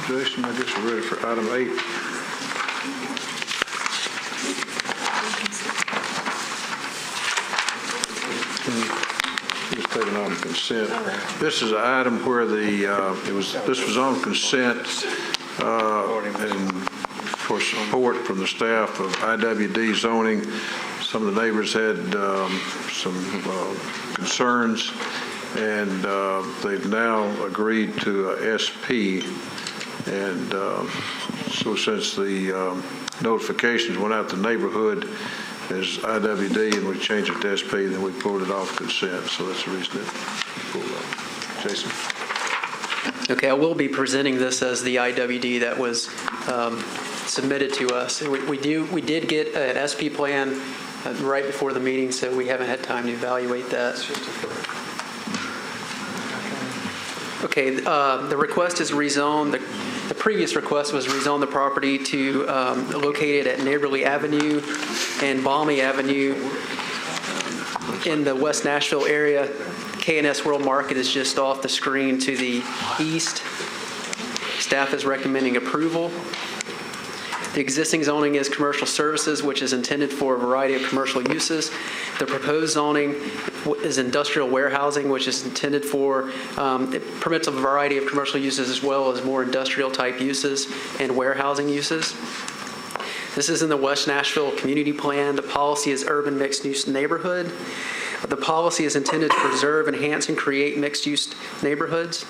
Jason, I guess we're ready for item 8. Just taken on consent. This is an item where this was on consent and for support from the staff of IWD zoning. Some of the neighbors had some concerns, and they've now agreed to a SP. And so since the notifications went out to the neighborhood as IWD and we changed it to SP, then we pulled it off consent. So that's the reason it pulled off. Jason? Okay, I will be presenting this as the IWD that was submitted to us. We did get an SP plan right before the meeting, so we haven't had time to evaluate that. Okay, the request is rezone. The previous request was rezone the property to located at Neighborly Avenue and Balmy Avenue in the West Nashville area. K&S World Market is just off the screen to the east. Staff is recommending approval. The existing zoning is commercial services, which is intended for a variety of commercial uses. The proposed zoning is industrial warehousing, which is intended for, it permits a variety of commercial uses as well as more industrial type uses and warehousing uses. This is in the West Nashville Community Plan. The policy is urban mixed-use neighborhood. The policy is intended to preserve, enhance, and create mixed-use neighborhoods.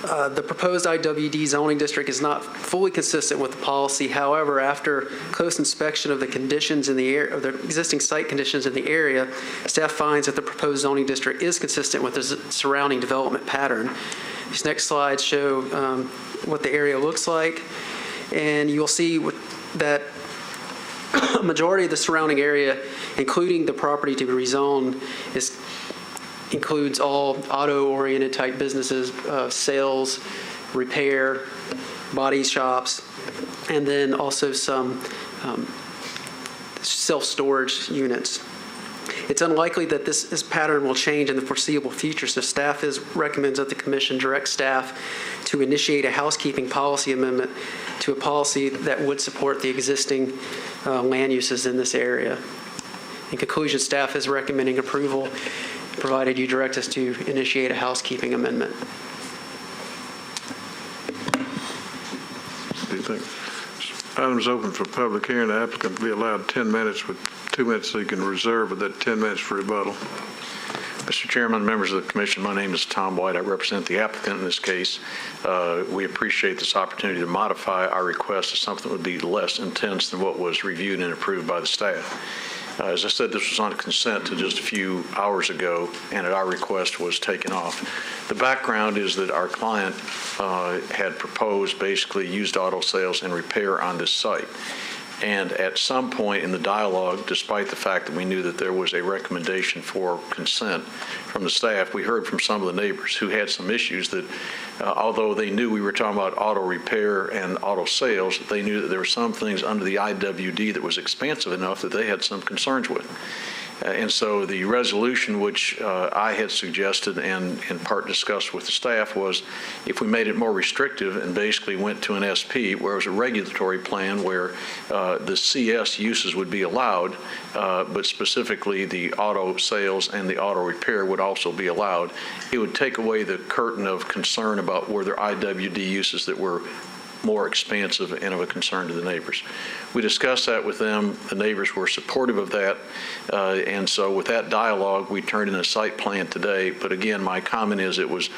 The proposed IWD zoning district is not fully consistent with the policy. However, after close inspection of the conditions in the area, of the existing site conditions in the area, staff finds that the proposed zoning district is consistent with the surrounding development pattern. These next slides show what the area looks like, and you'll see that a majority of the surrounding area, including the property to be rezoned, includes all auto-oriented type businesses, sales, repair, body shops, and then also some self-storage units. It's unlikely that this pattern will change in the foreseeable future, so staff recommends that the commission direct staff to initiate a housekeeping policy amendment to a policy that would support the existing land uses in this area. In conclusion, staff is recommending approval, provided you direct us to initiate a housekeeping amendment. What do you think? Item's open for public hearing. The applicant will be allowed 10 minutes with 2 minutes so he can reserve with that 10 minutes for rebuttal. Mr. Chairman, members of the commission, my name is Tom White. I represent the applicant in this case. We appreciate this opportunity to modify our request to something that would be less intense than what was reviewed and approved by the staff. As I said, this was on consent to just a few hours ago, and at our request was taken off. The background is that our client had proposed basically used auto sales and repair on this site. And at some point in the dialogue, despite the fact that we knew that there was a recommendation for consent from the staff, we heard from some of the neighbors who had some issues that, although they knew we were talking about auto repair and auto sales, they knew that there were some things under the IWD that was expansive enough that they had some concerns with. And so the resolution, which I had suggested and in part discussed with the staff, was if we made it more restrictive and basically went to an SP, where it was a regulatory plan where the CS uses would be allowed, but specifically the auto sales and the auto repair would also be allowed, it would take away the curtain of concern about were there IWD uses that were more expansive and of a concern to the neighbors. We discussed that with them. The neighbors were supportive of that. And so with that dialogue, we turned in a site plan today. But again, my comment is it was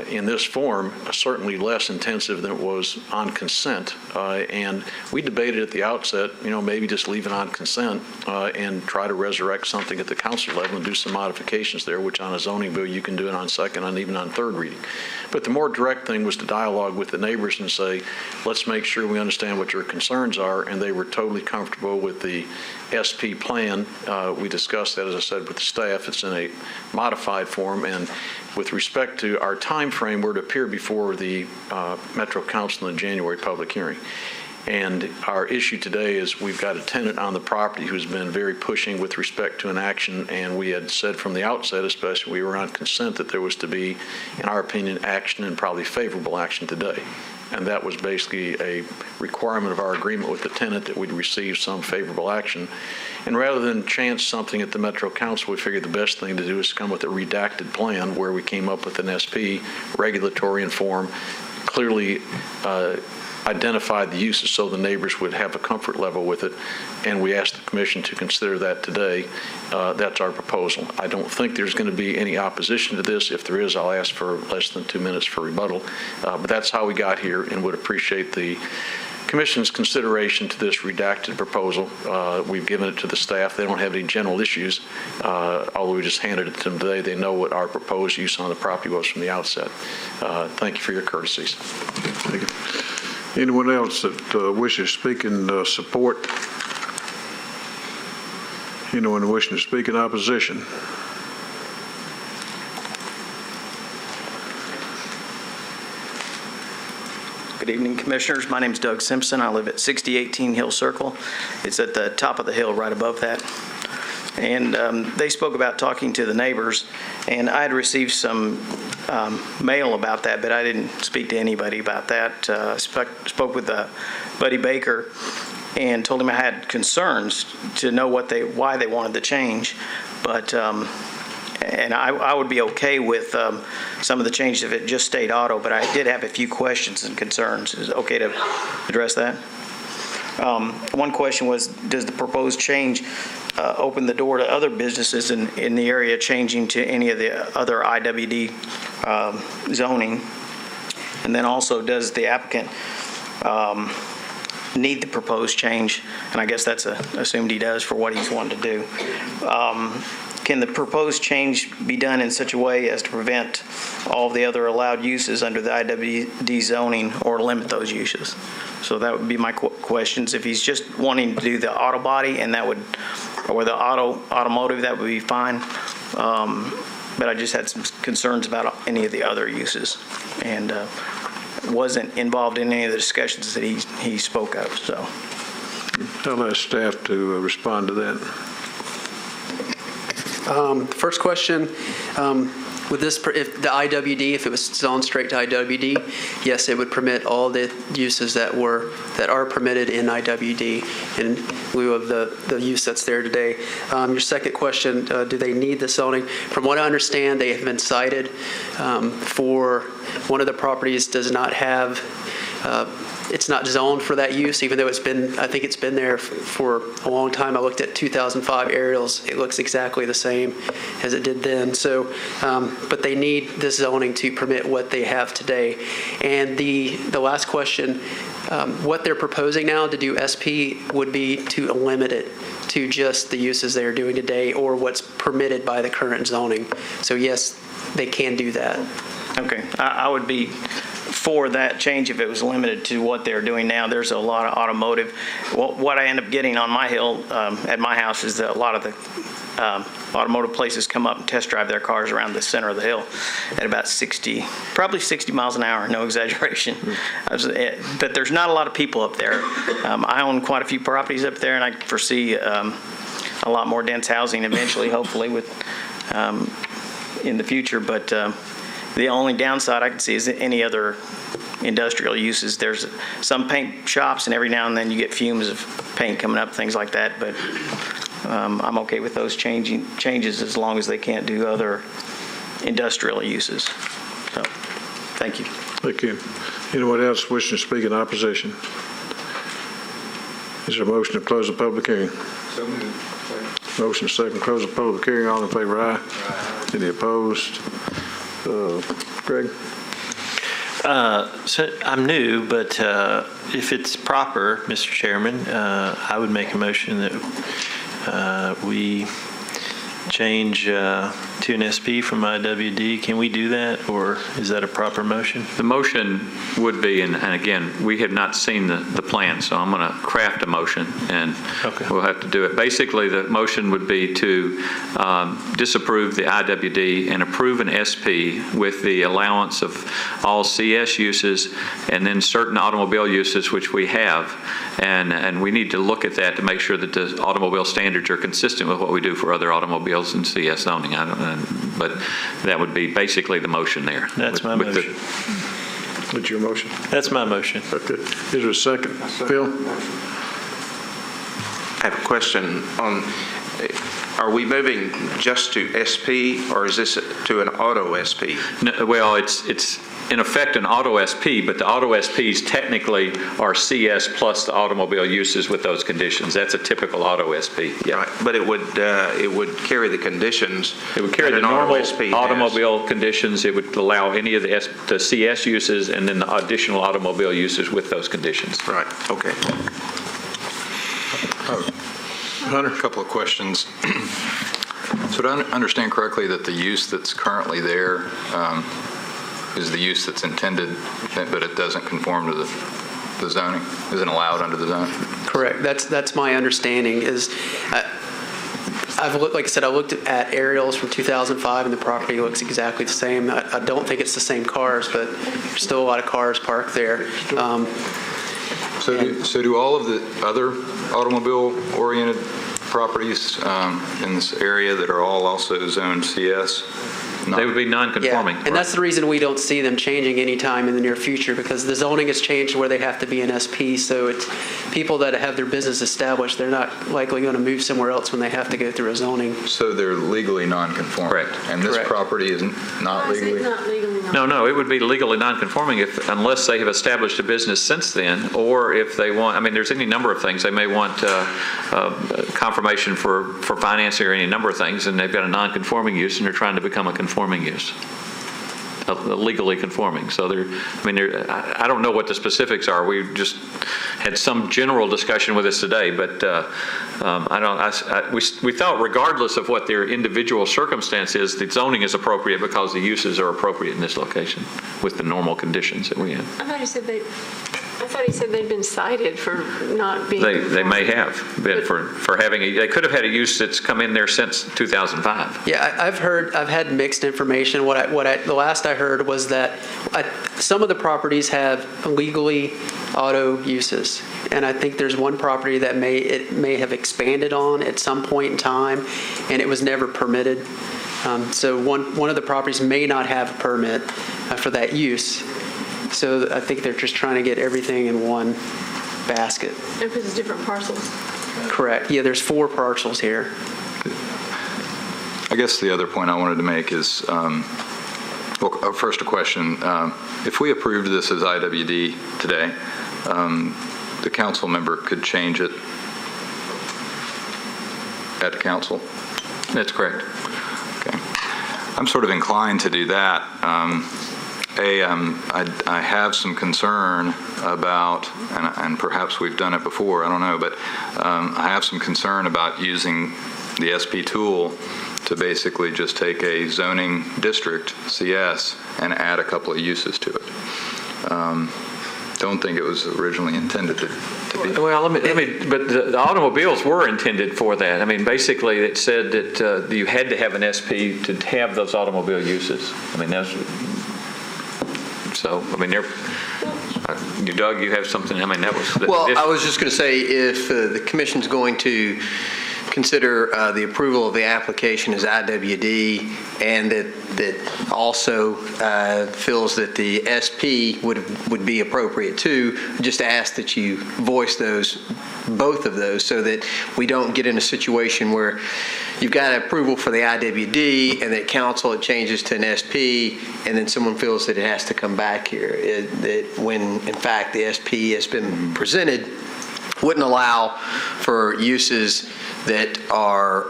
in this form certainly less intensive than it was on consent. And we debated at the outset, maybe just leave it on consent and try to resurrect something at the council level and do some modifications there, which on a zoning bill you can do it on second and even on third reading. But the more direct thing was to dialogue with the neighbors and say, let's make sure we understand what your concerns are, and they were totally comfortable with the SP plan. We discussed that, as I said, with the staff. It's in a modified form, and with respect to our time frame, we're to appear before the Metro Council in the January public hearing. And our issue today is we've got a tenant on the property who's been very pushing with respect to an action, and we had said from the outset, especially we were on consent, that there was to be, in our opinion, action and probably favorable action today. And that was basically a requirement of our agreement with the tenant that we'd receive some favorable action. And rather than chance something at the Metro Council, we figured the best thing to do is come with a redacted plan where we came up with an SP, regulatory in form, clearly identified the uses so the neighbors would have a comfort level with it, and we asked the commission to consider that today. That's our proposal. I don't think there's going to be any opposition to this. If there is, I'll ask for less than 2 minutes for rebuttal. But that's how we got here, and would appreciate the commission's consideration to this redacted proposal. We've given it to the staff. They don't have any general issues, although we just handed it to them today. They know what our proposed use on the property was from the outset. Thank you for your courtesies. Thank you. Anyone else that wishes to speak in support? Anyone wishing to speak in opposition? Good evening, Commissioners. My name is Doug Simpson. I live at 6018 Hill Circle. It's at the top of the hill right above that. And they spoke about talking to the neighbors, and I had received some mail about that, but I didn't speak to anybody about that. I spoke with Buddy Baker and told him I had concerns to know why they wanted the change, but and I would be okay with some of the changes if it just stayed auto, but I did have a few questions and concerns. Is it okay to address that? One question was, does the proposed change open the door to other businesses in the area changing to any of the other IWD zoning? And then also, does the applicant need the proposed change? And I guess that's assumed he does for what he's wanting to do. Can the proposed change be done in such a way as to prevent all the other allowed uses under the IWD zoning or limit those uses? So that would be my questions. If he's just wanting to do the auto body and that would, or the automotive, that would be fine. But I just had some concerns about any of the other uses and wasn't involved in any of the discussions that he spoke of, so. I'll ask staff to respond to that. First question, with this, if the IWD, if it was zoned straight to IWD, yes, it would permit all the uses that are permitted in IWD in lieu of the use that's there today. Your second question, do they need the zoning? From what I understand, they have been cited for one of the properties does not have, it's not zoned for that use, even though I think it's been there for a long time. I looked at 2005 aerials. It looks exactly the same as it did then. So, but they need this zoning to permit what they have today. And the last question, what they're proposing now to do SP would be to limit it to just the uses they are doing today or what's permitted by the current zoning. So yes, they can do that. Okay, I would be for that change if it was limited to what they're doing now. There's a lot of automotive. What I end up getting on my hill at my house is that a lot of the automotive places come up and test drive their cars around the center of the hill at about probably 60 miles an hour, no exaggeration. But there's not a lot of people up there. I own quite a few properties up there, and I foresee a lot more dense housing eventually, hopefully, in the future. But the only downside I can see is any other industrial uses. There's some paint shops, and every now and then you get fumes of paint coming up, things like that. But I'm okay with those changes as long as they can't do other industrial uses. So, thank you. Thank you. Anyone else wishing to speak in opposition? Is there a motion to close the public hearing? So moved. Motion second, close the public hearing. All in favor, aye. Aye. Any opposed? Greg? So I'm new, but if it's proper, Mr. Chairman, I would make a motion that we change to an SP from IWD. Can we do that, or is that a proper motion? The motion would be, and again, we have not seen the plan, so I'm going to craft a motion, and we'll have to do it. Basically, the motion would be to disapprove the IWD and approve an SP with the allowance of all CS uses and then certain automobile uses, which we have, and we need to look at that to make sure that the automobile standards are consistent with what we do for other automobiles in CS zoning. But that would be basically the motion there. That's my motion. What's your motion? That's my motion. Okay. Is there a second? Phil? I have a question on, are we moving just to SP, or is this to an auto SP? No, well, it's in effect an auto SP, but the auto SPs technically are CS plus the automobile uses with those conditions. That's a typical auto SP. Yeah. Right. But it would carry the conditions. It would carry the normal automobile conditions. It would allow any of the CS uses and then the additional automobile uses with those conditions. Right. Okay. Hunter? A couple of questions. So do I understand correctly that the use that's currently there is the use that's intended, but it doesn't conform to the zoning? Isn't allowed under the zone? Correct. That's my understanding. I've looked, like I said, I looked at aerials from 2005, and the property looks exactly the same. I don't think it's the same cars, but there's still a lot of cars parked there. So do all of the other automobile-oriented properties in this area that are all also zoned CS? They would be non-conforming. Yeah, and that's the reason we don't see them changing anytime in the near future, because the zoning has changed where they have to be an SP. So it's people that have their business established, they're not likely going to move somewhere else when they have to go through a zoning. So they're legally non-conforming? Correct. And this Correct. property is not legally? No, it would be legally non-conforming unless they have established a business since then, or if they want, I mean, there's any number of things. They may want confirmation for financing or any number of things, and they've got a non-conforming use, and they're trying to become a conforming use. legally conforming. So I don't know what the specifics are. We just had some general discussion with us today, but we thought regardless of what their individual circumstance is, the zoning is appropriate because the uses are appropriate in this location with the normal conditions that we have. I thought he said they'd been cited for not being. They may have been for having they could have had a use that's come in there since 2005. Yeah, I've had mixed information. The last I heard was that some of the properties have legally auto uses, and I think there's one property that may have expanded on at some point in time, and it was never permitted. So one of the properties may not have a permit for that use. So I think they're just trying to get everything in one basket. If it's different parcels. Correct. Yeah, there's 4 parcels here. I guess the other point I wanted to make is, first a question. If we approved this as IWD today, the council member could change it at council? That's correct. Okay. I'm sort of inclined to do that. I have some concern about, and perhaps we've done it before, I don't know, but I have some concern about using the SP tool to basically just take a zoning district, CS, and add a couple of uses to it. Don't think it was originally intended to be. Well, but the automobiles were intended for that. I mean, basically, it said that you had to have an SP to have those automobile uses. I mean, that's. So, I mean, Doug, you have something, I mean, that was... I was just going to say, if the commission's going to consider the approval of the application as IWD, and that also feels that the SP would be appropriate too, just ask that you voice both of those, so that we don't get in a situation where you've got approval for the IWD and that council it changes to an SP, and then someone feels that it has to come back here. That when in fact the SP has been presented, wouldn't allow for uses that are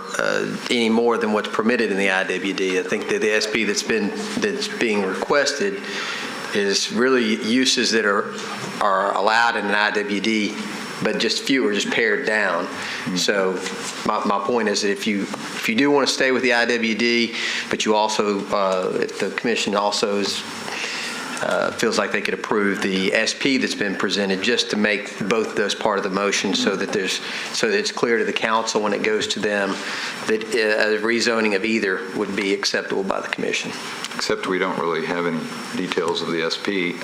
any more than what's permitted in the IWD. I think that the SP that's being requested is really uses that are allowed in an IWD, but just fewer, just pared down. So my point is that if you do want to stay with the IWD, but you also, if the commission also feels like they could approve the SP that's been presented, just to make both of those part of the motion, so that it's clear to the council when it goes to them that a rezoning of either would be acceptable by the commission. Except we don't really have any details of the SP,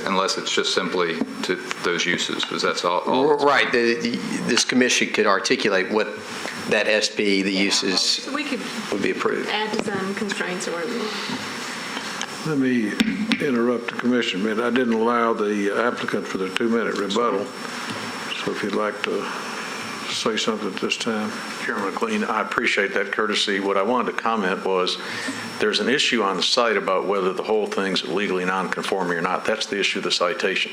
unless it's just simply to those uses, because that's all. Right. This commission could articulate what that SP, the uses, so we could would be approved. Add design constraints or whatever. Let me interrupt the commission a minute. I didn't allow the applicant for the 2-minute rebuttal. So if you'd like to say something at this time. Chairman McLean, I appreciate that courtesy. What I wanted to comment was there's an issue on the site about whether the whole thing's legally non-conforming or not. That's the issue of the citation.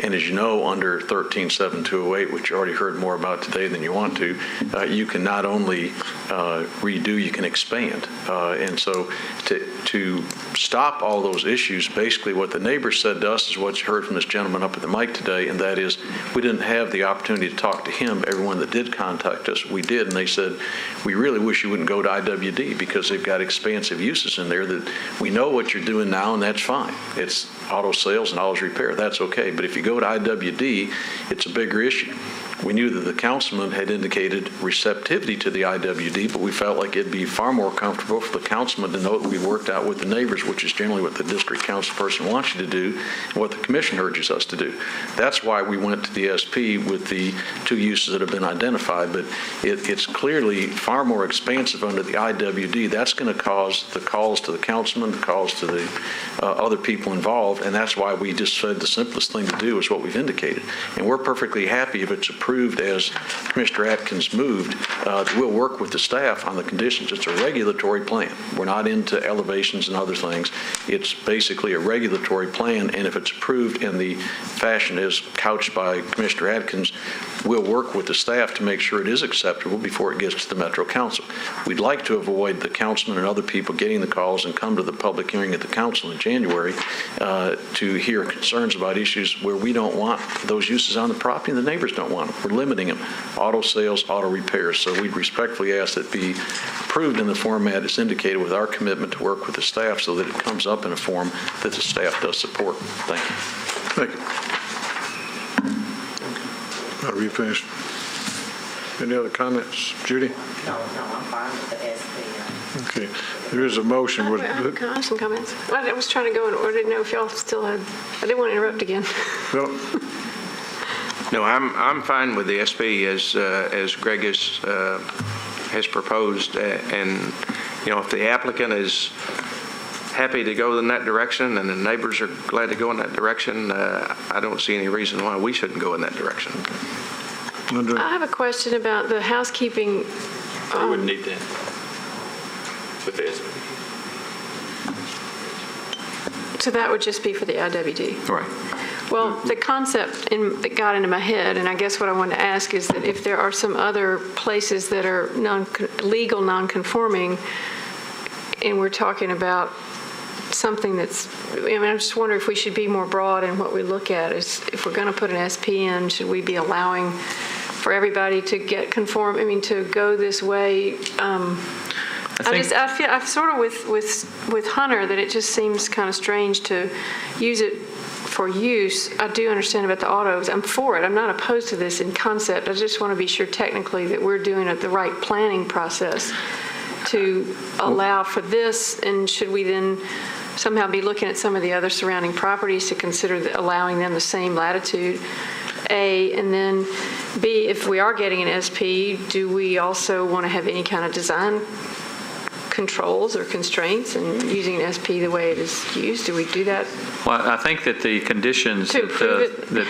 And as you know, under 13.7208, which you already heard more about today than you want to, you can not only redo, you can expand. And so to stop all those issues, basically what the neighbors said to us is what you heard from this gentleman up at the mic today, and that is we didn't have the opportunity to talk to him. Everyone that did contact us, we did, and they said, we really wish you wouldn't go to IWD because they've got expansive uses in there that we know what you're doing now, and that's fine. It's auto sales and auto repair. That's okay. But if you go to IWD, it's a bigger issue. We knew that the councilman had indicated receptivity to the IWD, but we felt like it'd be far more comfortable for the councilman to know that we worked out with the neighbors, which is generally what the district council person wants you to do and what the commission urges us to do. That's why we went to the SP with the 2 uses that have been identified, but it's clearly far more expansive under the IWD. That's going to cause the calls to the councilman, the calls to the other people involved, and that's why we just said the simplest thing to do is what we've indicated. And we're perfectly happy if it's approved as Commissioner Atkins moved. We'll work with the staff on the conditions. It's a regulatory plan. We're not into elevations and other things. It's basically a regulatory plan, and if it's approved in the fashion as couched by Commissioner Atkins, we'll work with the staff to make sure it is acceptable before it gets to the Metro Council. We'd like to avoid the councilman and other people getting the calls and come to the public hearing at the council in January to hear concerns about issues where we don't want those uses on the property and the neighbors don't want them. We're limiting them. Auto sales, auto repairs. So we'd respectfully ask that it be approved in the format as indicated with our commitment to work with the staff so that it comes up in a form that the staff does support. Thank you. Thank you. Are you finished? Any other comments? Judy? No, I'm fine with the SP. Okay. There is a motion. Can I have some comments? I was trying to go in order. I didn't know if y'all still had, I didn't want to interrupt again. Well, No, I'm fine with the SP as Greg has proposed, and if the applicant is happy to go in that direction and the neighbors are glad to go in that direction, I don't see any reason why we shouldn't go in that direction. I have a question about the housekeeping. We wouldn't need that with the SP. So that would just be for the IWD? Right. Well, the concept that got into my head, and I guess what I wanted to ask is that if there are some other places that are legal non-conforming, and we're talking about something that's, I just wonder if we should be more broad in what we look at. Is if we're going to put an SP in, should we be allowing for everybody to get to go this way? I feel sort of with Hunter that it just seems kind of strange to use it for use. I do understand about the autos. I'm for it. I'm not opposed to this in concept. I just want to be sure technically that we're doing the right planning process to allow for this. And should we then somehow be looking at some of the other surrounding properties to consider allowing them the same latitude? A, and then B, if we are getting an SP, do we also want to have any kind of design controls or constraints and using an SP the way it is used? Do we do that? Well, I think that the conditions that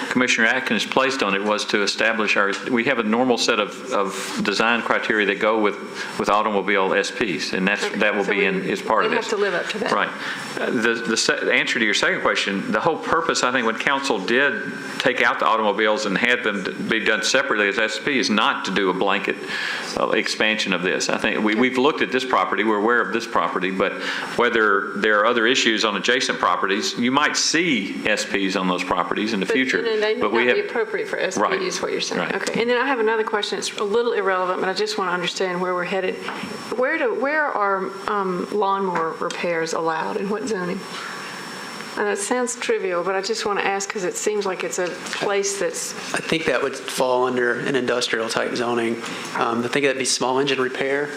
Commissioner Atkins placed on it was to establish we have a normal set of design criteria that go with automobile SPs, and that will be as part of this. We have to live up to that. Right. The answer to your second question, the whole purpose, I think, when council did take out the automobiles and had them be done separately as SP is not to do a blanket expansion of this. I think we've looked at this property, we're aware of this property, but whether there are other issues on adjacent properties, you might see SPs on those properties in the future. They may not be appropriate for SP, is what you're saying. Right. Okay. And then I have another question. It's a little irrelevant, but I just want to understand where we're headed. Where are lawnmower repairs allowed and what zoning? And it sounds trivial, but I just want to ask because it seems like it's a place that's... I think that would fall under an industrial type zoning. I think that'd be small engine repair.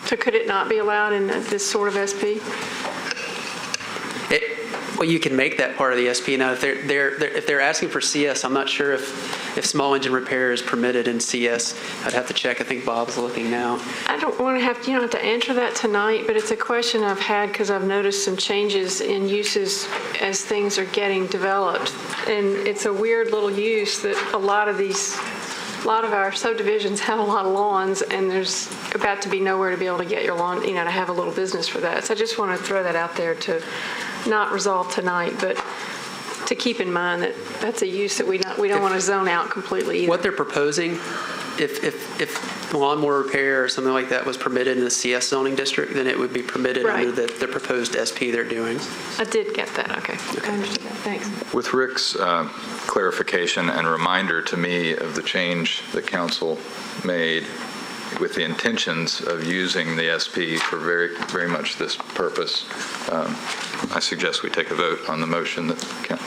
So could it not be allowed in this sort of SP? Well, you can make that part of the SP. Now, if they're asking for CS, I'm not sure if small engine repair is permitted in CS. I'd have to check. I think Bob's looking now. I don't want to have, you don't have to answer that tonight, but it's a question I've had because I've noticed some changes in uses as things are getting developed. And it's a weird little use that a lot of our subdivisions have a lot of lawns, and there's about to be nowhere to be able to get your lawn, to have a little business for that. So I just want to throw that out there to not resolve tonight, but to keep in mind that that's a use that we don't want to zone out completely either. What they're proposing, if lawnmower repair or something like that was permitted in the CS zoning district, then it would be permitted under the proposed SP they're doing. I did get that. Okay. I understood that. Thanks. With Rick's clarification and reminder to me of the change that council made with the intentions of using the SP for very, very much this purpose, I suggest we take a vote on the motion that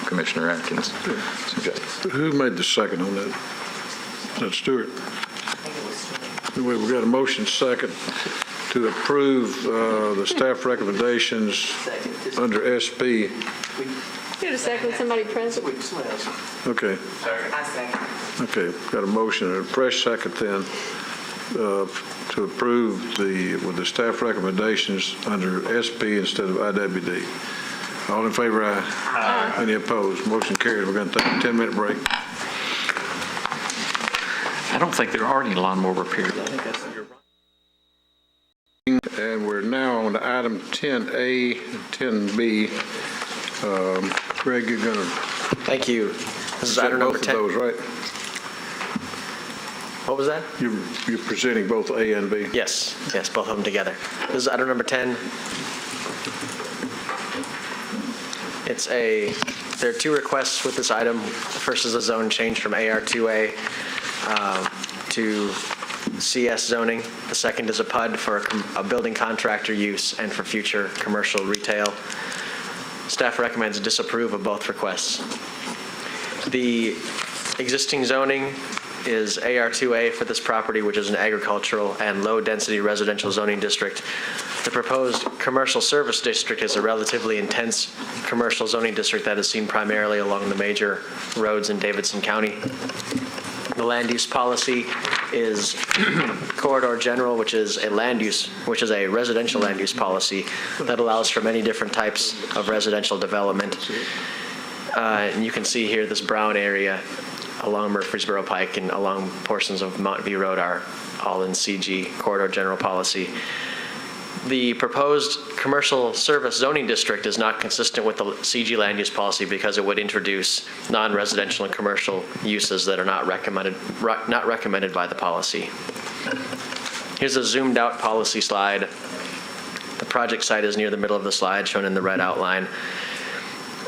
Commissioner Atkins suggested. who made the second on that? Is that Stewart? Anyway, we've got a motion second to approve the staff recommendations under SP. Get a second. Somebody present. Okay. Okay, got a motion and a fresh second then to approve with the staff recommendations under SP instead of IWD. All in favor, aye. Aye. Any opposed? Motion carried. We're going to take a 10-minute break. I don't think there are any lawnmower repairs. And we're now on on to item 10A and 10B. Greg, you're going to... Thank you. This is item number 10. Both of those, right? What was that? You're presenting both A and B? Yes, both of them together. This is item number 10. There are two requests with this item. The first is a zone change from AR2A to CS zoning. The second is a PUD for a building contractor use and for future commercial retail. Staff recommends disapprove of both requests. The existing zoning is AR2A for this property, which is an agricultural and low-density residential zoning district. The proposed commercial service district is a relatively intense commercial zoning district that is seen primarily along the major roads in Davidson County. The land use policy is Corridor General, which is a residential land use policy that allows for many different types of residential development. And you can see here this brown area along Murfreesboro Pike and along portions of Mount View Road are all in CG, Corridor General Policy. The proposed commercial service zoning district is not consistent with the CG land use policy because it would introduce non-residential and commercial uses that are not recommended by the policy. Here's a zoomed out policy slide. The project site is near the middle of the slide, shown in the red outline.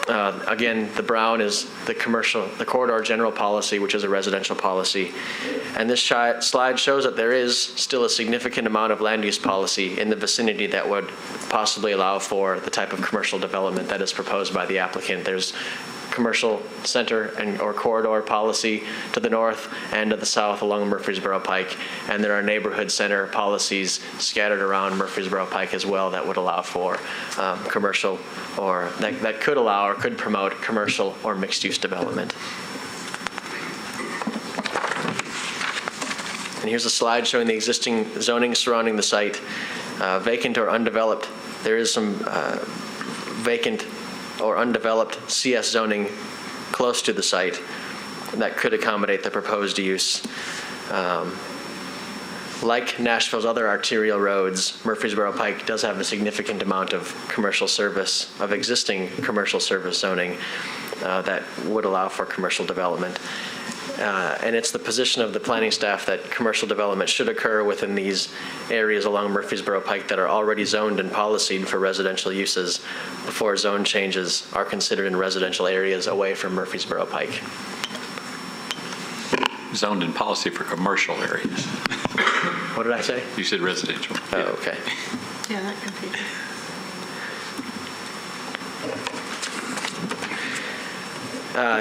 Again, the brown is the Corridor General Policy, which is a residential policy. And this slide shows that there is still a significant amount of land use policy in the vicinity that would possibly allow for the type of commercial development that is proposed by the applicant. There's commercial center or corridor policy to the north and to the south along Murfreesboro Pike, and there are neighborhood center policies scattered around Murfreesboro Pike as well that would allow for commercial, or that could allow or could promote commercial or mixed-use development. And here's a slide showing the existing zoning surrounding the site, vacant or undeveloped. There is some vacant or undeveloped CS zoning close to the site that could accommodate the proposed use. Like Nashville's other arterial roads, Murfreesboro Pike does have a significant amount of existing commercial service zoning that would allow for commercial development. And it's the position of the planning staff that commercial development should occur within these areas along Murfreesboro Pike that are already zoned and policied for residential uses before zone changes are considered in residential areas away from Murfreesboro Pike. Zoned in policy for commercial areas. What did I say? You said residential. Oh, okay. Yeah, that confuses.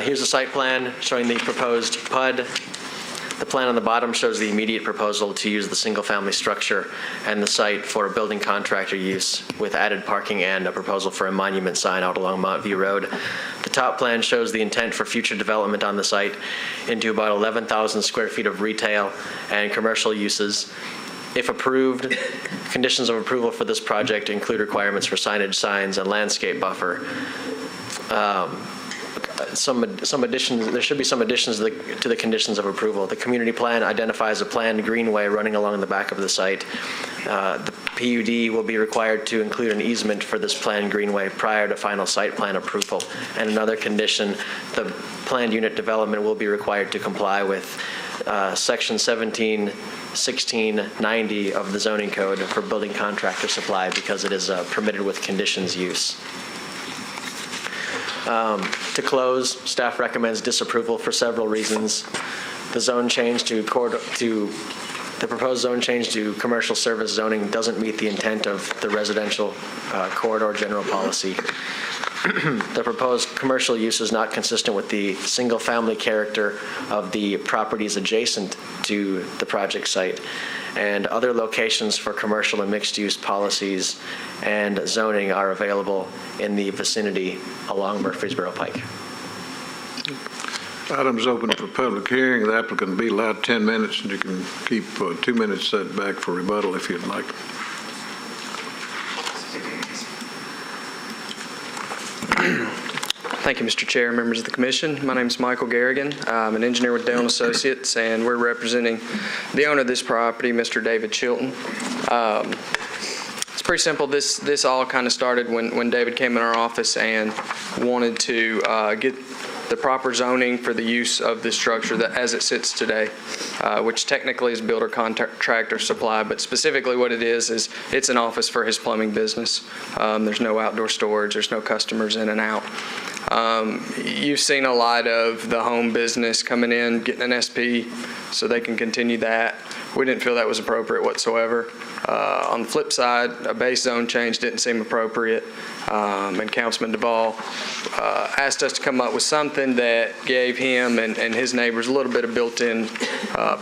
Here's a site plan showing the proposed PUD. The plan on the bottom shows the immediate proposal to use the single-family structure and the site for a building contractor use with added parking and a proposal for a monument sign out along Mount View Road. The top plan shows the intent for future development on the site into about 11,000 square feet of retail and commercial uses. If approved, conditions of approval for this project include requirements for signage, signs, and landscape buffer. Some additions. There should be some additions to the conditions of approval. The community plan identifies a planned greenway running along the back of the site. The PUD will be required to include an easement for this planned greenway prior to final site plan approval. And another condition, the planned unit development will be required to comply with Section 171690 of the zoning code for building contractor supply because it is permitted with conditions use. To close, staff recommends disapproval for several reasons. The proposed zone change to commercial service zoning doesn't meet the intent of the residential corridor general policy. The proposed commercial use is not consistent with the single-family character of the properties adjacent to the project site, and other locations for commercial and mixed-use policies and zoning are available in the vicinity along Murfreesboro Pike. Item's open for public hearing. The applicant will be allowed 10 minutes, and you can keep 2 minutes set back for rebuttal if you'd like. Thank you, Mr. Chair, members of the commission. My name is Michael Garrigan. I'm an engineer with Dale & Associates, and we're representing the owner of this property, Mr. David Chilton. It's pretty simple. This all kind of started when David came in our office and wanted to get the proper zoning for the use of this structure that as it sits today, which technically is builder contractor supply, but specifically what it is it's an office for his plumbing business. There's no outdoor storage. There's no customers in and out. You've seen a lot of the home business coming in, getting an SP so they can continue that. We didn't feel that was appropriate whatsoever. On the flip side, a base zone change didn't seem appropriate, and Councilman Duvall asked us to come up with something that gave him and his neighbors a little bit of built-in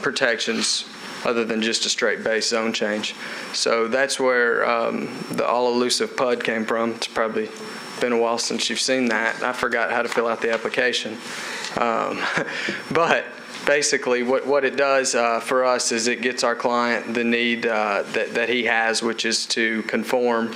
protections other than just a straight base zone change. So that's where the all-elusive PUD came from. It's probably been a while since you've seen that. I forgot how to fill out the application. But basically what it does for us is it gets our client the need that he has, which is to conform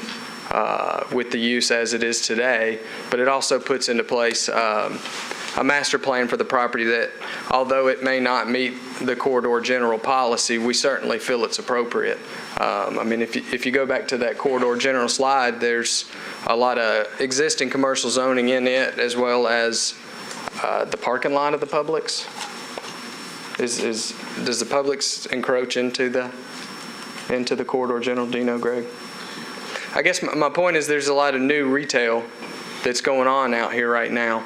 with the use as it is today, but it also puts into place a master plan for the property that, although it may not meet the corridor general policy, we certainly feel it's appropriate. I mean, if you go back to that corridor general slide, there's a lot of existing commercial zoning in it, as well as the parking lot of the Publix. Does the Publix encroach into the corridor general? Do you know, Greg? I guess my point is there's a lot of new retail that's going on out here right now.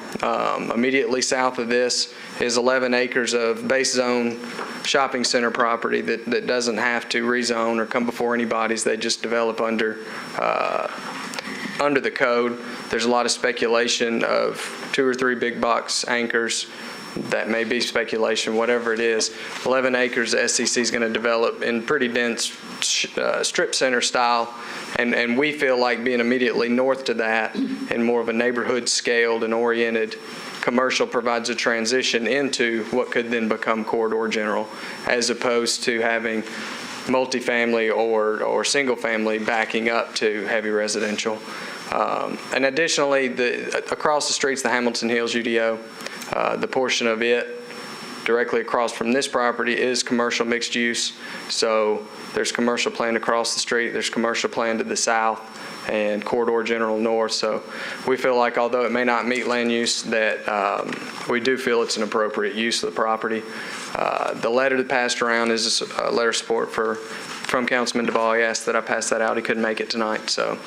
Immediately south of this is 11 acres of base zone shopping center property that doesn't have to rezone or come before anybody's. They just develop under the code. There's a lot of speculation of 2 or 3 big box anchors. That may be speculation, whatever it is. 11 acres the SCC is going to develop in pretty dense strip center style. And we feel like being immediately north to that in more of a neighborhood scaled and oriented commercial provides a transition into what could then become corridor general, as opposed to having multifamily or single family backing up to heavy residential. And additionally, across the street's the Hamilton Hills UDO. The portion of it directly across from this property is commercial mixed use. So there's commercial planned across the street, there's commercial planned to the south, and corridor general north. So we feel like although it may not meet land use, that we do feel it's an appropriate use of the property. The letter that passed around is a letter of support from Councilman Duvall. He asked that I pass that out. He couldn't make it tonight. So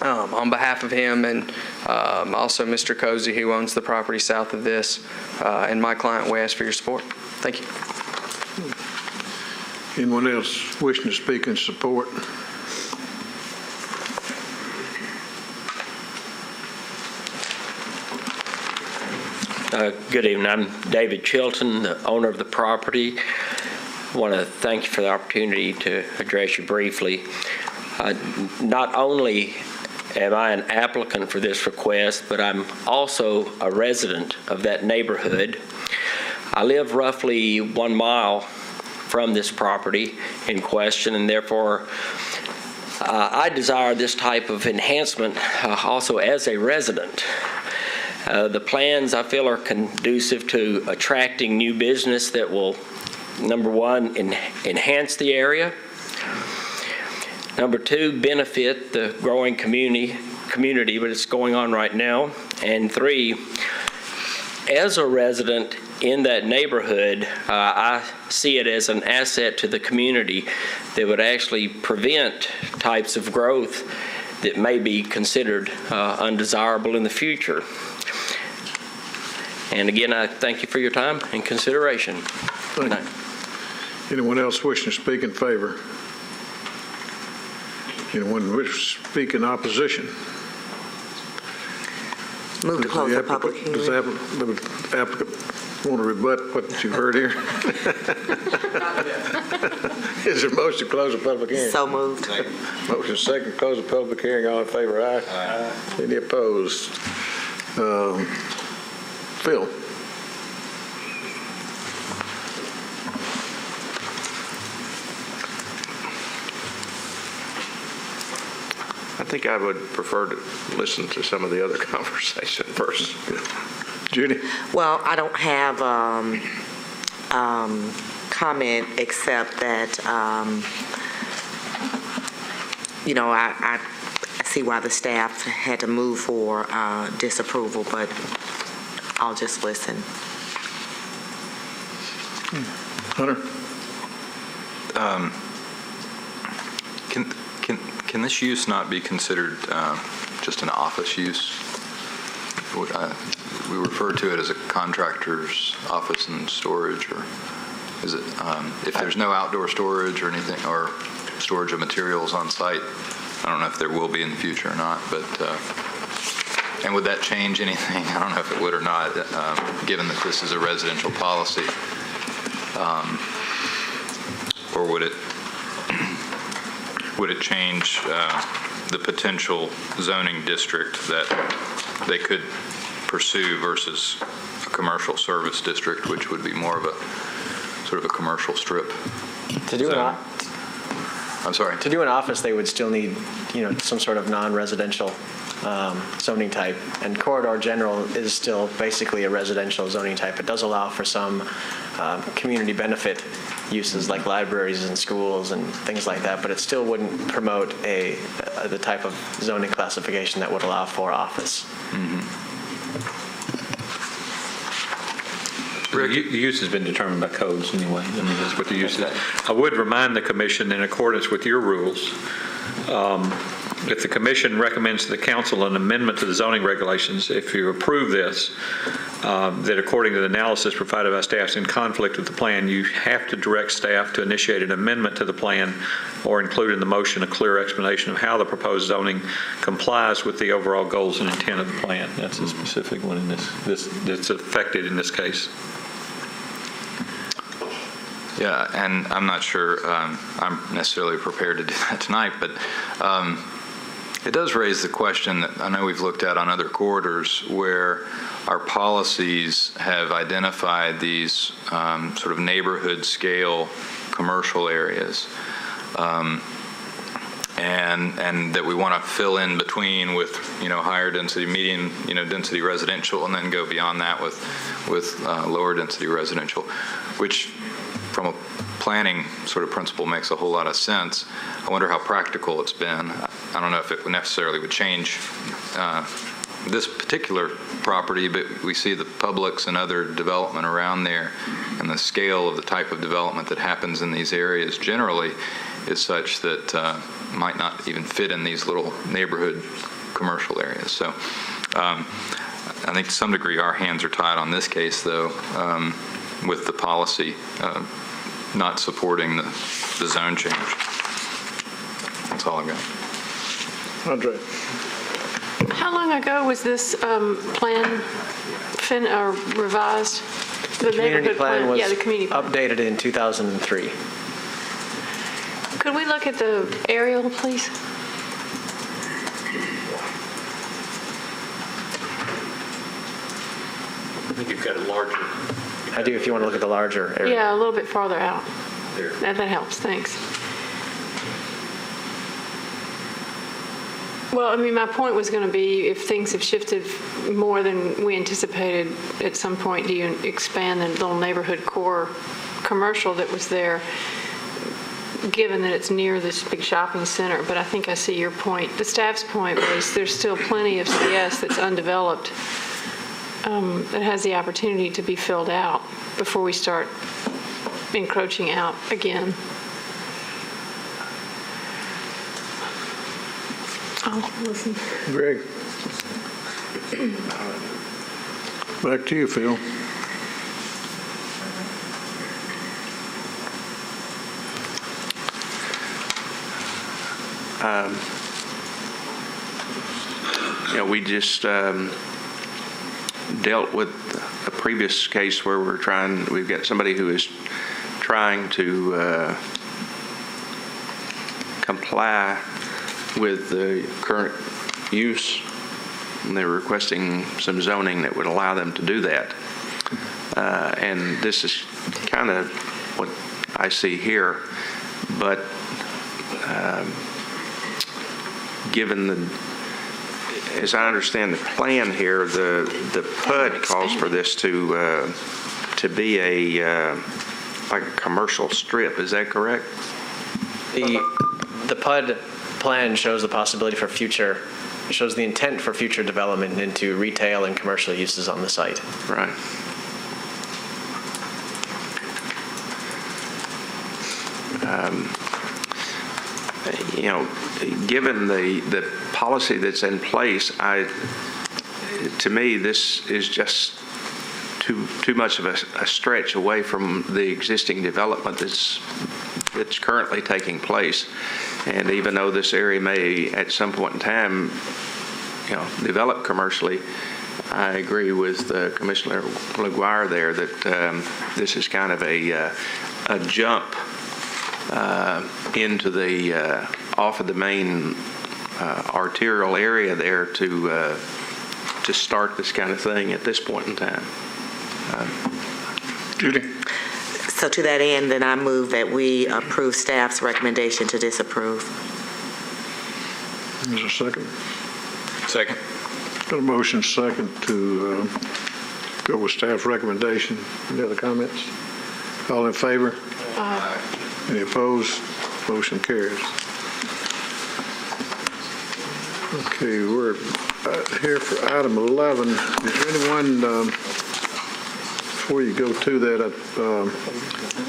on behalf of him and also Mr. Cozy, who owns the property south of this, and my client, we ask for your support. Thank you. Anyone else wishing to speak in support? Good evening. I'm David Chilton, the owner of the property. I want to thank you for the opportunity to address you briefly. Not only am I an applicant for this request, but I'm also a resident of that neighborhood. I live roughly 1 mile from this property in question, and therefore I desire this type of enhancement also as a resident. The plans, I feel, are conducive to attracting new business that will, number one, enhance the area. Number two, benefit the growing community, but it's going on right now. And three, as a resident in that neighborhood, I see it as an asset to the community that would actually prevent types of growth that may be considered undesirable in the future. And again, I thank you for your time and consideration. Good night. Anyone else wishing to speak in favor? Anyone wish to speak in opposition? Move to close the public hearing. Does the applicant want to rebut what you heard here? Is there a motion to close the public hearing? So moved. Motion second, close the public hearing. All in favor, aye? Aye. Any opposed? Phil? I think I would prefer to listen to some of the other conversation first. Judy? Well, I don't have comment except that I see why the staff had to move for disapproval, but I'll just listen. Hunter? Can this use not be considered just an office use? We refer to it as a contractor's office and storage, or is it, if there's no outdoor storage or anything, or storage of materials on site, I don't know if there will be in the future or not, but, and would that change anything? I don't know if it would or not, given that this is a residential policy. Or would it change the potential zoning district that they could pursue versus a commercial service district, which would be more of a sort of a commercial strip? To do I'm sorry. To do an office, they would still need, some sort of non-residential zoning type. And corridor general is still basically a residential zoning type. It does allow for some community benefit uses like libraries and schools and things like that, but it still wouldn't promote the type of zoning classification that would allow for office. Mm-hmm. The use has been determined by codes anyway. I mean, that's what the use is. I would remind the commission, in accordance with your rules, if the commission recommends to the council an amendment to the zoning regulations, if you approve this, that according to the analysis provided by staff is in conflict with the plan, you have to direct staff to initiate an amendment to the plan or include in the motion a clear explanation of how the proposed zoning complies with the overall goals and intent of the plan. That's a specific one in this that's affected in this case. Yeah, and I'm not sure I'm necessarily prepared to do that tonight, but it does raise the question that I know we've looked at on other corridors where our policies have identified these sort of neighborhood scale commercial areas, and that we want to fill in between with higher density, medium density residential, and then go beyond that with lower density residential, which from a planning sort of principle makes a whole lot of sense. I wonder how practical it's been. I don't know if it necessarily would change this particular property, but we see the Publix and other development around there, and the scale of the type of development that happens in these areas generally is such that might not even fit in these little neighborhood commercial areas. So I think to some degree our hands are tied on this case, though, with the policy not supporting the zone change. That's all I got. Andre. How long ago was this plan revised? The community plan was the community plan. updated in 2003. Could we look at the aerial, please? I think you've got a larger. I do, if you want to look at the larger area. Yeah, a little bit farther out. There. That helps, thanks. Well, I mean, my point was going to be if things have shifted more than we anticipated at some point, do you expand the little neighborhood core commercial that was there, given that it's near this big shopping center? But I think I see your point. The staff's point was there's still plenty of CS that's undeveloped that has the opportunity to be filled out before we start encroaching out again. Oh, listen. Greg. Back to you, Phil. We just dealt with a previous case where we've got somebody who is trying to comply with the current use, and they're requesting some zoning that would allow them to do that. And this is kind of what I see here, but given as I understand the plan here, the PUD calls for this to be like a commercial strip. Is that correct? The PUD plan shows the possibility for future, shows the intent for future development into retail and commercial uses on the site. Right. You know, given the policy that's in place, to me, this is just too much of a stretch away from the existing development that's currently taking place. And even though this area may, at some point in time, develop commercially, I agree with Commissioner LaGuire there that this is kind of a jump into the off of the main arterial area there to start this kind of thing at this point in time. Judy? So to that end, then I move that we approve staff's recommendation to disapprove. Is there a second? Second. Got a motion second to go with staff recommendation. Any other comments? All in favor? Aye. Any opposed? Motion carries. Okay, we're here for item 11. Is there anyone, before you go to that, I thought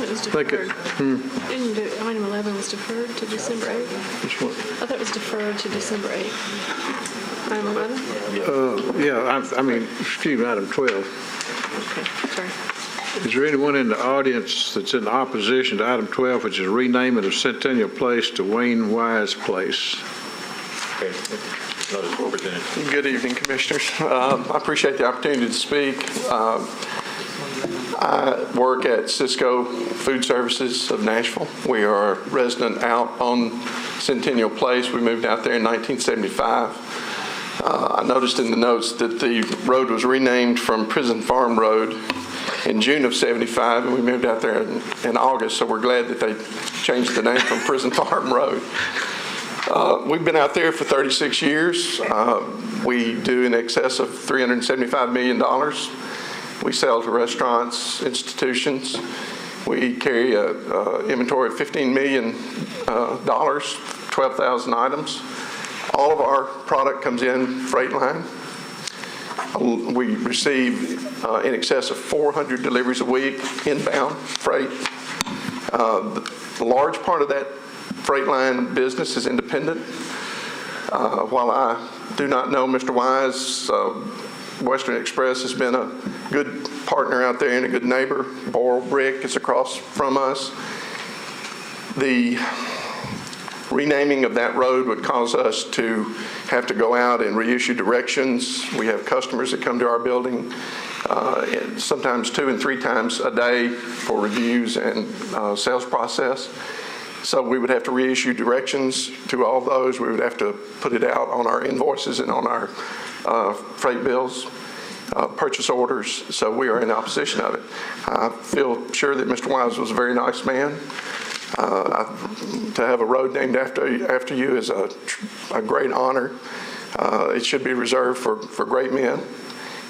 it was deferred. Item 11 was deferred to December 8th. Which one? I thought it was deferred to December 8th. Item 11? Yeah, I mean, excuse me, item 12. Okay, sorry. Is there anyone in the audience that's in opposition to item 12, which is renaming of Centennial Place to Wayne Wise Place? Good evening, Commissioners. I appreciate the opportunity to speak. I work at Cisco Food Services of Nashville. We are a resident out on Centennial Place. We moved out there in 1975. I noticed in the notes that the road was renamed from Prison Farm Road in June of 75, and we moved out there in August, so we're glad that they changed the name from Prison Farm Road. We've been out there for 36 years. We do in excess of $375 million. We sell to restaurants, institutions. We carry an inventory of $15 million, 12,000 items. All of our product comes in freight line. We receive in excess of 400 deliveries a week, inbound freight. The large part of that freight line business is independent. While I do not know Mr. Wise, Western Express has been a good partner out there and a good neighbor. Boral Brick is across from us. The renaming of that road would cause us to have to go out and reissue directions. We have customers that come to our building sometimes 2 and 3 times a day for reviews and sales process. So we would have to reissue directions to all those. We would have to put it out on our invoices and on our freight bills, purchase orders. So we are in opposition of it. I feel sure that Mr. Wise was a very nice man. To have a road named after you is a great honor. It should be reserved for great men,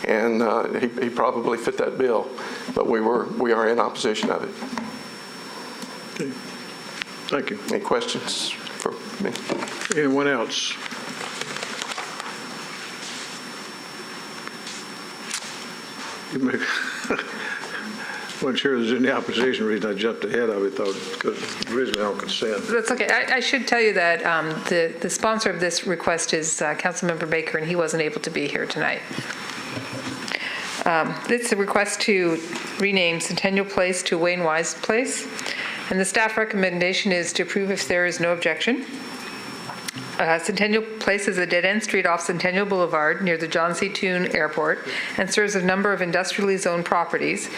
and he probably fit that bill. But we are in opposition of it. Okay. Thank you. Any questions for me? Anyone else? You may, wasn't sure there's any opposition. The reason I jumped ahead of it, thought because originally on consent. That's okay. I should tell you that the sponsor of this request is Councilmember Baker, and he wasn't able to be here tonight. It's a request to rename Centennial Place to Wayne Wise Place, and the staff recommendation is to approve if there is no objection. Centennial Place is a dead-end street off Centennial Boulevard near the John C. Toon Airport and serves a number of industrially zoned properties.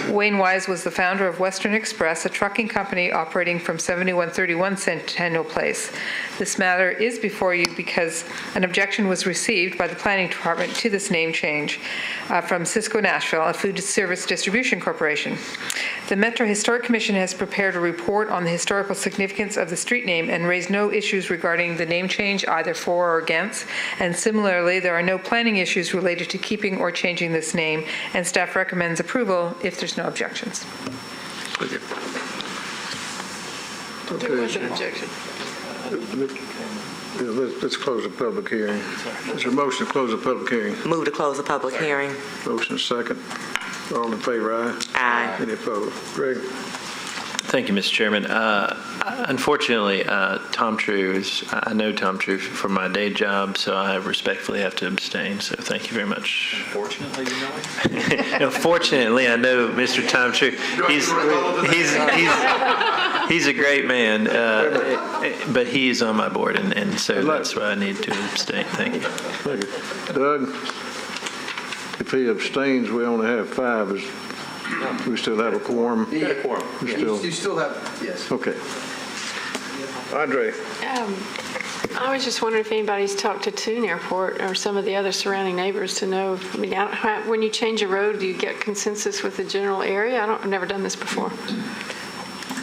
Wayne Wise was the founder of Western Express, a trucking company operating from 7131 Centennial Place. This matter is before you because an objection was received by the Planning Department to this name change from Cisco Nashville, a food service distribution corporation. The Metro Historic Commission has prepared a report on the historical significance of the street name and raised no issues regarding the name change either for or against, and similarly there are no planning issues related to keeping or changing this name, and staff recommends approval if there's no objections. There was an objection. Let's close the public hearing. Is there a motion to close the public hearing? Move to close the public hearing. Motion second. All in favor, aye? Aye. Any opposed? Greg? Thank you, Mr. Chairman. Unfortunately, Tom True I know Tom True from my day job, so I respectfully have to abstain. So thank you very much. Unfortunately, you know him? No, fortunately, I know Mr. Tom True. He's a great man, but he's on my board, and so that's why I need to abstain. Thank you. Thank you. Doug? If he abstains, we only have 5. We still have a quorum? You got a quorum. We Yeah, still- you still have, yes. Okay. Andre? I was just wondering if anybody's talked to Toon Airport or some of the other surrounding neighbors to know, I mean, when you change a road, do you get consensus with the general area? I've never done this before.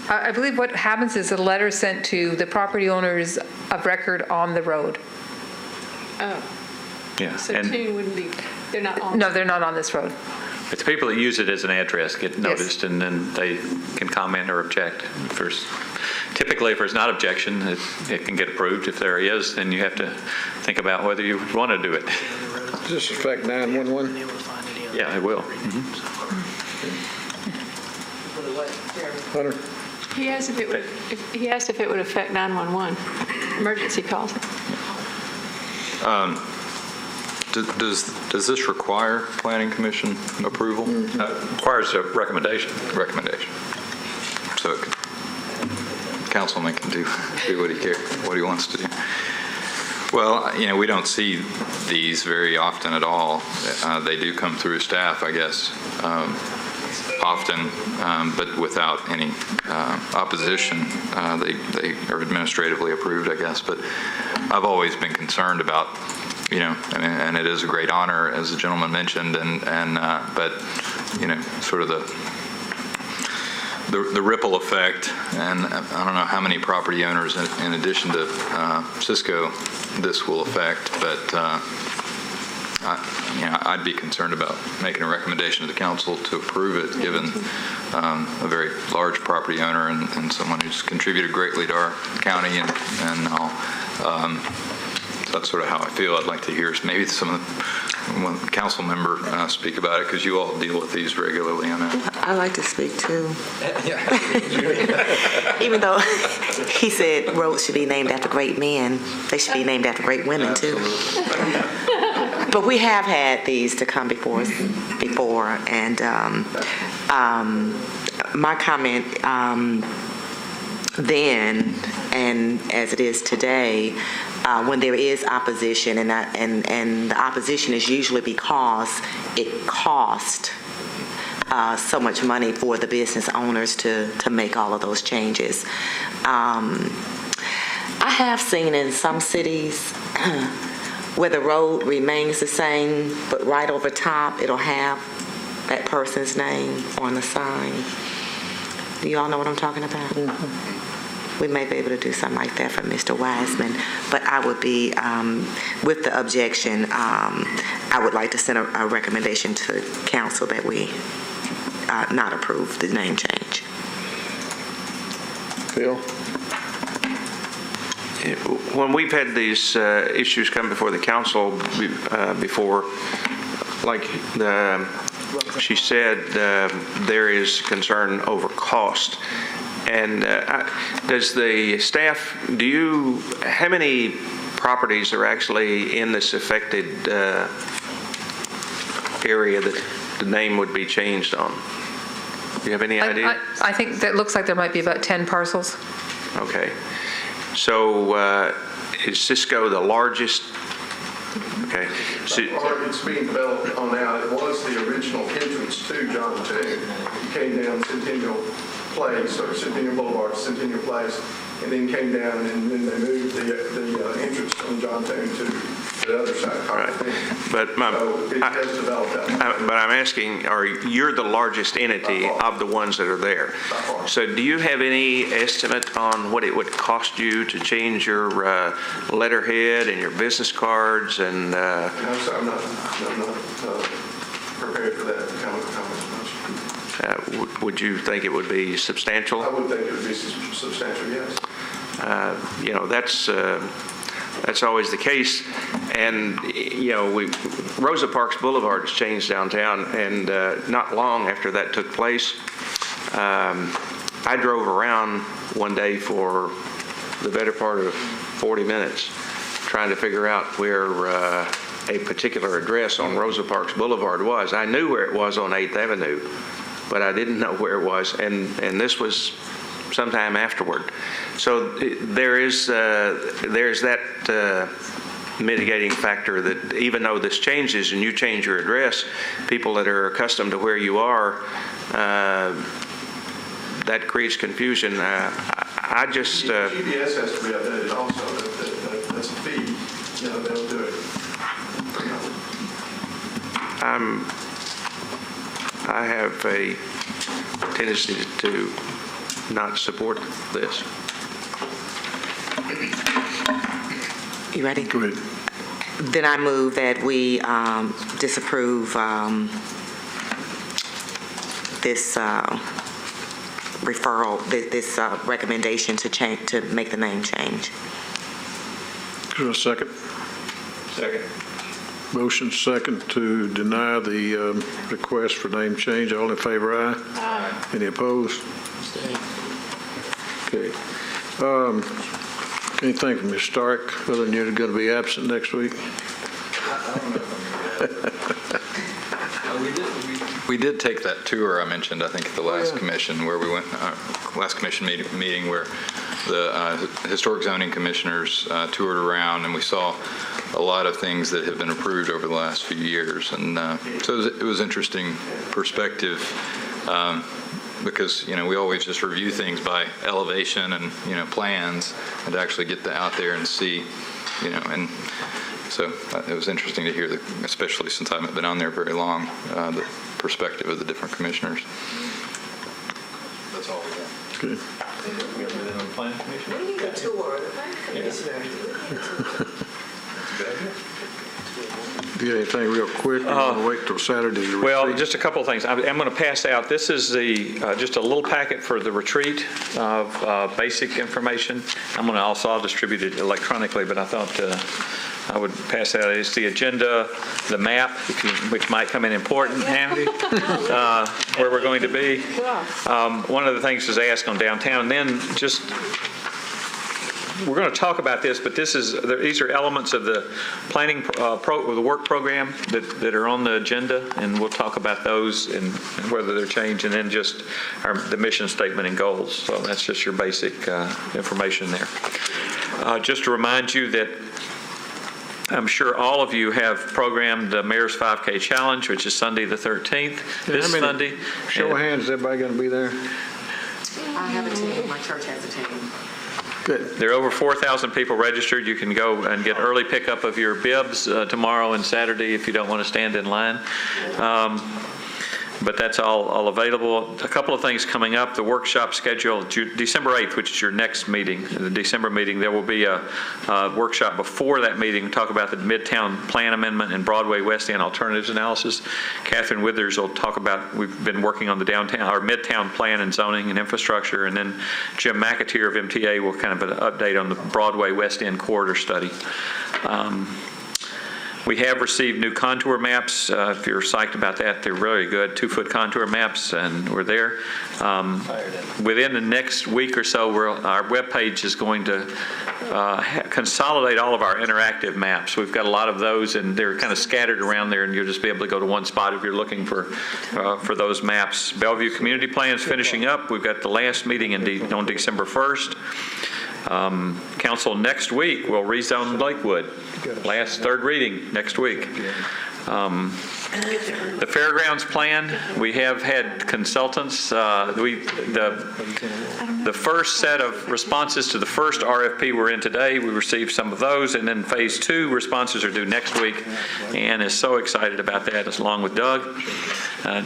I believe what happens is a letter sent to the property owners of record on the road. Oh, Yeah. so And Toon wouldn't be, they're not on. No, they're not on this road. it's people that use it as an address get noticed, and then they can comment or object. Typically, if there's not objection, it can get approved. If there is, then you have to think about whether you want to do it. Does this affect 911? Yeah, it will. Hunter? He asked if it would affect 911, emergency calls. Does this require planning commission approval? Requires a recommendation. So councilman can do what he wants to do. Well, we don't see these very often at all. They do come through staff, I guess, often, but without any opposition. They are administratively approved, I guess. But I've always been concerned about, and it is a great honor, as the gentleman mentioned, but sort of the ripple effect, and I don't know how many property owners, in addition to Cisco, this will affect, but I'd be concerned about making a recommendation to the council to approve it, given a very large property owner and someone who's contributed greatly to our county, and all. That's sort of how I feel. I'd like to hear maybe one council member speak about it, because you all deal with these regularly. I know. I like to speak too. Even though he said roads should be named after great men, they should be named after great women too. But we have had these to come before us before, and my comment then and as it is today, when there is opposition, and the opposition is usually because it cost so much money for the business owners to make all of those changes. I have seen in some cities where the road remains the same, but right over top it'll have that person's name on the sign. Do you all know what I'm talking about? Mm-hmm. We may be able to do something like that for Mr. Wiseman, but I would be, with the objection, I would like to send a recommendation to council that we not approve the name change. Phil? When we've had these issues come before the council before, like she said, there is concern over cost. And does the staff, how many properties are actually in this affected area that the name would be changed on? Do you have any idea? I think that looks like there might be about 10 parcels. Okay. So is Cisco the largest? Okay. It's being developed on now. It was the original entrance to John Toon. You came down Centennial Place, or Centennial Boulevard to Centennial Place, and then came down, and then they moved the entrance from John Toon to the other side. Right. But it has developed that. But I'm asking, you're the largest entity of the ones that are there. So do you have any estimate on what it would cost you to change your letterhead and your business cards? And No, sir, I'm not prepared for that kind of much. would you think it would be substantial? I would think it would be substantial, yes. That's always the case. And, Rosa Parks Boulevard has changed downtown, and not long after that took place, I drove around one day for the better part of 40 minutes trying to figure out where a particular address on Rosa Parks Boulevard was. I knew where it was on 8th Avenue, but I didn't know where it was, and this was sometime afterward. So there's that mitigating factor that even though this changes and you change your address, people that are accustomed to where you are, that creates confusion. I just... GPS has to be updated also. That's a fee. They'll do it. I have a tendency to not support this. You ready? Go ahead. Then I move that we disapprove this referral, this recommendation to make the name change. Is there a second? Second. Motion second to deny the request for name change. All in favor, aye? Aye. Any opposed? Okay. Anything from Ms. Stark, other than you're going to be absent next week? We did take that tour I mentioned, I think, at the last commission, where we went, last commission meeting where the historic zoning commissioners toured around, and we saw a lot of things that have been approved over the last few years. And so it was interesting perspective because, we always just review things by elevation and, plans, and to actually get out there and see, and so it was interesting to hear, especially since I haven't been on there very long, the perspective of the different commissioners. That's all we got. Good. We need a tour. The planning commissioner. Do you have anything real quick? Or you want to wait till Saturday to Well, retreat? just a couple of things. I'm going to pass out. This is just a little packet for the retreat of basic information. I'll distribute it electronically, but I thought I would pass out. It's the agenda, the map, which might come in important, handy, where we're going to be. One of the things is asked on downtown, and then just. We're going to talk about this, but these are elements of the planning the work program that are on the agenda, and we'll talk about those and whether they're changed, and then just the mission statement and goals. So that's just your basic information there. Just to remind you that I'm sure all of you have programmed the Mayor's 5K Challenge, which is Sunday the 13th, this Sunday. Show of hands, is everybody going to be there? I have a team. My church has a team. Good. There are over 4,000 people registered. You can go and get early pickup of your bibs tomorrow and Saturday if you don't want to stand in line. But that's all available. A couple of things coming up. The workshop schedule, December 8th, which is your next meeting, the December meeting, there will be a workshop before that meeting to talk about the Midtown Plan Amendment and Broadway West End Alternatives Analysis. Catherine Withers will talk about, we've been working on the Midtown Plan and Zoning and Infrastructure, and then Jim McAteer of MTA will kind of an update on the Broadway West End Corridor Study. We have received new contour maps. If you're psyched about that, they're very good, 2-foot contour maps, and we're there. Within the next week or so, our webpage is going to consolidate all of our interactive maps. We've got a lot of those, and they're kind of scattered around there, and you'll just be able to go to one spot if you're looking for those maps. Bellevue Community Plan is finishing up. We've got the last meeting on December 1st. Council next week will rezone Lakewood. Third reading next week. The fairgrounds plan, we have had consultants. The first set of responses to the first RFP we're in today, we received some of those, and then phase 2 responses are due next week. Ann is so excited about that, along with Doug,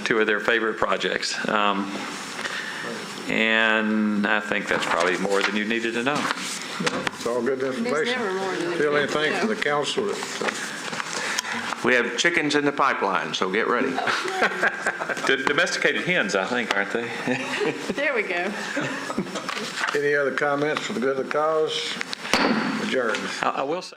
2 of their favorite projects. And I think that's probably more than you needed to know. It's all good information. There's never more than Feel anything from the council that We have chickens in the pipeline, so get ready. Domesticated hens, I think, aren't they? There we go. Any other comments for the good of the cause? Adjourned. I will say.